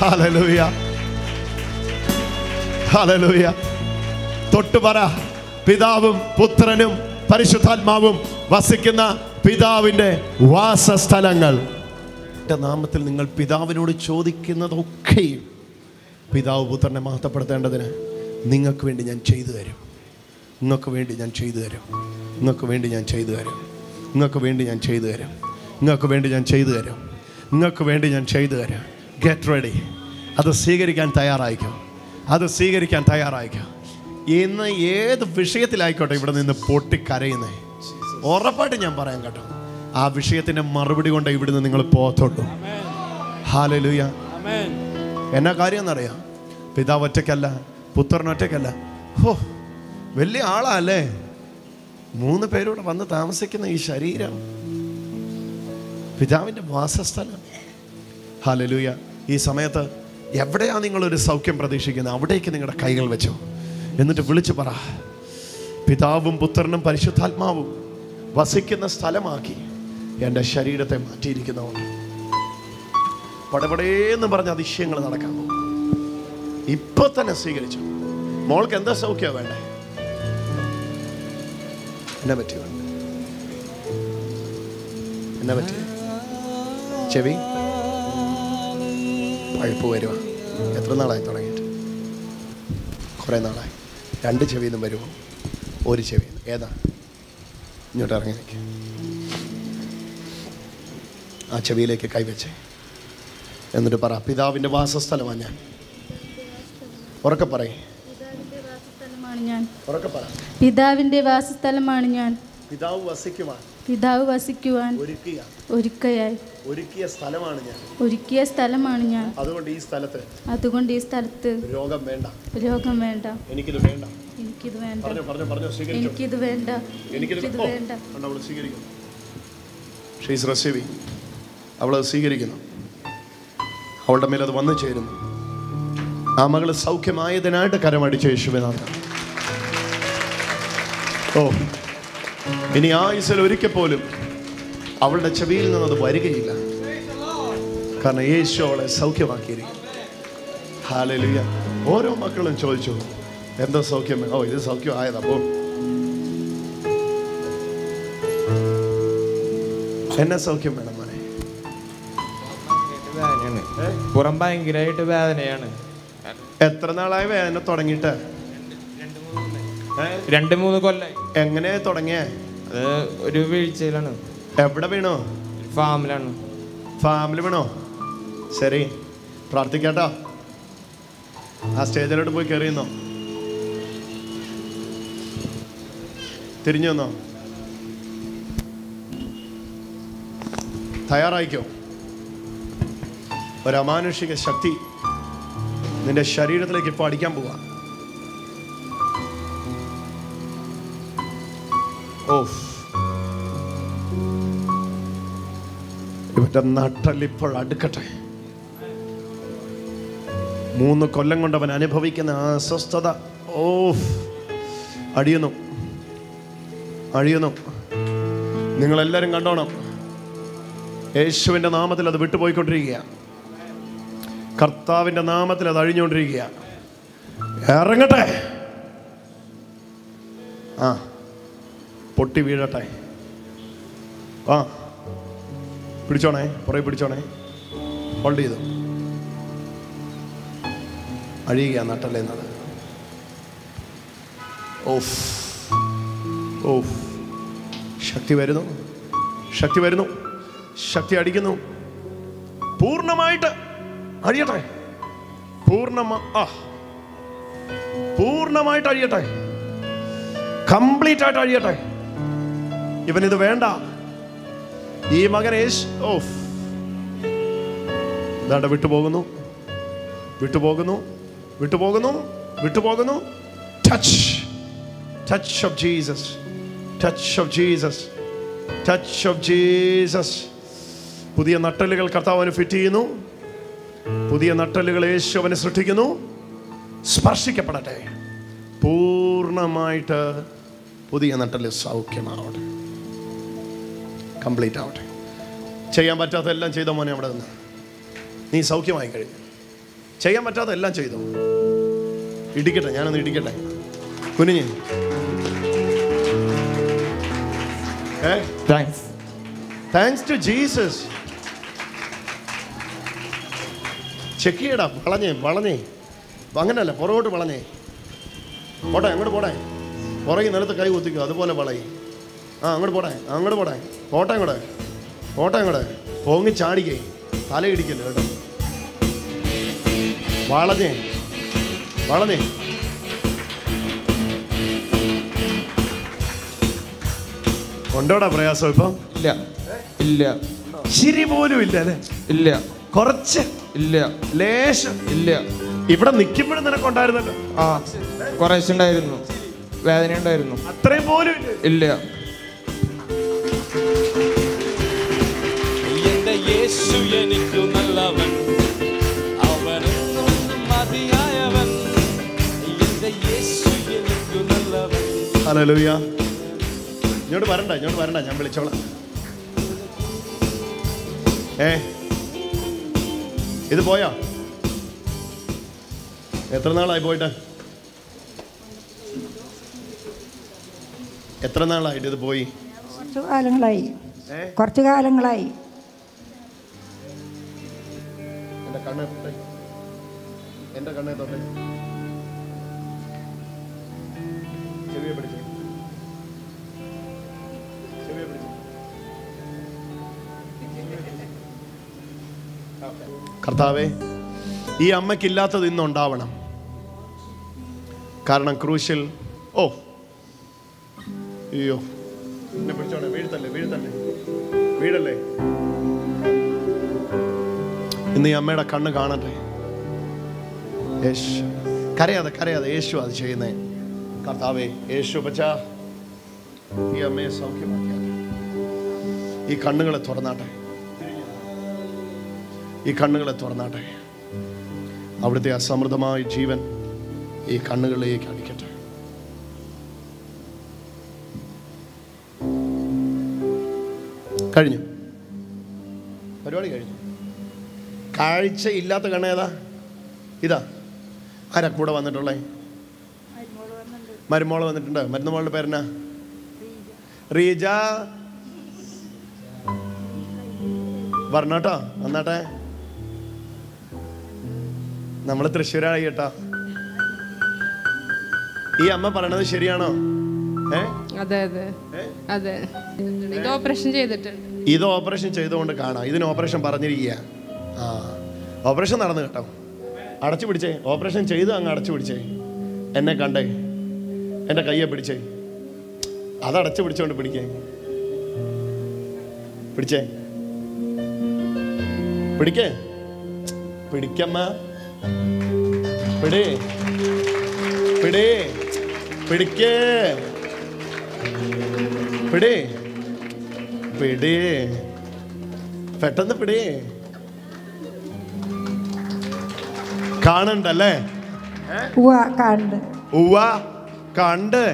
ഹല്ലേലൂയ, ഹല്ലേലൂയ. തൊട്ടുപറ, പിതാവും പുത്രനും പരിശുദ്ധാത്മാവും വസിക്കുന്ന പിതാവിൻ്റെ വാസസ്ഥലങ്ങൾ. എൻ്റെ നാമത്തിൽ നിങ്ങൾ പിതാവിനോട് ചോദിക്കുന്നതൊക്കെയും പിതാവ് പുത്രനെ മഹത്വപ്പെടുത്തേണ്ടതിന് നിങ്ങൾക്ക് വേണ്ടി ഞാൻ ചെയ്തു തരും. നിങ്ങൾക്ക് വേണ്ടി ഞാൻ ചെയ്തു തരും. നിങ്ങൾക്ക് വേണ്ടി ഞാൻ ചെയ്തു തരും. നിങ്ങൾക്ക് വേണ്ടി ഞാൻ ചെയ്തു തരും. നിങ്ങൾക്ക് വേണ്ടി ഞാൻ ചെയ്തു തരും. നിങ്ങൾക്ക് വേണ്ടി ഞാൻ ചെയ്തു തരും. Get ready. അത് സ്വീകരിക്കാൻ തയ്യാറായിക്കോ. അത് സ്വീകരിക്കാൻ തയ്യാറായിക്കോ. ഇന്ന് ഏത് വിഷയത്തിലായിക്കോട്ടെ ഇവിടെ നിന്ന് പൊട്ടിക്കരയുന്നേ, ഉറപ്പായിട്ട് ഞാൻ പറയാം കേട്ടോ, ആ വിഷയത്തിൻ്റെ മറുപടി കൊണ്ട് ഇവിടുന്ന് നിങ്ങൾ പോകത്തുള്ളൂ. ഹല്ലേലൂയ. എന്നാ കാര്യം എന്നറിയാം? പിതാവ് ഒറ്റയ്ക്കല്ല, പുത്രൻ ഒറ്റയ്ക്കല്ല. ഹോ, വലിയ ആളല്ലേ, 3 പേരൂടെ വന്ന് താമസിക്കുന്ന ഈ ശരീരം പിതാവിൻ്റെ വാസസ്ഥലം. ഹല്ലേലൂയ. ഈ സമയത്ത് എവിടെയാണ് നിങ്ങളൊരു സൗഖ്യം പ്രതീക്ഷിക്കുന്നത്, അവിടേക്ക് നിങ്ങളുടെ കൈകൾ വെച്ചോ. എന്നിട്ട് വിളിച്ചു പറ, പിതാവും പുത്രനും പരിശുദ്ധാത്മാവും വസിക്കുന്ന സ്ഥലമാക്കി എൻ്റെ ശരീരത്തെ മാറ്റിയിരിക്കുന്നതുകൊണ്ട് പടപടേന്ന് പറഞ്ഞ അതിശയങ്ങൾ നടക്കാൻ പോകും. ഇപ്പൊ തന്നെ സ്വീകരിച്ചു. മോൾക്ക് എന്താ സൗഖ്യം വേണ്ടേ? എന്നെ പറ്റി വേണ്ട, എന്നെ പറ്റി ചെവി പഴുപ്പ് വരുക. എത്ര നാളായി തുടങ്ങിയിട്ട്? കുറേ നാളായി. 2 ചെവിയിൽ നിന്നും വരുമോ? 1 ചെവിയിൽ നിന്ന്. ഏതാ? ഇങ്ങോട്ട് ഇറങ്ങി നിൽക്കുക. ആ ചെവിയിലേക്ക് കൈവച്ചേ. എന്നിട്ട് പറ, പിതാവിൻ്റെ വാസസ്ഥലമാണ് ഞാൻ. ഉറക്കെ പറയേ. ഉറക്കെ പറ. പിതാവിൻ്റെ വാസസ്ഥലമാണ് ഞാൻ. പിതാവ് വസിക്കുവാൻ ഒരുക്കിയ സ്ഥലമാണ് ഞാൻ. അതുകൊണ്ട് ഈ സ്ഥലത്ത് രോഗം വേണ്ട. എനിക്കിത് വേണ്ട. അവളത് സ്വീകരിക്കുന്നു. അവളുടെ മേലത് വന്നു ചേരുന്നു. ആ മകള് സൗഖ്യമായതിനായിട്ട് കരമടിച്ച യേശുവിനാണ്. ഓ, ഇനി ആയുസ്സിൽ ഒരിക്കൽ പോലും അവളുടെ ചെവിയിൽ നിന്നത് വരികയില്ല. കാരണം യേശു അവളെ സൗഖ്യമാക്കിയിരിക്കും. ഹല്ലേലൂയ. ഓരോ മക്കളും ചോദിച്ചു, എന്താ സൗഖ്യം? ഓ, ഇത് സൗഖ്യം ആയതാ. പോ, എന്നെ സൗഖ്യം വേണം മോനെ. പുറം ഭയങ്കരമായിട്ട് വേദനയാണ്. എത്ര നാളായി വേദന തുടങ്ങിയിട്ട്? 2-3 കൊല്ലായി. എങ്ങനെ തുടങ്ങിയ? അത് ഒരു വീഴ്ചയിലാണ്. എവിടെ വീണോ? ഫാമിലാണ്. ഫാമിലി വീണോ? ശരി, പ്രാർത്ഥിക്കാട്ടോ. ആ സ്റ്റേജിലോട്ട് പോയി കയറിയെന്നോ? തിരിഞ്ഞു വന്നോ? തയ്യാറായിക്കോ? ഒരമാനുഷിക ശക്തി നിന്റെ ശരീരത്തിലേക്ക് ഇപ്പോൾ അടിക്കാൻ പോവാ. ഇവന്റെ നട്ടലിപ്പോൾ അടുക്കട്ടെ. 3 കൊല്ലം കൊണ്ട് അവൻ അനുഭവിക്കുന്ന ആ അസ്വസ്ഥത അടിയുന്നു. നിങ്ങളെല്ലാവരും കണ്ടോണം. യേശുവിൻ്റെ നാമത്തിൽ അത് വിട്ടുപോയിക്കൊണ്ടിരിക്കുക. കർത്താവിൻ്റെ നാമത്തിൽ അത് അഴിഞ്ഞുകൊണ്ടിരിക്കുക. ഇറങ്ങട്ടെ. ആ, പൊട്ടി വീഴട്ടെ. ആ, പിടിച്ചോണേ, പുറകെ പിടിച്ചോണേ. ഹോൾഡ് ചെയ്തു. അഴിയുക നട്ടല്ലേന്നത്. ശക്തി വരുന്നു. ശക്തി അടിക്കുന്നു. പൂർണ്ണമായിട്ട് അഴിയട്ടെ. പൂർണ്ണമായിട്ട് അഴിയട്ടെ. കംപ്ലീറ്റ് ആയിട്ട് അഴിയട്ടെ. ഇവനിത് വേണ്ട. ഈ മകൻ വിട്ടുപോകുന്നു. Touch of Jesus. പുതിയ നട്ടലുകൾ കർത്താവിന് ഫിറ്റ് ചെയ്യുന്നു. പുതിയ നട്ടലുകൾ യേശു അവനെ സൃഷ്ടിക്കുന്നു. സ്പർശിക്കപ്പെടട്ടെ. പൂർണ്ണമായിട്ട് പുതിയ നട്ടല് സൗഖ്യമാവട്ടെ. കംപ്ലീറ്റ് ആവട്ടെ. ചെയ്യാൻ പറ്റാത്ത എല്ലാം ചെയ്തോ മോനെ. അവിടെ നിന്ന് നീ സൗഖ്യമായി കഴിഞ്ഞു. ചെയ്യാൻ പറ്റാത്ത എല്ലാം ചെയ്തോ. ഇടിക്കട്ടെ, ഞാനൊന്ന് ഇടിക്കട്ടെ. കുനിഞ്ഞ്. Thanks to Jesus. ചെക്ക് ചെയ്യടാ. വളഞ്ഞേ. അങ്ങനല്ല, പുറകോട്ട് വളഞ്ഞേ. പോട്ടെ, അങ്ങോട്ട് പോട്ടെ. പുറകെ നിലത്ത് കൈ കുത്തിക്കുക. അതുപോലെ വളയും. അങ്ങോട്ട് പോട്ടെ. പോട്ടെ അങ്ങോട്ട്. പൊങ്ങി ചാടിക്കേ. തലയിടിക്കല്ലോ കേട്ടോ. വളഞ്ഞേ. ഉണ്ടോടാ പ്രയാസം ഇപ്പം? ഇല്ല. ശരി പോലും ഇല്ല അല്ലേ? ഇല്ല. കുറച്ച് ഇല്ല. ലേശം ഇല്ല. ഇവിടെ നിൽക്കുമ്പോഴും നിനക്കുണ്ടായിരുന്നല്ലോ. കുറേശ്ശെ ഉണ്ടായിരുന്നു. വേദന ഉണ്ടായിരുന്നു. അത്രയും പോലും ഇല്ല. എന്റെ യേശു എനിക്കു നല്ലവൻ, അവനെന്നും മതിയായവൻ. എന്റെ യേശു എനിക്കു നല്ലവൻ. ഹല്ലേലൂയ. ഇങ്ങോട്ട് വരണ്ട, ഞാൻ വിളിച്ചോളാം. ഇത് പോയാ? എത്ര നാളായി പോയിട്ട്? എത്ര നാളായിട്ട് ഇത് പോയി? കുറച്ചു കാലങ്ങളായി. എൻ്റെ കണ്ണേ തൊട്ടെ, എൻ്റെ കണ്ണേ തൊട്ടെ, ചെവിയെ പിടിച്ചേ, ചെവിയെ പിടിച്ചേ. കർത്താവേ, ഈ അമ്മയ്ക്കില്ലാത്തത് ഇന്നുണ്ടാവണം. കാരണം ക്രൂശിൽ അയ്യോ എന്നെ പിടിച്ചോണേ, വീഴ്ത്തല്ലേ വീഴ്ത്തല്ലേ വീഴല്ലേ. ഇന്ന് ഈ അമ്മയുടെ കണ്ണ് കാണട്ടെ. യേശു കരയാതെ കരയാതെ യേശു അത് ചെയ്യുന്നേ. കർത്താവേ, യേശു പച്ചാ ഈ അമ്മയെ സൗഖ്യമാക്കിയാട്ടെ. ഈ കണ്ണുകളെ തുറന്നാട്ടെ, ഈ കണ്ണുകളെ തുറന്നാട്ടെ. അവിടുത്തെ അസമൃദ്ധമായ ജീവൻ ഈ കണ്ണുകളിലേക്ക് അടിക്കട്ടെ. കഴിഞ്ഞു, പരിപാടി കഴിഞ്ഞു. കാഴ്ച ഇല്ലാത്ത കണ്ണേതാ? ഇതാ. ആരാ കൂടെ വന്നിട്ടുള്ളേ? മരുമോള് വന്നിട്ടുണ്ട്. മരുമോളുടെ പേരെന്നാ? റീജ. പറഞ്ഞോട്ടോ, വന്നാട്ടെ. നമ്മൾ തൃശ്ശൂരായി കേട്ടോ. ഈ അമ്മ പറയണത് ശരിയാണോ? അതെ അതെ അതെ. ഇത് ഓപ്പറേഷൻ ചെയ്തിട്ടുണ്ട്. ഇത് ഓപ്പറേഷൻ ചെയ്തുകൊണ്ട് കാണാം. ഇതിന് ഓപ്പറേഷൻ പറഞ്ഞിരിക്കുക. ഓപ്പറേഷൻ നടന്നു കേട്ടോ. അടച്ചു പിടിച്ചേ. ഓപ്പറേഷൻ ചെയ്ത് അങ്ങ് അടച്ചു പിടിച്ചേ. എന്നെ കണ്ടേ, എൻ്റെ കയ്യെ പിടിച്ചേ. അതടച്ചു പിടിച്ചോണ്ട് പിടിക്കേ. പിടിച്ചേ, പിടിക്കേ, പിടിക്കമ്മ, പിടി പിടി പിടിക്കേ, പിടി പിടി, പെട്ടെന്ന് പിടി. കാണണ്ടല്ലേ? ഉവ്വ കണ്ട്.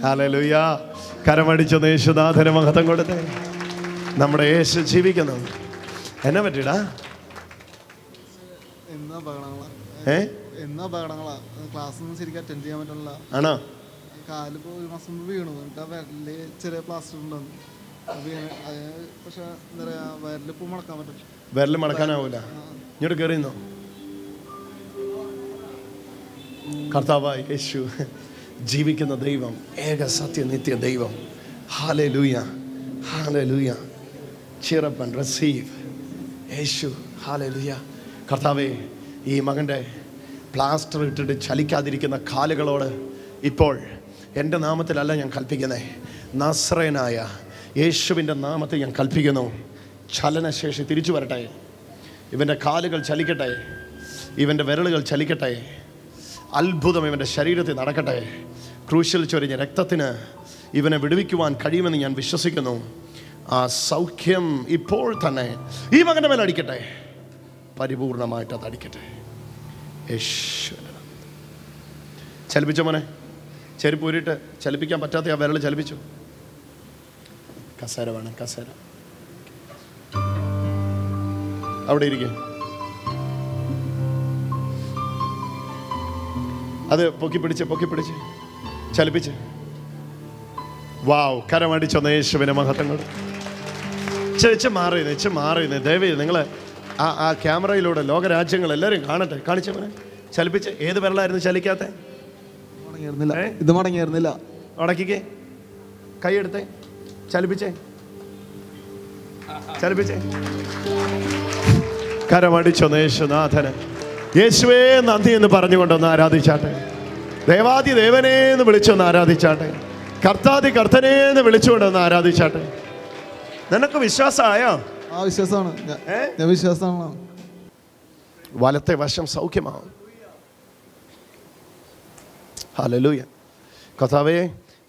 ഹല്ലേലൂയ. കരമടിച്ചൊന്ന് യേശുനാഥന് മഹത്വം കൊടുത്തേ. നമ്മുടെ യേശു ജീവിക്കുന്നു. എന്നെ പറ്റിടാ ക്ലാസ്സൊന്നും ശരിക്കും അറ്റൻഡ് ചെയ്യാൻ പറ്റില്ല. ആണോ? കാലിപ്പോ ഒരു മാസം മുമ്പ് വീണു. എന്നിട്ട് ആ വിരലില് ചെറിയ പ്ലാസ്റ്റർ ഉണ്ടെന്ന്. പക്ഷെ എന്താ പറയാ, വിരലിപ്പോ മടക്കാൻ പറ്റും. വിരല് മടക്കാനാവൂല. ഇങ്ങോട്ട് കയറിയുന്നോ? കർത്താവായ യേശു ജീവിക്കുന്ന ദൈവം, ഏക സത്യ നിത്യ ദൈവം. Hallelujah, hallelujah. cheer up and receive Yesu. Hallelujah. കർത്താവേ, ഈ മകൻ്റെ പ്ലാസ്റ്റർ ഇട്ടിട്ട് ചലിക്കാതിരിക്കുന്ന കാലുകളോട് ഇപ്പോൾ എൻ്റെ നാമത്തിലല്ല ഞാൻ കൽപ്പിക്കുന്നത്, നസ്രയനായ യേശുവിൻ്റെ നാമത്തിൽ ഞാൻ കൽപ്പിക്കുന്നു. ചലനശേഷി തിരിച്ചു വരട്ടെ. ഇവൻ്റെ കാലുകൾ ചലിക്കട്ടെ, ഇവൻ്റെ വിരലുകൾ ചലിക്കട്ടെ. അത്ഭുതം ഇവൻ്റെ ശരീരത്തിൽ നടക്കട്ടെ. ക്രൂശിൽ ചൊരിഞ്ഞ രക്തത്തിന് ഇവനെ വിടുവിക്കുവാൻ കഴിയുമെന്ന് ഞാൻ വിശ്വസിക്കുന്നു. ആ സൗഖ്യം ഇപ്പോൾ തന്നെ ഈ മകൻ്റെ മേലെ അടിക്കട്ടെ. പരിപൂർണമായിട്ട് അത് അടിക്കട്ടെ. ചലിപ്പിച്ചോ മോനെ. ചെരുപ്പ് ഊരിയിട്ട് ചലിപ്പിക്കാൻ പറ്റാത്ത ആ വിരൽ ചലിപ്പിച്ചു. കസേര വേണം, കസേര അവിടെ ഇരിക്കും. അത് പൊക്കി പിടിച്ച് ചലിപ്പിച്ച്. വാവ്. കരമടിച്ചൊന്ന് യേശുവിനെ മഹത്വങ്ങൾ. ഇച്ച് മാറിയുന്നേ ദയവേ. നിങ്ങൾ ആ ക്യാമറയിലൂടെ ലോകരാജ്യങ്ങൾ എല്ലാവരും കാണട്ടെ. കാണിച്ചവനെ ചലിപ്പിച്ച്. ഏത് വിരലായിരുന്നു ചലിക്കാത്ത? ഇത് മടങ്ങിയായിരുന്നില്ല. ഉടക്കിക്കേ, കൈയെടുത്തേ, ചലിപ്പിച്ചേ. കരമടിച്ചൊന്ന് യേശുനാഥന്. യേശുവേ നന്ദി എന്ന് പറഞ്ഞുകൊണ്ടൊന്ന് ആരാധിച്ചാട്ടെ. ദേവാദി ദേവനെ എന്ന് വിളിച്ചൊന്ന് ആരാധിച്ചാട്ടെ. കർത്താദി കർത്തനെ എന്ന് വിളിച്ചുകൊണ്ടൊന്ന് ആരാധിച്ചാട്ടെ. നിനക്ക് വിശ്വാസമായോ? ആ വിശ്വാസമാണ്. ഞാൻ വിശ്വാസമാണ്. വലത്തെ വശം സൗഖ്യമാവും. ഹല്ലേലൂയ. കർത്താവേ,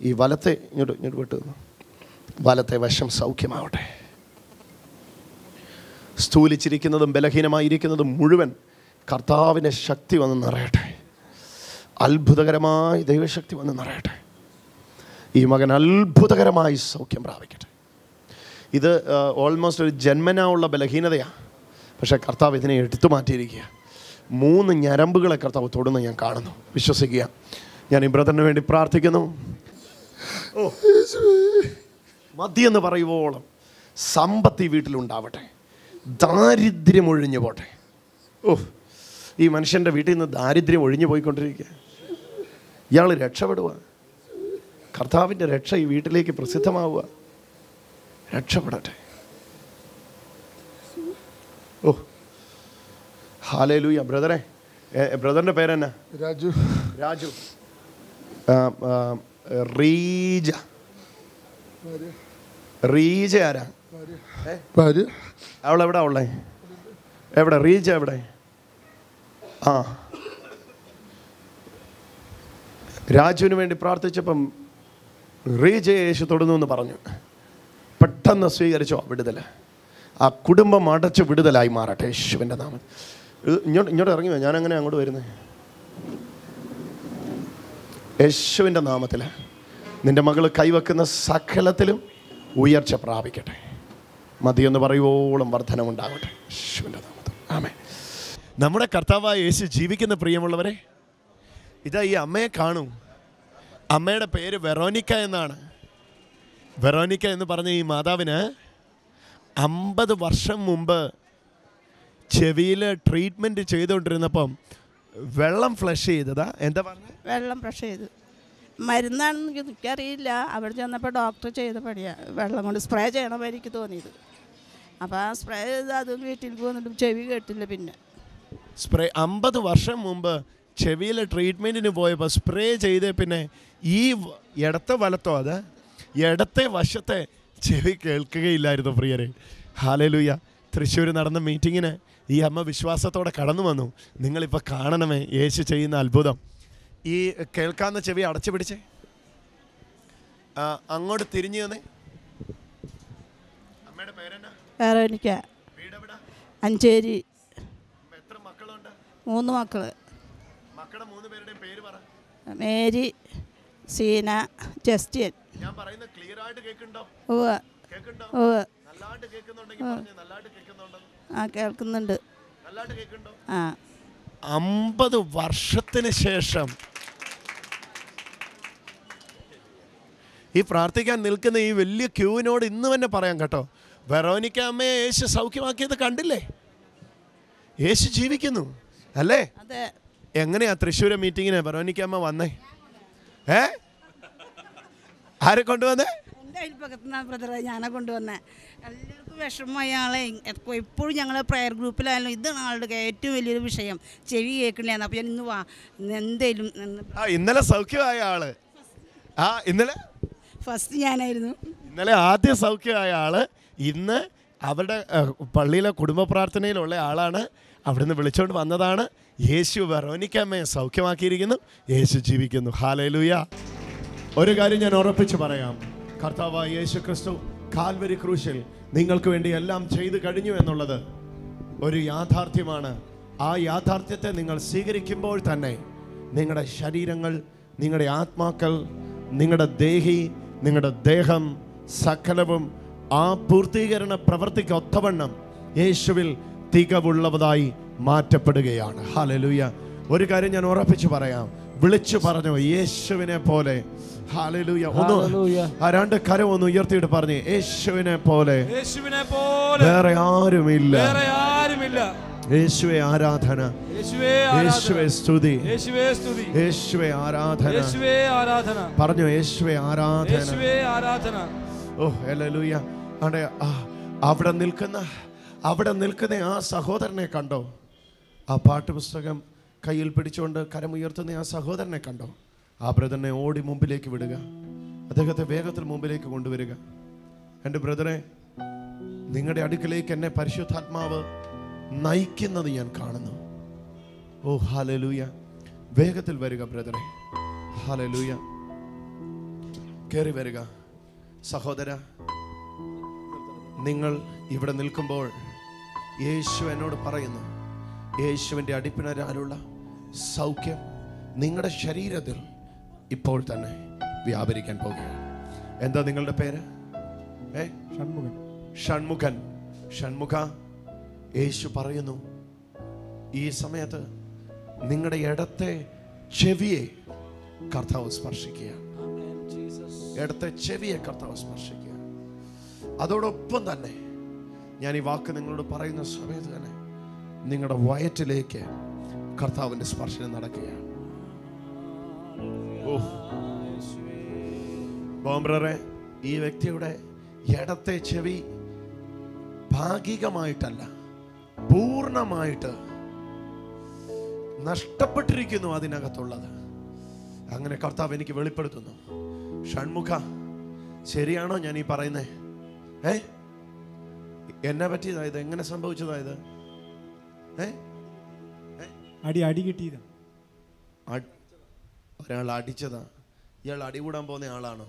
ഈ വലത്തെ ഇങ്ങോട്ട് വിട്ടു. വലത്തെ വശം സൗഖ്യമാവട്ടെ. സ്ഥൂലിച്ചിരിക്കുന്നതും ബലഹീനമായിരിക്കുന്നതും മുഴുവൻ കർത്താവിൻ്റെ ശക്തി വന്ന് നിറയട്ടെ. അത്ഭുതകരമായി ദൈവശക്തി വന്ന് നിറയട്ടെ. ഈ മകൻ അത്ഭുതകരമായി സൗഖ്യം പ്രാപിക്കട്ടെ. ഇത് ഓൾമോസ്റ്റ് ഒരു ജന്മനാ ഉള്ള ബലഹീനതയാണ്. പക്ഷേ കർത്താവ് ഇതിനെ എടുത്തു മാറ്റിയിരിക്കുക. 3 ഞരമ്പുകളെ കർത്താവ് തൊടുന്ന ഞാൻ കാണുന്നു. വിശ്വസിക്കുക. ഞാൻ ഈ ബ്രദറിന് വേണ്ടി പ്രാർത്ഥിക്കുന്നു. മതിയെന്ന് പറയുവോളം സമ്പത്ത് ഈ വീട്ടിലുണ്ടാവട്ടെ. ദാരിദ്ര്യം ഒഴിഞ്ഞു പോട്ടെ. ഓ, ഈ മനുഷ്യൻ്റെ വീട്ടിൽ നിന്ന് ദാരിദ്ര്യം ഒഴിഞ്ഞു പോയിക്കൊണ്ടിരിക്കുക. ഇയാൾ രക്ഷപ്പെടുക. കർത്താവിൻ്റെ രക്ഷ ഈ വീട്ടിലേക്ക് പ്രസിദ്ധമാവുക. രക്ഷപ്പെടട്ടെ. ഓ, ഹല്ലേലൂയ. ബ്രദറെ, ബ്രദറിൻ്റെ പേരെന്നാ? രാജു. രാജു. റീജ. റീജ ആരാ? അവളെവിടാ ഉള്ളേ? എവിടെ റീജ? എവിടെ? ആ, രാജുവിന് വേണ്ടി പ്രാർത്ഥിച്ചപ്പം റീജയെ യേശു തൊടുന്നു എന്ന് പറഞ്ഞു. പെട്ടെന്ന് സ്വീകരിച്ചോ വിടുതൽ. ആ കുടുംബം അടച്ച് വിടുതലായി മാറട്ടെ യേശുവിൻ്റെ നാമം. ഇങ്ങോട്ട് ഇറങ്ങി ഞാൻ അങ്ങനെ അങ്ങോട്ട് വരുന്നത്. യേശുവിൻ്റെ നാമത്തിൽ നിൻ്റെ മകൾ കൈവെക്കുന്ന സകലത്തിലും ഉയർച്ച പ്രാപിക്കട്ടെ. മതിയെന്ന് പറയുവോളം വർധനമുണ്ടാകട്ടെ യേശുവിൻ്റെ നാമത്തിൽ. ആമേൻ. നമ്മുടെ കർത്താവായ യേശു ജീവിക്കുന്ന പ്രിയമുള്ളവരെ, ഇതാ ഈ അമ്മയെ കാണൂ. അമ്മയുടെ പേര് വെറോനിക്ക എന്നാണ്. വെറോനിക്ക എന്ന് പറഞ്ഞ ഈ മാതാവിന് 50 വർഷം മുമ്പ് ചെവിയിൽ ട്രീറ്റ്മെൻറ്റ് ചെയ്തുകൊണ്ടിരുന്നപ്പം വെള്ളം ഫ്ലഷ് ചെയ്തതാ. എന്താ പറഞ്ഞത്? വെള്ളം ഫ്ലഷ് ചെയ്തു. മരുന്നാണെന്ന് എനിക്കറിയില്ല. അവിടെ ചെന്നപ്പോൾ ഡോക്ടർ ചെയ്ത പണിയാണ്. വെള്ളം കൊണ്ട് സ്പ്രേ ചെയ്യണമെന്ന് എനിക്ക് തോന്നിയത്. അപ്പോൾ ആ സ്പ്രേ ചെയ്ത് അത് വീട്ടിൽ പോന്നിട്ടും ചെവി കേട്ടില്ല. പിന്നെ സ്പ്രേ 50 വർഷം മുമ്പ് ചെവിയിൽ ട്രീറ്റ്മെൻറ്റിന് പോയപ്പോൾ സ്പ്രേ ചെയ്ത് പിന്നെ ഈ ഇടത്തെ വലത്തോ അത് ഇടത്തെ വശത്തെ ചെവി കേൾക്കുകയില്ലായിരുന്നു പ്രിയരെ. ഹല്ലേലൂയ. തൃശ്ശൂർ നടന്ന മീറ്റിങ്ങിന് ഈ അമ്മ വിശ്വാസത്തോടെ കടന്നു വന്നു. നിങ്ങളിപ്പോൾ കാണണമേ യേശു ചെയ്യുന്ന അത്ഭുതം. ഈ കേൾക്കാവുന്ന ചെവി അടച്ചു പിടിച്ചേ, അങ്ങോട്ട് തിരിഞ്ഞു തന്നേ. അമ്മയുടെ പേരെന്നാ? വെറോനിക്ക. അഞ്ചേരി. എത്ര മക്കളുണ്ട്? 3 മക്കൾ. മക്കളുടെ 3 പേരുടെയും പേര് പറ. Mary, Seena, Justin. ഞാൻ പറയുന്നത് ക്ലിയർ ആയിട്ട് കേൾക്കുന്നുണ്ടോ? ഉവ്വ്. കേൾക്കുന്നുണ്ടോ? ഉവ്വ്. നല്ലതായിട്ട് കേൾക്കുന്നുണ്ടെങ്കിൽ പറഞ്ഞേ. നല്ലതായിട്ട് കേൾക്കുന്നുണ്ടോ? ആ, കേൾക്കുന്നുണ്ട്. നല്ലതായിട്ട് കേൾക്കുന്നുണ്ടോ? ആ. 50 വർഷത്തിന് ശേഷം ഈ പ്രാർത്ഥിക്കാൻ നിൽക്കുന്ന ഈ വലിയ ക്യൂവിനോട് ഇന്ന് തന്നെ പറയാം കേട്ടോ. വെറോനിക്ക അമ്മയെ യേശു സൗഖ്യമാക്കിയത് കണ്ടില്ലേ? യേശു ജീവിക്കുന്നു അല്ലേ? അതെ. എങ്ങനെയാ തൃശ്ശൂർ മീറ്റിങ്ങിന് വെറോനിക്ക അമ്മ വന്നേ? ആരെ കൊണ്ടുവന്നേ? എൻ്റെ അയൽപ്പക്കത്തുനിന്നാണ് ബ്രദറെ ഞാനെ കൊണ്ടുവന്നേ. എല്ലാവർക്കും വിഷമമായി. ആളെ എപ്പോഴും ഞങ്ങൾ പ്രയർ ഗ്രൂപ്പിലായാലും ഇതാണ് ആളുടെ ഏറ്റവും വലിയൊരു വിഷയം. ചെവി കേൾക്കണില്ലാന്ന്. അപ്പോൾ ഞാൻ ഇന്ന് വാ എന്തേലും. ഇന്നലെ സൗഖ്യമായ ആള്. ഇന്നലെ ഫസ്റ്റ് ഞാനായിരുന്നു. ഇന്നലെ ആദ്യ സൗഖ്യമായ ആള് ഇന്ന് അവരുടെ പള്ളിയിലെ കുടുംബ പ്രാർത്ഥനയിലുള്ള ആളാണ്. അവിടുന്ന് വിളിച്ചുകൊണ്ട് വന്നതാണ്. യേശു വെറോനിക്കമ്മയെ സൗഖ്യമാക്കിയിരിക്കുന്നു. യേശു ജീവിക്കുന്നു. ഹല്ലേലൂയ. ഒരു കാര്യം ഞാൻ ഉറപ്പിച്ച് പറയാം. കർത്താവായ യേശു ക്രിസ്തു കാൽവരി ക്രൂശിൽ നിങ്ങൾക്ക് വേണ്ടി എല്ലാം ചെയ്തു കഴിഞ്ഞു എന്നുള്ളത് ഒരു യാഥാർത്ഥ്യമാണ്. ആ യാഥാർത്ഥ്യത്തെ നിങ്ങൾ സ്വീകരിക്കുമ്പോൾ തന്നെ നിങ്ങളുടെ ശരീരങ്ങൾ, നിങ്ങളുടെ ആത്മാക്കൾ, നിങ്ങളുടെ ദേഹി, നിങ്ങളുടെ ദേഹം സകലവും ആ പൂർത്തീകരണ പ്രവൃത്തിക്ക് ഒത്തവണ്ണം യേശുവിൽ തികവുള്ളതായി മാറ്റപ്പെടുകയാണ്. ഹല്ലേലൂയ. ഒരു കാര്യം ഞാൻ ഉറപ്പിച്ച് പറയാം. വിളിച്ചു പറഞ്ഞു യേശുവിനെ പോലെ. ഹല്ലേലൂയ. ഒന്ന് 2 കരം ഒന്ന് ഉയർത്തിയിട്ട് പറഞ്ഞു യേശുവിനെ പോലെ വേറെ ആരുമില്ല. യേശുവേ ആരാധന, യേശുവേ സ്തുതി, യേശുവേ ആരാധന. പറഞ്ഞു യേശുവേ ആരാധന. ഓ ഹല്ലേലൂയ. അവിടെ നിൽക്കുന്ന ആ സഹോദരനെ കണ്ടോ? ആ പാട്ടുപുസ്തകം കയ്യിൽ പിടിച്ചുകൊണ്ട് കരമുയർത്തുന്ന ആ സഹോദരനെ കണ്ടോ? ആ ബ്രദറിനെ ഓടി മുമ്പിലേക്ക് വിടുക. അദ്ദേഹത്തെ വേഗത്തിൽ മുമ്പിലേക്ക് കൊണ്ടുവരിക. എൻ്റെ ബ്രദറെ, നിങ്ങളുടെ അടുക്കലേക്ക് എന്നെ പരിശുദ്ധാത്മാവ് നയിക്കുന്നത് ഞാൻ കാണുന്നു. ഓ ഹല്ലേലൂയ. വേഗത്തിൽ വരിക ബ്രദറെ. ഹല്ലേലൂയ. കയറി വരിക. സഹോദര, നിങ്ങൾ ഇവിടെ നിൽക്കുമ്പോൾ യേശു എന്നോട് പറയുന്നു, യേശുവിൻ്റെ അടിപ്പിണരാലുള്ള സൗഖ്യം നിങ്ങളുടെ ശരീരത്തിൽ ഇപ്പോൾ തന്നെ വ്യാപരിക്കാൻ പോകുകയാണ്. എന്താ നിങ്ങളുടെ പേര്? ഷൺമുഖ. യേശു പറയുന്നു, ഈ സമയത്ത് നിങ്ങളുടെ ഇടത്തെ ചെവിയെ കർത്താവ് സ്പർശിക്കുകയാണ്. ഇടത്തെ ചെവിയെ കർത്താവ് സ്പർശിക്കുക. അതോടൊപ്പം തന്നെ ഞാൻ ഈ വാക്ക് നിങ്ങളോട് പറയുന്ന സമയത്ത് തന്നെ നിങ്ങളുടെ വയറ്റിലേക്ക് കർത്താവിൻ്റെ സ്പർശനം നടക്കുകയാണ്. ബോംബ്രറെ, ഈ വ്യക്തിയുടെ ഇടത്തെ ചെവി ഭാഗികമായിട്ടല്ല, പൂർണ്ണമായിട്ട് നഷ്ടപ്പെട്ടിരിക്കുന്നു അതിനകത്തുള്ളത്. അങ്ങനെ കർത്താവ് എനിക്ക് വെളിപ്പെടുത്തുന്നു. ഷൺമുഖ, ശരിയാണോ ഞാൻ ഈ പറയുന്നേ? എന്നെ പറ്റിയതായത്? എങ്ങനെ സംഭവിച്ചതായത്? അടി കിട്ടിയതാ. ഒരാൾ അടിച്ചതാ. ഇയാൾ അടികൂടാൻ പോകുന്ന ആളാണോ?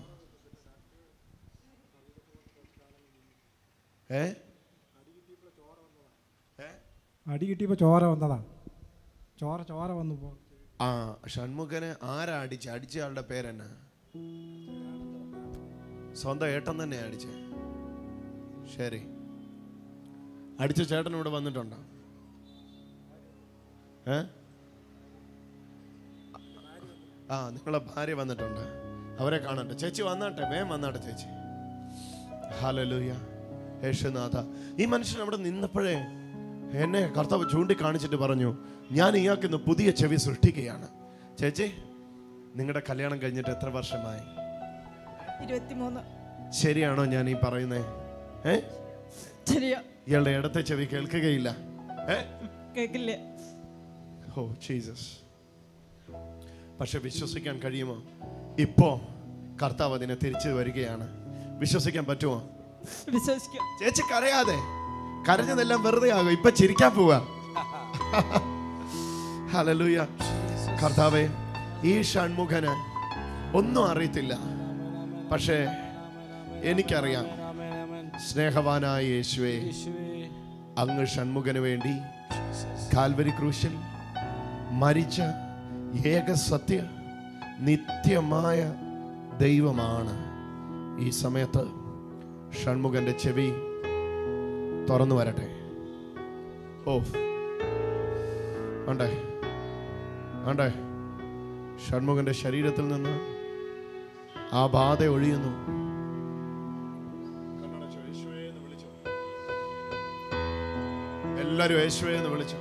അടി കിട്ടിയപ്പോ ചോര വന്നതാ. ചോര വന്നു പോ. ആ, ഷൺമുഖനെ ആരാ അടിച്ച ആളുടെ പേരെന്നാ? സ്വന്തം ഏട്ടൻ തന്നെ അടിച്ചേ. ശരി, അടിച്ച ചേട്ടൻ ഇവിടെ വന്നിട്ടുണ്ടോ? ആ, നിങ്ങളെ ഭാര്യ വന്നിട്ടുണ്ട്. അവരെ കാണട്ടെ. ചേച്ചി വന്നാട്ടെ, വേഗം വന്നാട്ടെ ചേച്ചി. ഹല്ലേലൂയ, യേശുനാഥ. ഈ മനുഷ്യൻ അവിടെ നിന്നപ്പോഴേ എന്നെ കർത്താവ് ചൂണ്ടിക്കാണിച്ചിട്ട് പറഞ്ഞു, ഞാൻ ഇയാൾക്ക് ഇന്ന് പുതിയ ചെവി സൃഷ്ടിക്കുകയാണ്. ചേച്ചി, നിങ്ങളുടെ കല്യാണം കഴിഞ്ഞിട്ട് എത്ര വർഷമായി? 23. ശരിയാണോ ഞാൻ ഈ പറയുന്നേ? ഇയാളുടെ ഇടത്തെ ചെവി കേൾക്കുകയില്ല. കേൾക്കില്ല. Oh Jesus. പക്ഷെ വിശ്വസിക്കാൻ കഴിയുമോ? ഇപ്പോ കർത്താവ് അതിനെ തിരിച്ചു വരികയാണ്. വിശ്വസിക്കാൻ പറ്റുമോ? വിശ്വസിക്കാം. ചേച്ചി കരയാതെ. കരഞ്ഞതെല്ലാം വെറുതെ ആകും. ഇപ്പൊ ചിരിക്കാൻ പോവാ. ഹല്ലേലൂയ. കർത്താവേ, ഈ ഷൺമുഖന് ഒന്നും അറിയത്തില്ല, പക്ഷേ എനിക്കറിയാം. സ്നേഹവാനായ യേശുവേ, അങ്ങ് ഷൺമുഖന് വേണ്ടി കാൽവരി ക്രൂശിൽ മരിച്ച ഏക സത്യ നിത്യമായ ദൈവമാണ്. ഈ സമയത്ത് ഷൺമുഖന്റെ ചെവി തുറന്നു വരട്ടെ. ഓ, ആണ്ടേ ആണ്ടേ, ഷൺമുഖന്റെ ശരീരത്തിൽ നിന്ന് ആ ബാധ ഒഴിയുന്നു. എല്ലാരും യേശുവേ എന്ന് വിളിച്ചു.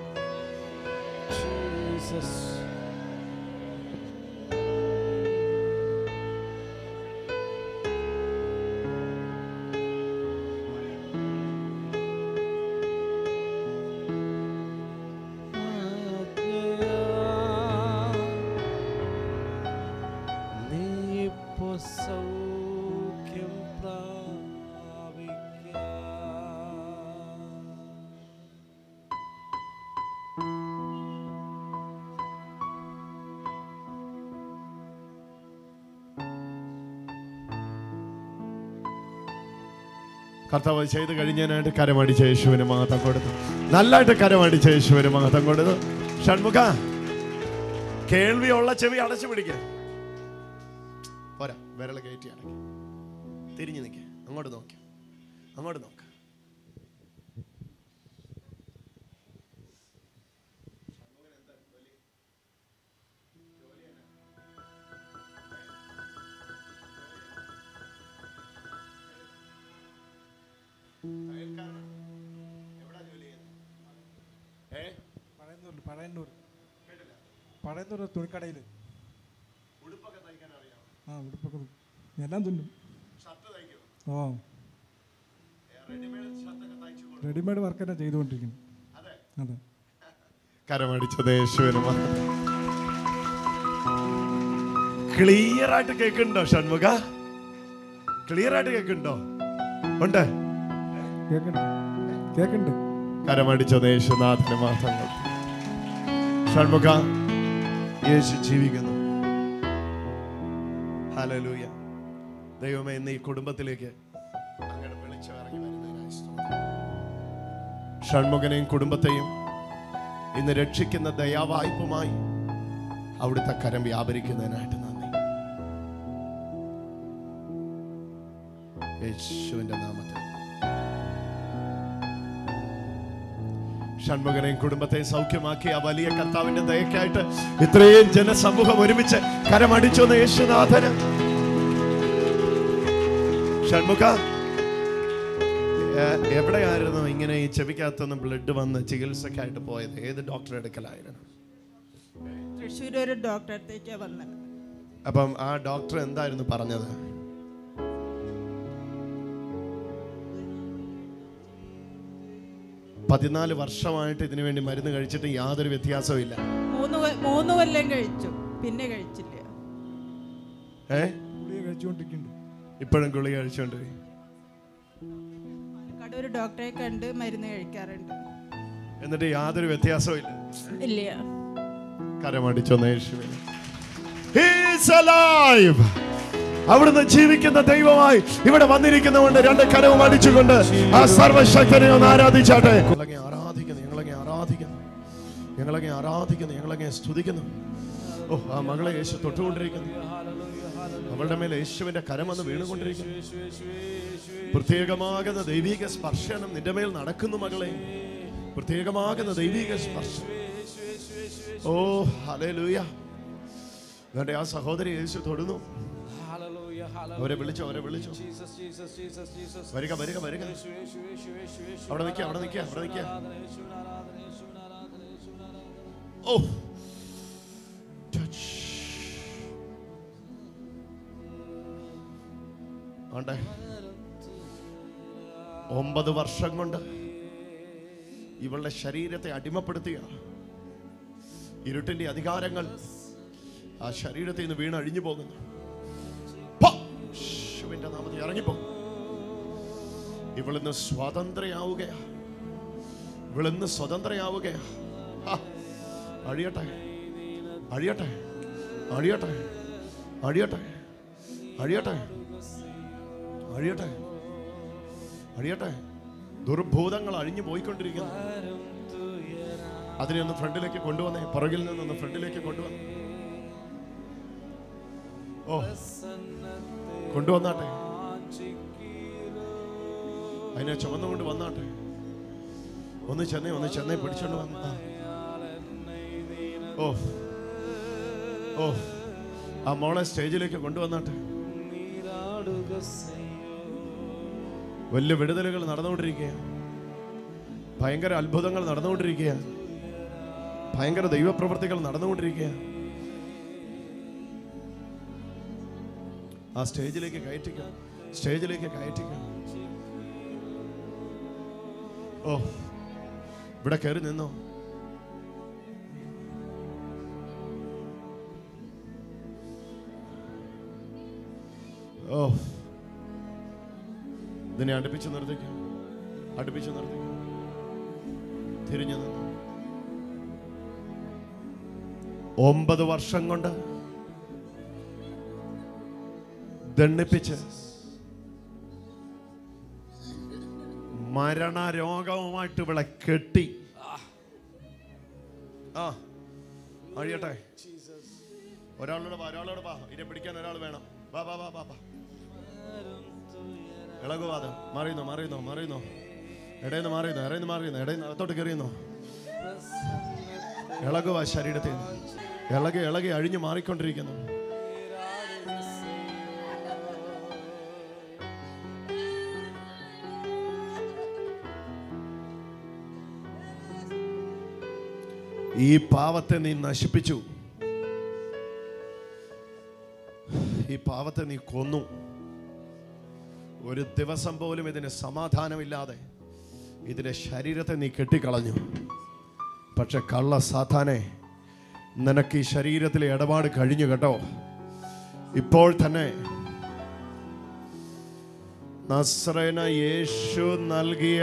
കർത്താവ് ചെയ്ത് കഴിഞ്ഞതിനായിട്ട് കരമടിച്ച യേശുവിന് മഹത്വം കൊടുത്തു. നല്ലതായിട്ട് കരമടിച്ച യേശുവിന് മഹത്വം കൊടുത്തു. ഷൺമുഖ, കേൾവിയുള്ള ചെവി അടച്ചു പിടിക്ക. പോരാ, വിരൽ കയറ്റി അടക്കി. തിരിഞ്ഞു നിൽക്ക. അങ്ങോട്ട് നോക്ക, അങ്ങോട്ട് നോക്ക. പഴയന്നൂർ തുണിക്കടയിൽ ഉടുപ്പൊക്കെ എല്ലാം തുന്നും. ഓ, റെഡിമെയ്ഡ് വർക്ക് തന്നെ ചെയ്തുകൊണ്ടിരിക്കുന്നു. അതെ. കരമടിച്ചത് യേശുവിന് ക്ലിയർ ആയിട്ട് കേൾക്കുന്നുണ്ടോ ഷൺമുഖ? ക്ലിയർ ആയിട്ട് കേൾക്കുന്നുണ്ടോ? ഉണ്ട്, കേൾക്കുന്നുണ്ട്. കരമടിച്ചത് യേശുനാഥന് മഹത്വം. ഷൺമുഖ, യേശു ജീവിക്കുന്നു. ഹല്ലേലൂയ. ദൈവമേ, ഇന്ന് ഈ കുടുംബത്തിലേക്ക് അങ്ങയുടെ വെളിച്ചം ഇറങ്ങി വരുന്നതിനായി സ്തോത്രം. ഷൺമുഖനെയും കുടുംബത്തെയും ഇന്ന് രക്ഷിക്കുന്ന ദയാവായ്പുമായി അവിടുത്തെ കരം വ്യാപരിക്കുന്നതിനായിട്ട് നന്ദി. യേശുവിന്റെ നാമത്തിൽ ഷൺമുഖനെയും കുടുംബത്തെ സൗഖ്യമാക്കി ആ വലിയ കർത്താവിന്റെ ദയക്കായിട്ട് ഇത്രയും ജനസമൂഹം ഒരുമിച്ച് കരമടിച്ചു എന്ന് യേശുനാഥന്. ഷൺമുഖ, എവിടെയായിരുന്നു ഇങ്ങനെ ഈ ചെവിക്കകത്തുനിന്ന് ബ്ലഡ് വന്ന് ചികിത്സക്കായിട്ട് പോയത്? ഏത് ഡോക്ടറെ എടുക്കലായിരുന്നു? തൃശ്ശൂർ ഒരു ഡോക്ടറെ അടുത്തേക്കാണ് വന്നത്. അപ്പം ആ ഡോക്ടർ എന്തായിരുന്നു പറഞ്ഞത്? പതിനാല് വർഷമായിട്ട് ഇതിനു വേണ്ടി മരുന്ന് കഴിച്ചിട്ട് യാതൊരു വ്യത്യാസവും ഇല്ല. 3 കൊല്ലം കഴിച്ചു, പിന്നെ കഴിച്ചില്ല. ഇപ്പോഴും ഗുളിക കഴിച്ചോണ്ടിരിക്കും. ഒരു ഡോക്ടറെ കണ്ട് മരുന്ന് കഴിക്കാറുണ്ട്, എന്നിട്ട് യാതൊരു വ്യത്യാസവും ഇല്ല. കരമടിച്ചൊന്ന് യേശുവിനെ. He is alive. അവിടുന്ന് ജീവിക്കുന്ന ദൈവമായി ഇവിടെ വന്നിരിക്കുന്നതുകൊണ്ട് 2 കരവും അടിച്ചുകൊണ്ട് ആ സർവശക്തനെ ഒന്ന് ആരാധിച്ചാട്ടെ. ഞങ്ങളെ ആരാധിക്കുന്നു, ഞങ്ങളെ സ്തുതിക്കുന്നു. ഓ, ആ മകളെ യേശു തൊട്ടുകൊണ്ടിരിക്കുന്നു. അവളുടെ മേലെ യേശുവിന്റെ കരമെന്ന് വീണുകൊണ്ടിരിക്കുന്നു. പ്രത്യേകമാകുന്ന ദൈവിക സ്പർശനം നിന്റെ മേൽ നടക്കുന്നു മകളെ. പ്രത്യേകമാകുന്ന ദൈവിക സ്പർശനം. ഓ ഹല്ലേലൂയ. എന്നിട്ട് ആ സഹോദരി യേശു തൊടുന്നു. അവരെ വിളിച്ചു. വരിക. അവിടെ നിൽക്കുക. ഓ, ടച്ച്. ആണ്ടെ 9 വർഷം കൊണ്ട് ഇവളുടെ ശരീരത്തെ അടിമപ്പെടുത്തിയ ഇരുട്ടിന്റെ അധികാരങ്ങൾ ആ ശരീരത്തിൽ നിന്ന് വീണ് അഴിഞ്ഞു പോകുന്നു. യേശുവിന്റെ നാമത്തിൽ ഇറങ്ങിപ്പോ. ഇവളിന്ന് സ്വതന്ത്രയാവുകയാ. അഴിയട്ടെ. ദുർഭൂതങ്ങൾ അഴിഞ്ഞു പോയിക്കൊണ്ടിരിക്കുന്നു. അതിനെ ഒന്ന് ഫ്രണ്ടിലേക്ക് കൊണ്ടുവന്നേ. പുറകിൽ നിന്നൊന്ന് ഫ്രണ്ടിലേക്ക് കൊണ്ടുവന്നേ. ഓ, കൊണ്ടുവന്നാട്ടെ. അതിനെ ചുമന്നുകൊണ്ട് വന്നാട്ടെ. ഒന്ന് ചെന്നൈ പിടിച്ചോണ്ട് വന്ന. ഓ, ആ മോളെ സ്റ്റേജിലേക്ക് കൊണ്ടുവന്നാട്ടെ. വലിയ വിടുതലുകൾ നടന്നുകൊണ്ടിരിക്കുക. ഭയങ്കര അത്ഭുതങ്ങൾ നടന്നുകൊണ്ടിരിക്കുക. ഭയങ്കര ദൈവപ്രവൃത്തികൾ നടന്നുകൊണ്ടിരിക്കുക. ആ സ്റ്റേജിലേക്ക് കയറ്റിക്കാം. ഓ, ഇവിടെ കയറി നിന്നോ. ഓ, ഇതിനെ അടുപ്പിച്ച് നിർത്തിക്കും. തിരിഞ്ഞു നിന്നു. 9 വർഷം കൊണ്ട് ദണ്ഡിപ്പിച്ച് മരണരോഗവുമായിട്ട് ഇവിടെ കെട്ടി. അഴിയട്ടെ. ഒരാളോട് വാ. ഇരെ പിടിക്കാൻ ഒരാൾ വേണം. വാ. ഇളകുവാദം മാറിയുന്നോ. ഇടയിന്ന് മാറിയുന്നു. ഇടയിന്ന് അകത്തോട്ട് കയറിയുന്നോ. ഇളകുവാ ശരീരത്തിൽ. ഇളകി അഴിഞ്ഞു മാറിക്കൊണ്ടിരിക്കുന്നു. ഈ പാവത്തെ നീ നശിപ്പിച്ചു. ഈ പാവത്തെ നീ കൊന്നു. ഒരു ദിവസം പോലും ഇതിന് സമാധാനമില്ലാതെ ഇതിന്റെ ശരീരത്തെ നീ കെട്ടിക്കളഞ്ഞു. പക്ഷെ കള്ള സാത്താനെ, നിനക്ക് ഈ ശരീരത്തിലെ ഇടപാട് കഴിഞ്ഞു കേട്ടോ. ഇപ്പോൾ തന്നെ നസ്രയന യേശു നൽകിയ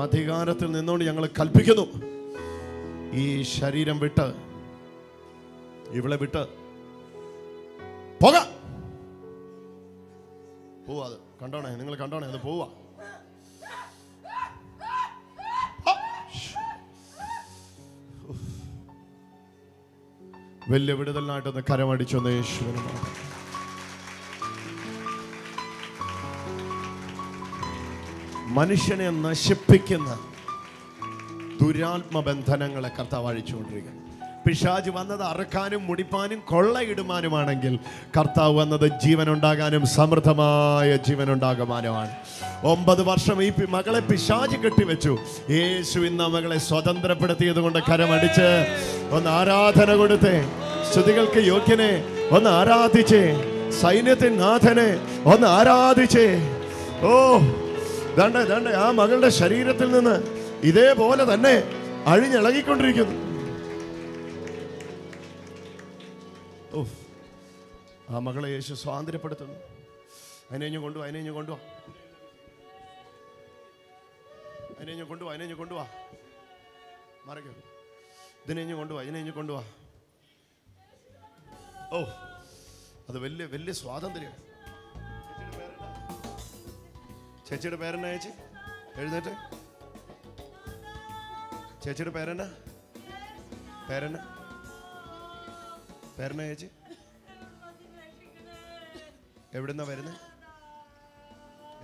അധികാരത്തിൽ നിന്നുകൊണ്ട് ഞങ്ങൾ കൽപ്പിക്കുന്നു, ഈ ശരീരം വിട്ട്, ഇവളെ വിട്ട് പോവാ. അത് കണ്ടോണേ, നിങ്ങൾ കണ്ടോണേ, അത് പോവാ. വലിയ വിടുതലിനായിട്ടൊന്ന് കരമടിച്ചൊന്ന് യേശുവിനെ. മനുഷ്യനെ നശിപ്പിക്കുന്ന ദുരാത്മബന്ധനങ്ങളെ കർത്താവ് അഴിച്ചുകൊണ്ടിരിക്കുക. പിശാച് വന്നത് അറുക്കാനും മുടിപ്പാനും കൊള്ളയിടുവാനുമാണെങ്കിൽ, കർത്താവ് വന്നത് ജീവനുണ്ടാകാനും സമൃദ്ധമായ ജീവനുണ്ടാകുവാനുമാണ്. 9 വർഷം ഈ മകളെ പിശാച് കെട്ടിവെച്ചു. യേശു ഇന്ന് മകളെ സ്വതന്ത്രപ്പെടുത്തിയത് കൊണ്ട് കരമടിച്ച് ഒന്ന് ആരാധന കൊടുത്തേ. സ്തുതികൾക്ക് യോഗ്യനെ ഒന്ന് ആരാധിച്ചേ. സൈന്യത്തിൻ നാഥനെ ഒന്ന് ആരാധിച്ചേ. ഓ ദണ്ടെ ദണ്ടെ ആ മകളുടെ ശരീരത്തിൽ നിന്ന് ഇതേപോലെ തന്നെ അഴിഞ്ഞിളകിക്കൊണ്ടിരിക്കുന്നു. ഓ ആ മകളെ യേശു സ്വാതന്ത്ര്യപ്പെടുത്തുന്നു. അതിനെ കൊണ്ടുപോവാ, അതിനെ കൊണ്ടുപോവാ, അതിനെ കൊണ്ടുപോവാ, അതിനെ കൊണ്ടുപോവാ, മറക്കോ, ഇതിനെ കൊണ്ടുപോവാ, ഇതിനെ കൊണ്ടുപോവാ. ഓ അത് വലിയ വലിയ സ്വാതന്ത്ര്യം. ചേച്ചിയുടെ പേരെന്നാ? ചേച്ചി എഴുന്നേറ്റ്. ചേച്ചിയുടെ പേരെന്നാ? പേരെന്നാ? പേരെന്നാ ചേച്ചി? എവിടുന്നാ വരുന്നേ?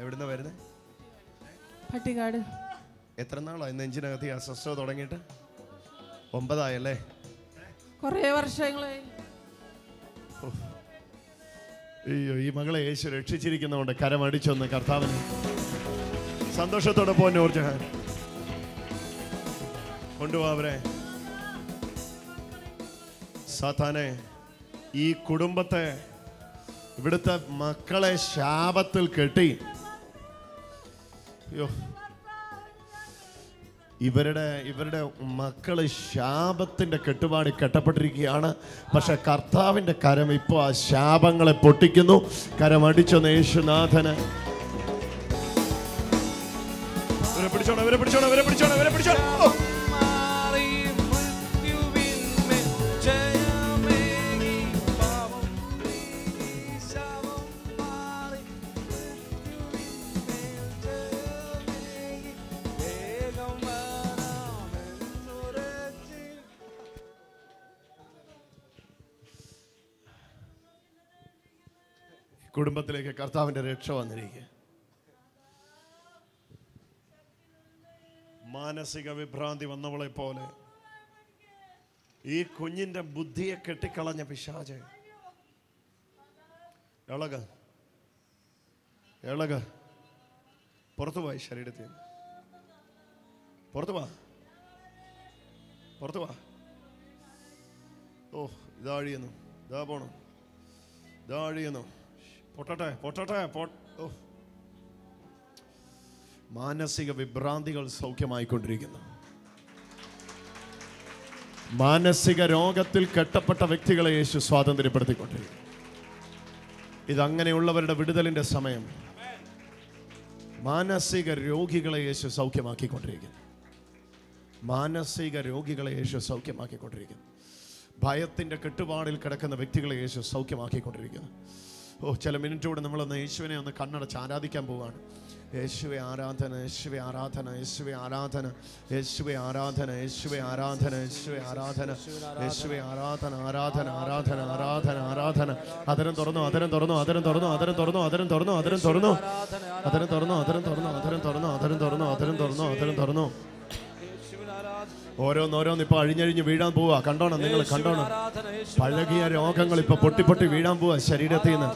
എവിടുന്നാ വരുന്നേ? പട്ടിക്കാട്. എത്ര നാളായി നെഞ്ചിനകത്ത് ഈ അസ്വസ്ഥത തുടങ്ങിയിട്ട്? 9 ആയല്ലേ? കുറേ വർഷങ്ങളായി. അയ്യോ, ഈ മകളെ യേശു രക്ഷിച്ചിരിക്കുന്നതുകൊണ്ട് കരമടിച്ചൊന്ന് കർത്താവിന് സന്തോഷത്തോടെ പോ. നൂർജഹാൻ കൊണ്ടുപോവരെ. സാത്താനെ, ഈ കുടുംബത്തെ, ഇവിടുത്തെ മക്കളെ ശാപത്തിൽ കെട്ടി. അയ്യോ, ഇവരുടെ മക്കള് ശാപത്തിന്റെ കെട്ടുപാടി കെട്ടപ്പെട്ടിരിക്കുകയാണ്. പക്ഷെ കർത്താവിന്റെ കരം ഇപ്പോൾ ആ ശാപങ്ങളെ പൊട്ടിക്കുന്നു. കരമടിച്ചൊന്ന് യേശുനാഥന്. പിടിച്ചോണം, ഇവരെ പിടിച്ചോണം, ഇവരെ പിടിച്ചോണം, ഇവരെ പിടിച്ചോണം. കുടുംബത്തിലേക്ക് കർത്താവിന്റെ രക്ഷ വന്നിരിക്കുക. മാനസിക വിഭ്രാന്തി വന്നവളെ പോലെ ഈ കുഞ്ഞിന്റെ ബുദ്ധിയെ കെട്ടിക്കളഞ്ഞ പിശാച് ഇളക പുറത്തു പോയി. ശരീരത്തിൽ പുറത്തു വാ. ഓ ഇതാ അഴിയുന്നു, ഇതാ പോണു, ഇതാ അഴിയുന്നു. പൊട്ടട്ടെ. ഓ മാനസിക വിഭ്രാന്തികൾ സൗഖ്യമായിക്കൊണ്ടിരിക്കുന്നു. മാനസിക രോഗത്തിൽ കെട്ടപ്പെട്ട വ്യക്തികളെ യേശു സ്വാതന്ത്ര്യപ്പെടുത്തിക്കൊണ്ടിരിക്കുന്നു. ഇതങ്ങനെയുള്ളവരുടെ വിടുതലിന്റെ സമയം. മാനസിക രോഗികളെ യേശു സൗഖ്യമാക്കിക്കൊണ്ടിരിക്കുന്നു. മാനസിക രോഗികളെ യേശു സൗഖ്യമാക്കിക്കൊണ്ടിരിക്കുന്നു. ഭയത്തിന്റെ കെട്ടുപാടിൽ കിടക്കുന്ന വ്യക്തികളെ യേശു സൗഖ്യമാക്കിക്കൊണ്ടിരിക്കുന്നു. ഓ ചില മിനിറ്റ് കൂടെ നമ്മളൊന്ന് യേശുവിനെ ഒന്ന് കണ്ണടച്ച് ആരാധിക്കാൻ പോവുകയാണ്. യേശുവെ ആരാധന, യേശുവെ ആരാധന, യേശുവെ ആരാധന, യേശുവെ ആരാധന, യേശുവെ ആരാധന, യേശുവെ ആരാധന, യേശുവെ ആരാധന, ആരാധന, ആരാധന, ആരാധന, ആരാധന. അതരം തുറന്നു, അതരം തുറന്നു, അതരം തുറന്നു, അതരം തുറന്നു, അതരം തുറന്നു, അതരം തുറന്നു, അതരം തുറന്നു, അതരം തുറന്നു, അതരം തുറന്നു, അതരം തുറന്നു, അതരം തുറന്നു, അതരം തുറന്നു. ഓരോന്നോരോന്ന് ഇപ്പൊ അഴിഞ്ഞഴിഞ്ഞ് വീഴാൻ പോവാ. കണ്ടോണം, നിങ്ങൾ കണ്ടോണം. പഴകിയ രോഗങ്ങൾ ഇപ്പൊ പൊട്ടി വീഴാൻ പോവാ ശരീരത്തിൽ നിന്ന്.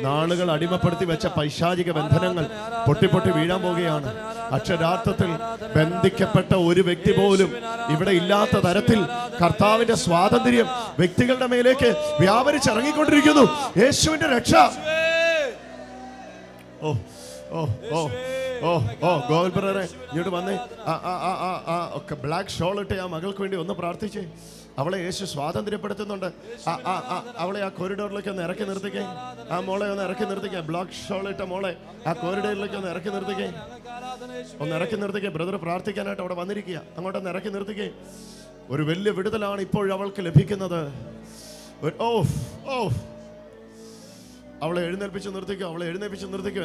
നാളുകൾ അടിമപ്പെടുത്തി വെച്ച പൈശാചിക ബന്ധനങ്ങൾ പൊട്ടി വീഴാൻ പോവുകയാണ്. അക്ഷരാർത്ഥത്തിൽ ബന്ധിക്കപ്പെട്ട ഒരു വ്യക്തി പോലും ഇവിടെ ഇല്ലാത്ത തരത്തിൽ കർത്താവിന്റെ സ്വാതന്ത്ര്യം വ്യക്തികളുടെ മേലേക്ക് വ്യാപരിച്ചിറങ്ങിക്കൊണ്ടിരിക്കുന്നു. യേശുവിന്റെ രക്ഷ. ഓ ഓ ഓ ഓ ഓ ഗോകുൽ ബ്രദറെ ഇങ്ങോട്ട് വന്നേ. ബ്ലാക്ക് ഷോൾ ഇട്ട് ആ മകൾക്ക് വേണ്ടി ഒന്ന് പ്രാർത്ഥിച്ചേ. അവളെ യേശു സ്വാതന്ത്ര്യപ്പെടുത്തുന്നുണ്ട്. അവളെ ആ കോറിഡോറിലേക്ക് ഒന്ന് ഇറക്കി നിർത്തിക്കേ. ആ മോളെ ഒന്ന് ഇറക്കി നിർത്തിക്കേ. ബ്ലാക്ക് ഷോൾ ഇട്ട മോളെ ആ കോറിഡോറിലേക്ക് ഒന്ന് ഇറക്കി നിർത്തിക്കേ. ഒന്ന് ഇറക്കി നിർത്തിക്കേ. ബ്രദർ പ്രാർത്ഥിക്കാനായിട്ട് അവിടെ വന്നിരിക്കുക. അങ്ങോട്ടൊന്ന് ഇറക്കി നിർത്തിക്കേ. ഒരു വലിയ വിടുതലാണ് ഇപ്പോൾ അവൾക്ക് ലഭിക്കുന്നത്. ഓ ഓ അവളെ എഴുന്നേൽപ്പിച്ച് നിർത്തിക്കോ.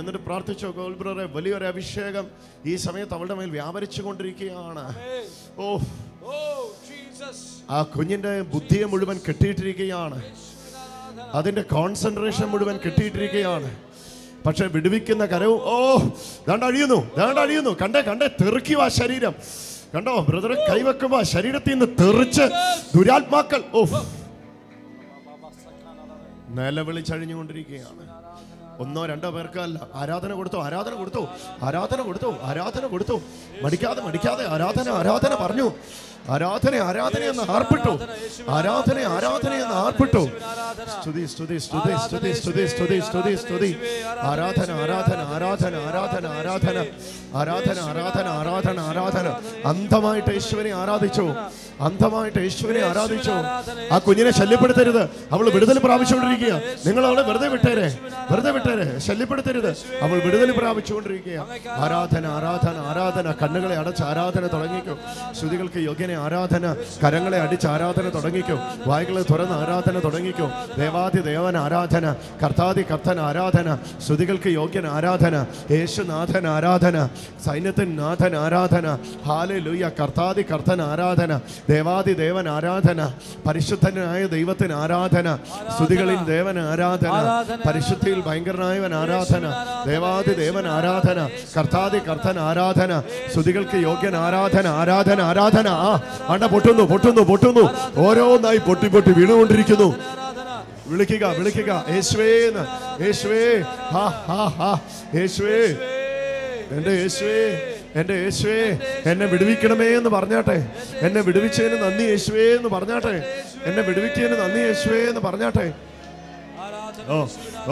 എന്നിട്ട് പ്രാർത്ഥിച്ചോ. ഗോകുൽ ബ്രദറെ, വലിയൊരു അഭിഷേകം ഈ സമയത്ത് അവളുടെ മേൽ വ്യാപരിച്ചു കൊണ്ടിരിക്കുകയാണ്. ഓ ആ കുഞ്ഞിന്റെ ബുദ്ധിയെ മുഴുവൻ കെട്ടിയിട്ടിരിക്കുകയാണ്. അതിന്റെ കോൺസെൻട്രേഷൻ മുഴുവൻ കെട്ടിയിട്ടിരിക്കുകയാണ്. പക്ഷെ വിടുവിക്കുന്ന കരവും അഴിയുന്നു. കണ്ടേ തെറിക്കുക ശരീരം. കണ്ടോ ബ്രദറെ, കൈവെക്കുമ്പോ ശരീരത്തിൽ നിന്ന് തെറിച്ച് ദുരാത്മാക്കൾ നിലവിളിച്ചഴിഞ്ഞുകൊണ്ടിരിക്കുകയാണ്. ഒന്നോ രണ്ടോ പേർക്കല്ല, ആരാധന കൊടുത്തു, ആരാധന കൊടുത്തു, ആരാധന കൊടുത്തു, ആരാധന കൊടുത്തു. മടിക്കാതെ മടിക്കാതെ ആരാധന ആരാധന പറഞ്ഞു. ആരാധന ആരാധന എന്ന് ആർപ്പിട്ടു. ആരാധന ആരാധന എന്ന് ആർപ്പിട്ടു. സ്തുതി സ്തുതി സ്തുതി സ്തുതി സ്തുതി സ്തുതി സ്തുതി സ്തുതി. ആരാധന ആരാധന ആരാധന ആരാധന ആരാധന ആരാധന ആരാധന ആരാധന ആരാധന. അന്ധമായിട്ട് യേശുവിനെ ആരാധിച്ചു, അന്ധമായിട്ട് യേശുവിനെ ആരാധിച്ചു. ആ കുഞ്ഞിനെ ശല്യപ്പെടുത്തരുത്, അവൾ വിടുതൽ പ്രാപിച്ചുകൊണ്ടിരിക്കുക. നിങ്ങൾ അവളെ വെറുതെ വിട്ടേരെ, വെറുതെ വിട്ടേരെ, ശല്യപ്പെടുത്തരുത്. അവൾ വിടുതൽ പ്രാപിച്ചുകൊണ്ടിരിക്കുക. ആരാധന ആരാധന ആരാധന. കണ്ണുകളെ അടച്ച് ആരാധന തുടങ്ങിക്കും. ശ്രുതികൾക്ക് യോഗ്യനെ ആരാധന. കരങ്ങളെ അടിച്ച് ആരാധന തുടങ്ങിക്കും. വായ്കളെ തുറന്ന് ആരാധന തുടങ്ങിക്കും. ദേവാദി ദേവൻ ആരാധന, കർത്താദി കർത്തൻ ആരാധന, ശ്രുതികൾക്ക് യോഗ്യൻ ആരാധന, യേശുനാഥൻ ആരാധന, സൈന്യത്തിൻ നാഥൻ ആരാധന. ഹല്ലേലൂയ. കർത്താദി കർത്തൻ ആരാധന, ദേവാദി ദേവൻ ആരാധന, പരിശുദ്ധനായ ദൈവത്തിന് ആരാധന, സ്തുതികളിൽ ദേവൻ ആരാധന, പരിശുദ്ധിയിൽ ഭയങ്കരനായവൻ ആരാധന, ദേവാദി ദേവൻ ആരാധന, കർത്താദി കർത്തൻ ആരാധന, സ്തുതികൾക്ക് യോഗ്യൻ ആരാധന. ആരാധന ആരാധന. ആണ്ട പൊട്ടുന്നു പൊട്ടുന്നു പൊട്ടുന്നു. ഓരോന്നായി പൊട്ടി പൊട്ടി വീണുകൊണ്ടിരിക്കുന്നു. വിളിക്കുക വിളിക്കുക, യേശുവേ, യേശുവേ, ഹാ ഹാ ഹാ, യേശുവേ, എന്റെ യേശുവേ, എന്റെ യേശുവേ, എന്നെ വിടുവിക്കണമേ എന്ന് പറഞ്ഞാട്ടെ. എന്നെ വിടുവിച്ചതിന് നന്ദി യേശുവേ എന്ന് പറഞ്ഞാട്ടെ. എന്നെ വിടുവിച്ചതിന് നന്ദി യേശുവേ എന്ന് പറഞ്ഞാട്ടെ. ഓ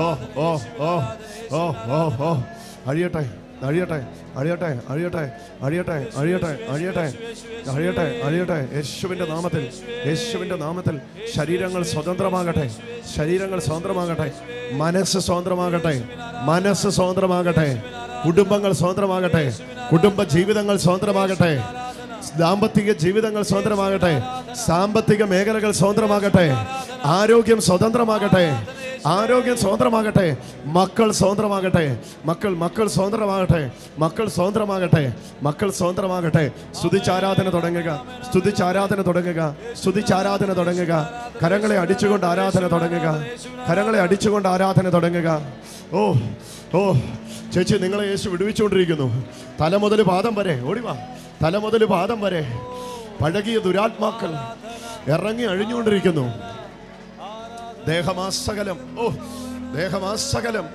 ഓ ഓ ഓ ഓ ഓ ഓ. അഴിയട്ടെ അഴിയട്ടെ അഴിയട്ടെ അഴിയട്ടെ അഴിയട്ടെ അഴിയട്ടെ അഴിയട്ടെ അഴിയട്ടെ അഴിയട്ടെ. യേശുവിൻ്റെ നാമത്തിൽ, യേശുവിൻ്റെ നാമത്തിൽ ശരീരങ്ങൾ സ്വതന്ത്രമാകട്ടെ, ശരീരങ്ങൾ സ്വതന്ത്രമാകട്ടെ, മനസ്സ് സ്വതന്ത്രമാകട്ടെ, മനസ്സ് സ്വതന്ത്രമാകട്ടെ, കുടുംബങ്ങൾ സ്വതന്ത്രമാകട്ടെ, കുടുംബ ജീവിതങ്ങൾ സ്വതന്ത്രമാകട്ടെ, ദാമ്പത്തിക ജീവിതങ്ങൾ സ്വതന്ത്രമാകട്ടെ, സാമ്പത്തിക മേഖലകൾ സ്വതന്ത്രമാകട്ടെ, ആരോഗ്യം സ്വതന്ത്രമാകട്ടെ, ആരോഗ്യം സ്വതന്ത്രമാകട്ടെ, മക്കൾ സ്വതന്ത്രമാകട്ടെ, മക്കൾ സ്വതന്ത്രമാകട്ടെ, മക്കൾ സ്വതന്ത്രമാകട്ടെ, മക്കൾ സ്വതന്ത്രമാകട്ടെ. സ്തുതിച്ചാരാധന തുടങ്ങുക, സ്തുതിച്ചാരാധന തുടങ്ങുക, സ്തുതിച്ചാരാധന തുടങ്ങുക. കരങ്ങളെ അടിച്ചുകൊണ്ട് ആരാധന തുടങ്ങുക, കരങ്ങളെ അടിച്ചുകൊണ്ട് ആരാധന തുടങ്ങുക. ഓ ഓ ചേച്ചി, നിങ്ങളെ യേശു വിടുവിച്ചുകൊണ്ടിരിക്കുന്നു. തല മുതൽ പാദം വരെ ഓടിവാ, തല മുതൽ പാദം വരെ പഴകിയ ദുരാത്മാക്കൾ ഇറങ്ങി അഴിഞ്ഞുകൊണ്ടിരിക്കുന്നു. ദേഹമാസകലം, ഓ ദേഹമാസകലം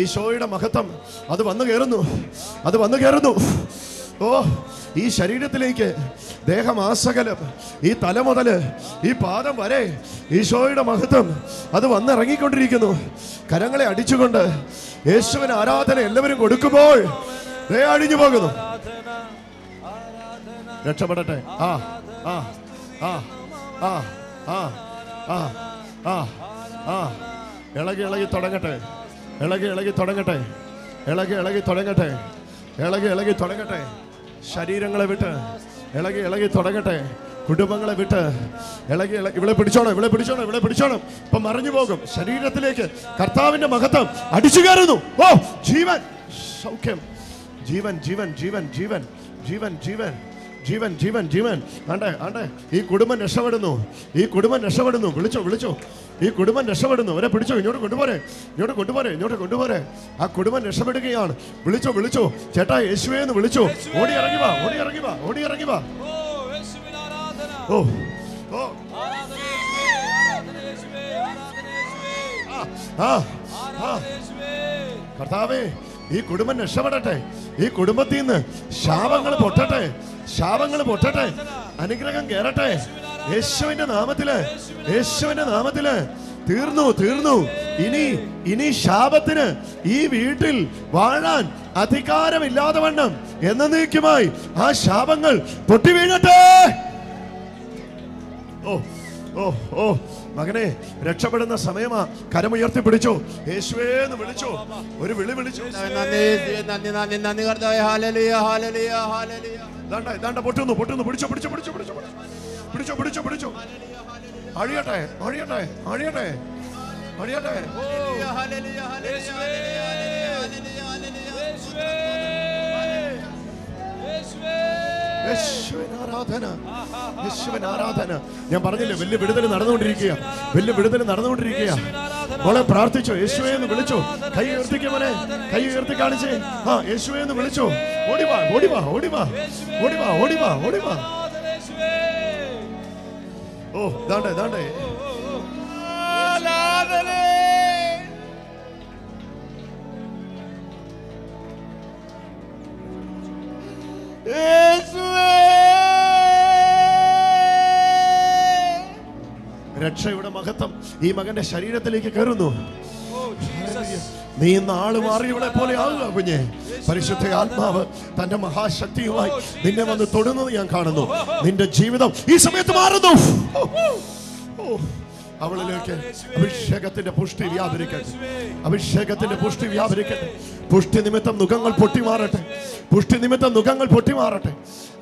ഈശോയുടെ മഹത്വം അത് വന്നു കയറുന്നു, അത് വന്നു കയറുന്നു. ഓ ഈ ശരീരത്തിലേക്ക് ദേഹമാസകലം, ഈ തല മുതൽ ഈ പാദം വരെ ഈശോയുടെ മഹത്വം അത് വന്നിറങ്ങിക്കൊണ്ടിരിക്കുന്നു. കരങ്ങളെ അടിച്ചുകൊണ്ട് യേശുവിന് ആരാധന എല്ലാവരും കൊടുക്കുമ്പോൾ അഴിഞ്ഞു പോകുന്നു. രക്ഷപ്പെടട്ടെ. ആ ആ ആ ആ ആ ആ ആ ആ. ഇളകി ഇളകി തുടങ്ങട്ടെ, ഇളകി ഇളകി തുടങ്ങട്ടെ, ഇളകി ഇളകി തുടങ്ങട്ടെ, ഇളകി ഇളകി തുടങ്ങട്ടെ. ശരീരങ്ങളെ വിട്ട് ഇളകി ഇളകി തുടങ്ങട്ടെ, കുടുംബങ്ങളെ വിട്ട് ഇളകി ഇളകി. ഇവിടെ പിടിച്ചോണം, ഇവിടെ പിടിച്ചോണം, ഇവിടെ പിടിച്ചോണം. ഇപ്പൊ മറിഞ്ഞു പോകും. ശരീരത്തിലേക്ക് കർത്താവിന്റെ മഹത്വം അടിച്ചു കയറുന്നു. ഓ ജീവൻ, സൗഖ്യം, ജീവൻ ജീവൻ ജീവൻ ജീവൻ ജീവൻ ജീവൻ ജീവൻ ജീവൻ ജീവൻ. ആണ്ടേ ആണ്ടേ, ഈ കുടുംബം രക്ഷപ്പെടുന്നു, ഈ കുടുംബം രക്ഷപ്പെടുന്നു. വിളിച്ചോ വിളിച്ചോ, ഈ കുടുംബം രക്ഷപ്പെടുന്നു. അവരെ പിടിച്ചോ, ഇങ്ങോട്ട് കൊണ്ടുപോരെ, ഇങ്ങോട്ട് കൊണ്ടുപോരെ, ഇങ്ങോട്ട് കൊണ്ടുപോരെ. ആ കുടുംബം രക്ഷപ്പെടുകയാണ്. വിളിച്ചോ വിളിച്ചോ, ചേട്ടാ യേശുവേ എന്ന് വിളിച്ചോ. ഓടി ഇറങ്ങി വാ, ഓടി ഇറങ്ങി വാ, ഓടി ഇറങ്ങി വാ. ഓ ഓ ആ ആ. കർത്താവേ, ഈ കുടുംബം രക്ഷപ്പെടട്ടെ, ഈ കുടുംബത്തിൽ നിന്ന് ശാപങ്ങൾ പൊട്ടട്ടെ, ശാപങ്ങൾ പൊട്ടട്ടെ, അനുഗ്രഹം കേറട്ടെ. യേശുവിന്റെ നാമത്തില്, യേശുവിന്റെ നാമത്തില്. തീർന്നു തീർന്നു. ഇനി ശാപത്തിന് ഈ വീട്ടിൽ വാഴാൻ അധികാരമില്ലാതെ വണ്ണം എന്നേക്കുമായി ആ ശാപങ്ങൾ പൊട്ടി വീഴട്ടെ. ഓ ഓ ഓ മകനെ, രക്ഷപ്പെടുന്ന സമയമാ. കരമുയർത്തി പിടിച്ചോ, യേശുവേ എന്ന് വിളിച്ചോ. ഒരു വിളി വിളിച്ചു. പൊട്ടുന്നു പൊട്ടുന്നു. പിടിച്ചോ പിടിച്ചോ പിടിച്ചോ പിടിച്ചോ പിടിച്ചോ പിടിച്ചോ പിടിച്ചോ. അഴിയട്ടെ അഴിയട്ടെ അഴിയട്ടെ അഴിയട്ടെ. ആരാധന, യേശുവിന് ആരാധന. ഞാൻ പറഞ്ഞില്ലേ, വലിയ വിടുതൽ നടന്നുകൊണ്ടിരിക്കുക, വലിയ വിടുതൽ നടന്നുകൊണ്ടിരിക്കുക. മോളെ പ്രാർത്ഥിച്ചോ, യേശുവേ എന്ന് വിളിച്ചോ. കൈ ഉയർത്തിക്കോ മോനെ, കൈ ഉയർത്തി കാണിച്ചേ. ആ യേശുവേ എന്ന് വിളിച്ചോ. ഓടിവാ ഓടിവാ ഓടിവാ ഓടിവാ ഓടിവാ ഓടിവാ. ഓ ദാണ്ടേ ദാണ്ടേ. രക്ഷയുടെ മഹത്വം ഈ മകന്റെ ശരീരത്തിലേക്ക് കയറുന്നു. നീ നാള് മാറിയവളെ പോലെ ആകുക കുഞ്ഞെ. പരിശുദ്ധ ആത്മാവ് തന്റെ മഹാശക്തിയുമായി നിന്നെ വന്ന് തൊടുന്നത് ഞാൻ കാണുന്നു. നിന്റെ ജീവിതം ഈ സമയത്ത് മാറുന്നു. അവളിലേക്ക് അഭിഷേകത്തിന്റെ പുഷ്ടി വ്യാപരിക്കട്ടെ. അഭിഷേകത്തിന്റെ പുഷ്ടി വ്യാപരിക്കട്ടെ. പുഷ്ടി നിമിത്തം മുഖങ്ങൾ പൊട്ടിമാറട്ടെ. പുഷ്ടി നിമിത്തം മുഖങ്ങൾ പൊട്ടിമാറട്ടെ.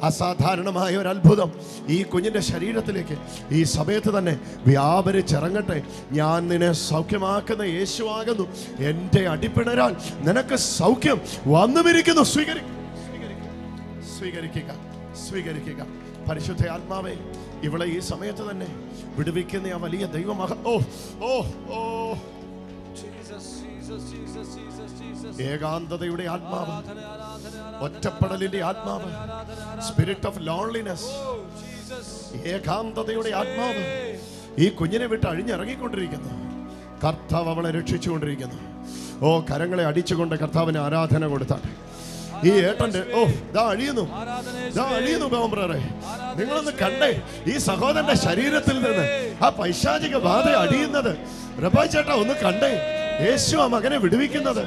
അസാധാരണമായ ഒരു അത്ഭുതം ഈ കുഞ്ഞിന്റെ ശരീരത്തിലേക്ക് ഈ സമയത്ത് തന്നെ വ്യാപരിച്ചിറങ്ങട്ടെ. ഞാൻ നിന്നെ സൗഖ്യമാക്കുന്ന യേശുവാകുന്നു. എൻ്റെ അടിപ്പിണരാൽ നിനക്ക് സൗഖ്യം വന്നുമിരിക്കുന്നു. സ്വീകരിക്കുക, സ്വീകരിക്കുക. പരിശുദ്ധ ആത്മാവേ, ഇവളെ ഈ സമയത്ത് തന്നെ വിടുവിക്കുന്ന ആ വലിയ ദൈവമഹ ഏകാന്തതയുടെ ആത്മാവ്, ഒറ്റപ്പെടലിന്റെ ആത്മാവ്, സ്പിരിറ്റ് ഓഫ് ലോൺലിനെസ്, ഏകാന്തതയുടെ ആത്മാവ് ഈ കുഞ്ഞിനെ വിട്ട് അഴിഞ്ഞിറങ്ങിക്കൊണ്ടിരിക്കുന്നു. കർത്താവ് അവളെ രക്ഷിച്ചുകൊണ്ടിരിക്കുന്നു. കരങ്ങളെ അടിച്ചുകൊണ്ട് കർത്താവിന് ആരാധന കൊടുത്താട്ടെ. ഈ ഏട്ടന്റെ ഇതാ അഴിയുന്നു, ഇതാ അഴിയുന്നു. ബഹുമ്പ്രരെ, നിങ്ങളൊന്ന് കണ്ടേ, ഈ സഹോദരന്റെ ശരീരത്തിൽ നിന്ന് ആ പൈശാചിക ബാധ അടിയുന്നത്. റബായ് ചേട്ടാ ഒന്ന് കണ്ടേ, യേശു ആ മകനെ വിടുവിക്കുന്നത്.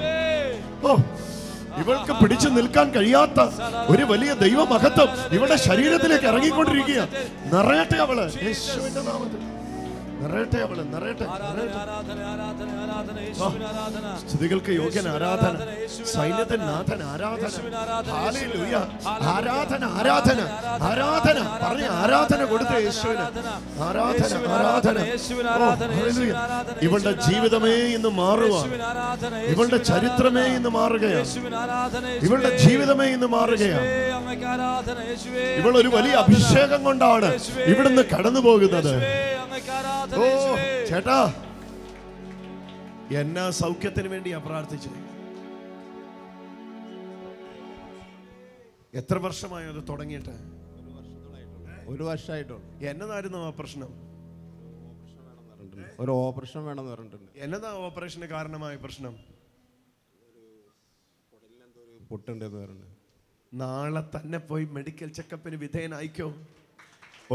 ഇവൾക്ക് പിടിച്ചു നിൽക്കാൻ കഴിയാത്ത ഒരു വലിയ ദൈവമഹത്വം ഇവളുടെ ശരീരത്തിലേക്ക് ഇറങ്ങിക്കൊണ്ടിരിക്കുക. നിറയട്ടെ അവള് യേശുവിന്റെ നാമത്തിൽ, നിറയട്ടെ അവള്, നിറയട്ടെ. സ്തുതികൾക്ക് യോഗ്യൻ ആരാധന, സൈന്യത്തിന് നാഥൻ ആരാധന. ഹല്ലേലൂയ. ആരാധന, ആരാധന, ആരാധന പറഞ്ഞ ആരാധന കൊടുത്ത യേശുവിന് ആരാധന, ആരാധന. ഇവളുടെ ജീവിതമേ ഇന്ന് മാറുക. ഇവളുടെ ചരിത്രമേ ഇന്ന് മാറുകയാണ്. ഇവളുടെ ജീവിതമേ ഇന്ന് മാറുകയാണ്. ഇവൾ ഒരു വലിയ അഭിഷേകം കൊണ്ടാണ് ഇവിടുന്ന് കടന്നു പോകുന്നത്. ചേട്ടാ, എന്നാ സൗഖ്യത്തിന് വേണ്ടിയാ പ്രാർത്ഥിച്ചത്? എത്ര വർഷമായോ അത് തുടങ്ങിയിട്ട്? ഒരു വർഷമായിട്ടോ. എന്നതായിരുന്നു ആ പ്രശ്നം? ഒരു ഓപ്പറേഷൻ വേണമെന്ന് പറഞ്ഞിട്ടുണ്ട്. എന്നതാ ഓപ്പറേഷന് കാരണമായ പ്രശ്നം? പൊട്ടുണ്ടെന്ന് പറഞ്ഞു. നാളെ തന്നെ പോയി മെഡിക്കൽ ചെക്കപ്പിന് വിധേയനായിക്കോ.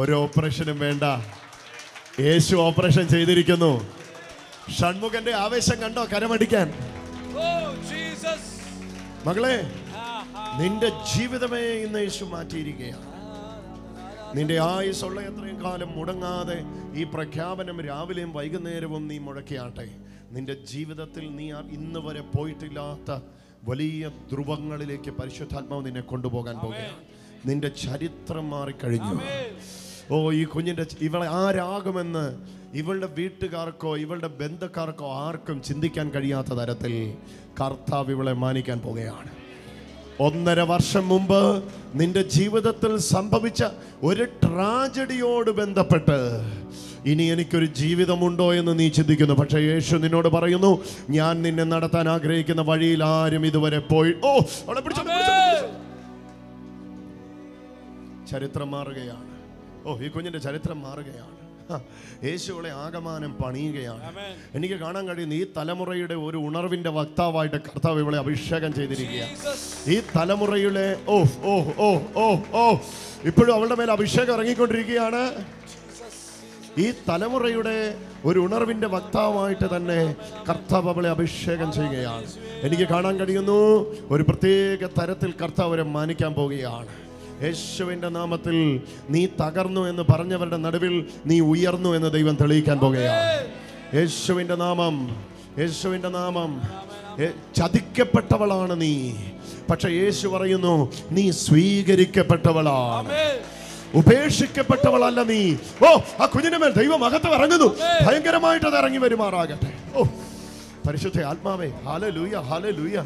ഒരു ഓപ്പറേഷനും വേണ്ട, യേശു ഓപ്പറേഷൻ ചെയ്തിരിക്കുന്നു. ഷൺമുഖന്റെ ആവേശം കണ്ടോ കരമടിക്കാൻ? മകളെ, നിന്റെ ജീവിതമേ ഇന്ന് യേശു മാറ്റിയിരിക്കുകയാണ്. നിന്റെ ആയുസ്സുള്ള എത്രയും കാലം മുടങ്ങാതെ ഈ പ്രഖ്യാപനം രാവിലെയും വൈകുന്നേരവും നീ മുഴക്കിയാട്ടെ. നിന്റെ ജീവിതത്തിൽ നീ ഇന്ന് വരെ പോയിട്ടില്ലാത്ത വലിയ ധ്രുവങ്ങളിലേക്ക് പരിശുദ്ധാത്മാവ് നിന്നെ കൊണ്ടുപോകാൻ പോകുകയാണ്. നിന്റെ ചരിത്രം മാറിക്കഴിഞ്ഞു. ഈ കുഞ്ഞിന്റെ ഇവളെ ആരാകുമെന്ന് ഇവളുടെ വീട്ടുകാർക്കോ ഇവളുടെ ബന്ധുക്കാർക്കോ ആർക്കും ചിന്തിക്കാൻ കഴിയാത്ത തരത്തിൽ കർത്താവ് ഇവളെ മാനിക്കാൻ പോകുകയാണ്. 1.5 വർഷം മുമ്പ് നിന്റെ ജീവിതത്തിൽ സംഭവിച്ച ഒരു ട്രാജഡിയോട് ബന്ധപ്പെട്ട് ഇനി എനിക്കൊരു ജീവിതമുണ്ടോ എന്ന് നീ ചിന്തിക്കുന്നു. പക്ഷേ യേശു നിന്നോട് പറയുന്നു, ഞാൻ നിന്നെ നടത്താൻ ആഗ്രഹിക്കുന്ന വഴിയിൽ ആരും ഇതുവരെ പോയി. ചരിത്രം മാറുകയാണ്. ഈ കുഞ്ഞിന്റെ ചരിത്രം മാറുകയാണ്. യേശുവിനെ ആകമാനം പണിയുകയാണ്. എനിക്ക് കാണാൻ കഴിയുന്ന ഈ തലമുറയുടെ ഒരു ഉണർവിന്റെ വക്താവായിട്ട് കർത്താവ് ഇവളെ അഭിഷേകം ചെയ്തിരിക്കുകയാണ്. ഈ തലമുറയിലെ ഇപ്പോഴും അവളുടെ മേലെ അഭിഷേകം ഇറങ്ങിക്കൊണ്ടിരിക്കുകയാണ്. ഈ തലമുറയുടെ ഒരു ഉണർവിന്റെ വക്താവായിട്ട് തന്നെ കർത്താവ് അവളെ അഭിഷേകം ചെയ്യുകയാണ്. എനിക്ക് കാണാൻ കഴിയുന്നു, ഒരു പ്രത്യേക തരത്തിൽ കർത്താവ് അവരെ മാനിക്കാൻ പോവുകയാണ്. യേശുവിൻ്റെ നാമത്തിൽ നീ തകർന്നു എന്ന് പറഞ്ഞവരുടെ നടുവിൽ നീ ഉയർന്നു എന്ന് ദൈവം തെളിയിക്കാൻ പോകുകയാണ്. യേശുവിൻ്റെ നാമം, യേശുവിൻ്റെ നാമം. ചതിക്കപ്പെട്ടവളാണ് നീ, പക്ഷെ യേശു പറയുന്നു നീ സ്വീകരിക്കപ്പെട്ടവളാണ്, ഉപേക്ഷിക്കപ്പെട്ടവളല്ല നീ. ആ കുഞ്ഞിന്റെ മേൽ ദൈവ മഹത്വം ഇറങ്ങുന്നു. ഭയങ്കരമായിട്ട് അത് ഇറങ്ങി വരുമാറാകട്ടെ. പരിശുദ്ധ ആത്മാവേ, ഹല്ലേലൂയ, ഹല്ലേലൂയ.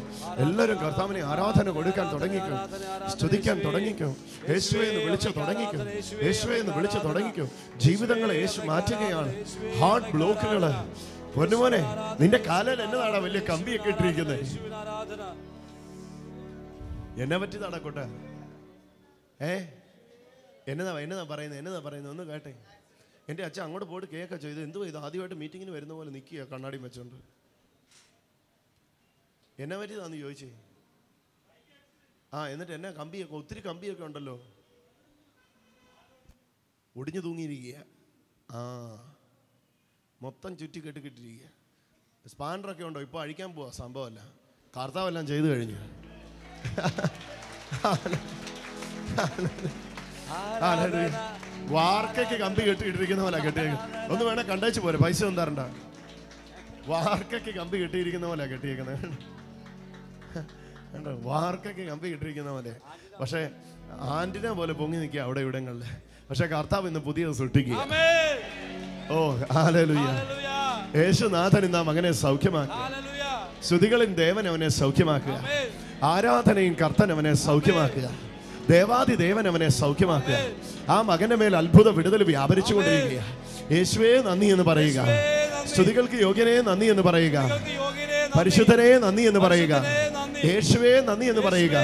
എല്ലാവരും കർത്താവിനെ ആരാധന കൊടുക്കാൻ തുടങ്ങിക്കും, സ്തുതിക്കാൻ തുടങ്ങിക്കും. യേശുവേ എന്ന് വിളിച്ച് തുടങ്ങിക്കും, യേശുവേ എന്ന് വിളിച്ച് തുടങ്ങിക്കും. ജീവിതങ്ങളെ യേശു മാറ്റുകയാണ്. ഹാർട്ട് ബ്ലോക്കുകള്. പൊന്നുമോനെ, നിന്റെ കാലിൽ എന്നതാടാ വലിയ കമ്പിയൊക്കെ ഇട്ടിരിക്കുന്നത്? എന്നെ പറ്റി നടക്കട്ടെ. എന്നതാ പറയുന്നത് ഒന്ന് കേട്ടെ. എൻ്റെ അച്ഛൻ അങ്ങോട്ട് പോയിട്ട് കേൾക്കുക ചെയ്തു. എന്തുവാ ഇത്? ആദ്യമായിട്ട് മീറ്റിങ്ങിന് വരുന്ന പോലെ നിൽക്കുക കണ്ണാടിയും വെച്ചോണ്ട്. എന്നെ പറ്റിയതാന്ന് ചോദിച്ചേ. എന്നിട്ട് എന്നാ കമ്പിയൊക്കെ, ഒത്തിരി കമ്പിയൊക്കെ ഉണ്ടല്ലോ, ഒടിഞ്ഞു തൂങ്ങിയിരിക്കുക. മൊത്തം ചുറ്റി കെട്ടിക്കിട്ടിരിക്കുക. സ്പാൻഡറൊക്കെ ഉണ്ടോ? ഇപ്പോൾ അഴിക്കാൻ പോവാ, സംഭവമല്ല, കർത്താവെല്ലാം ചെയ്തു കഴിഞ്ഞു. വാർക്കയ്ക്ക് കമ്പി കെട്ടിയിട്ടിരിക്കുന്ന പോലെ കെട്ടിയേക്കുന്നത്. ഒന്ന് വേണേ കണ്ടേച്ച് പോരെ, പൈസ ഒന്നും തരണ്ട. വാർക്കയ്ക്ക് കമ്പി കെട്ടിയിരിക്കുന്ന പോലെ കെട്ടിയേക്കുന്നത്. വാർക്കയ്ക്ക് കമ്പി കെട്ടിയിരിക്കുന്ന പോലെ. പക്ഷേ ആന്റിനെ പോലെ പൊങ്ങി നിൽക്കുക അവിടെ ഇവിടങ്ങളിൽ. പക്ഷെ കർത്താവ് ഇന്ന് പുതിയത് സൃഷ്ടിക്കുക. ഓ ഹല്ലേലൂയ. യേശുനാഥൻ ഇന്ന് ആ മകനെ സൗഖ്യമാക്കുക. സ്തുതികളിൻ ദേവൻ അവനെ സൗഖ്യമാക്കുക. ആരാധനയും കർത്തൻ അവനെ സൗഖ്യമാക്കുക. ദേവാദി ദേവൻ അവനെ സൗഖ്യമാക്കുക. ആ മകന്റെ മേൽ അത്ഭുത വിടുതൽ വ്യാപരിച്ചുകൊണ്ടിരിക്കുക. യേശുവേ നന്ദി എന്ന് പറയുക. സ്തുതികൾക്ക് യോഗ്യനെ നന്ദി എന്ന് പറയുക. പരിശുദ്ധനെ നന്ദി എന്ന് പറയുക. യേശുവേ നന്ദി എന്ന് പറയുക.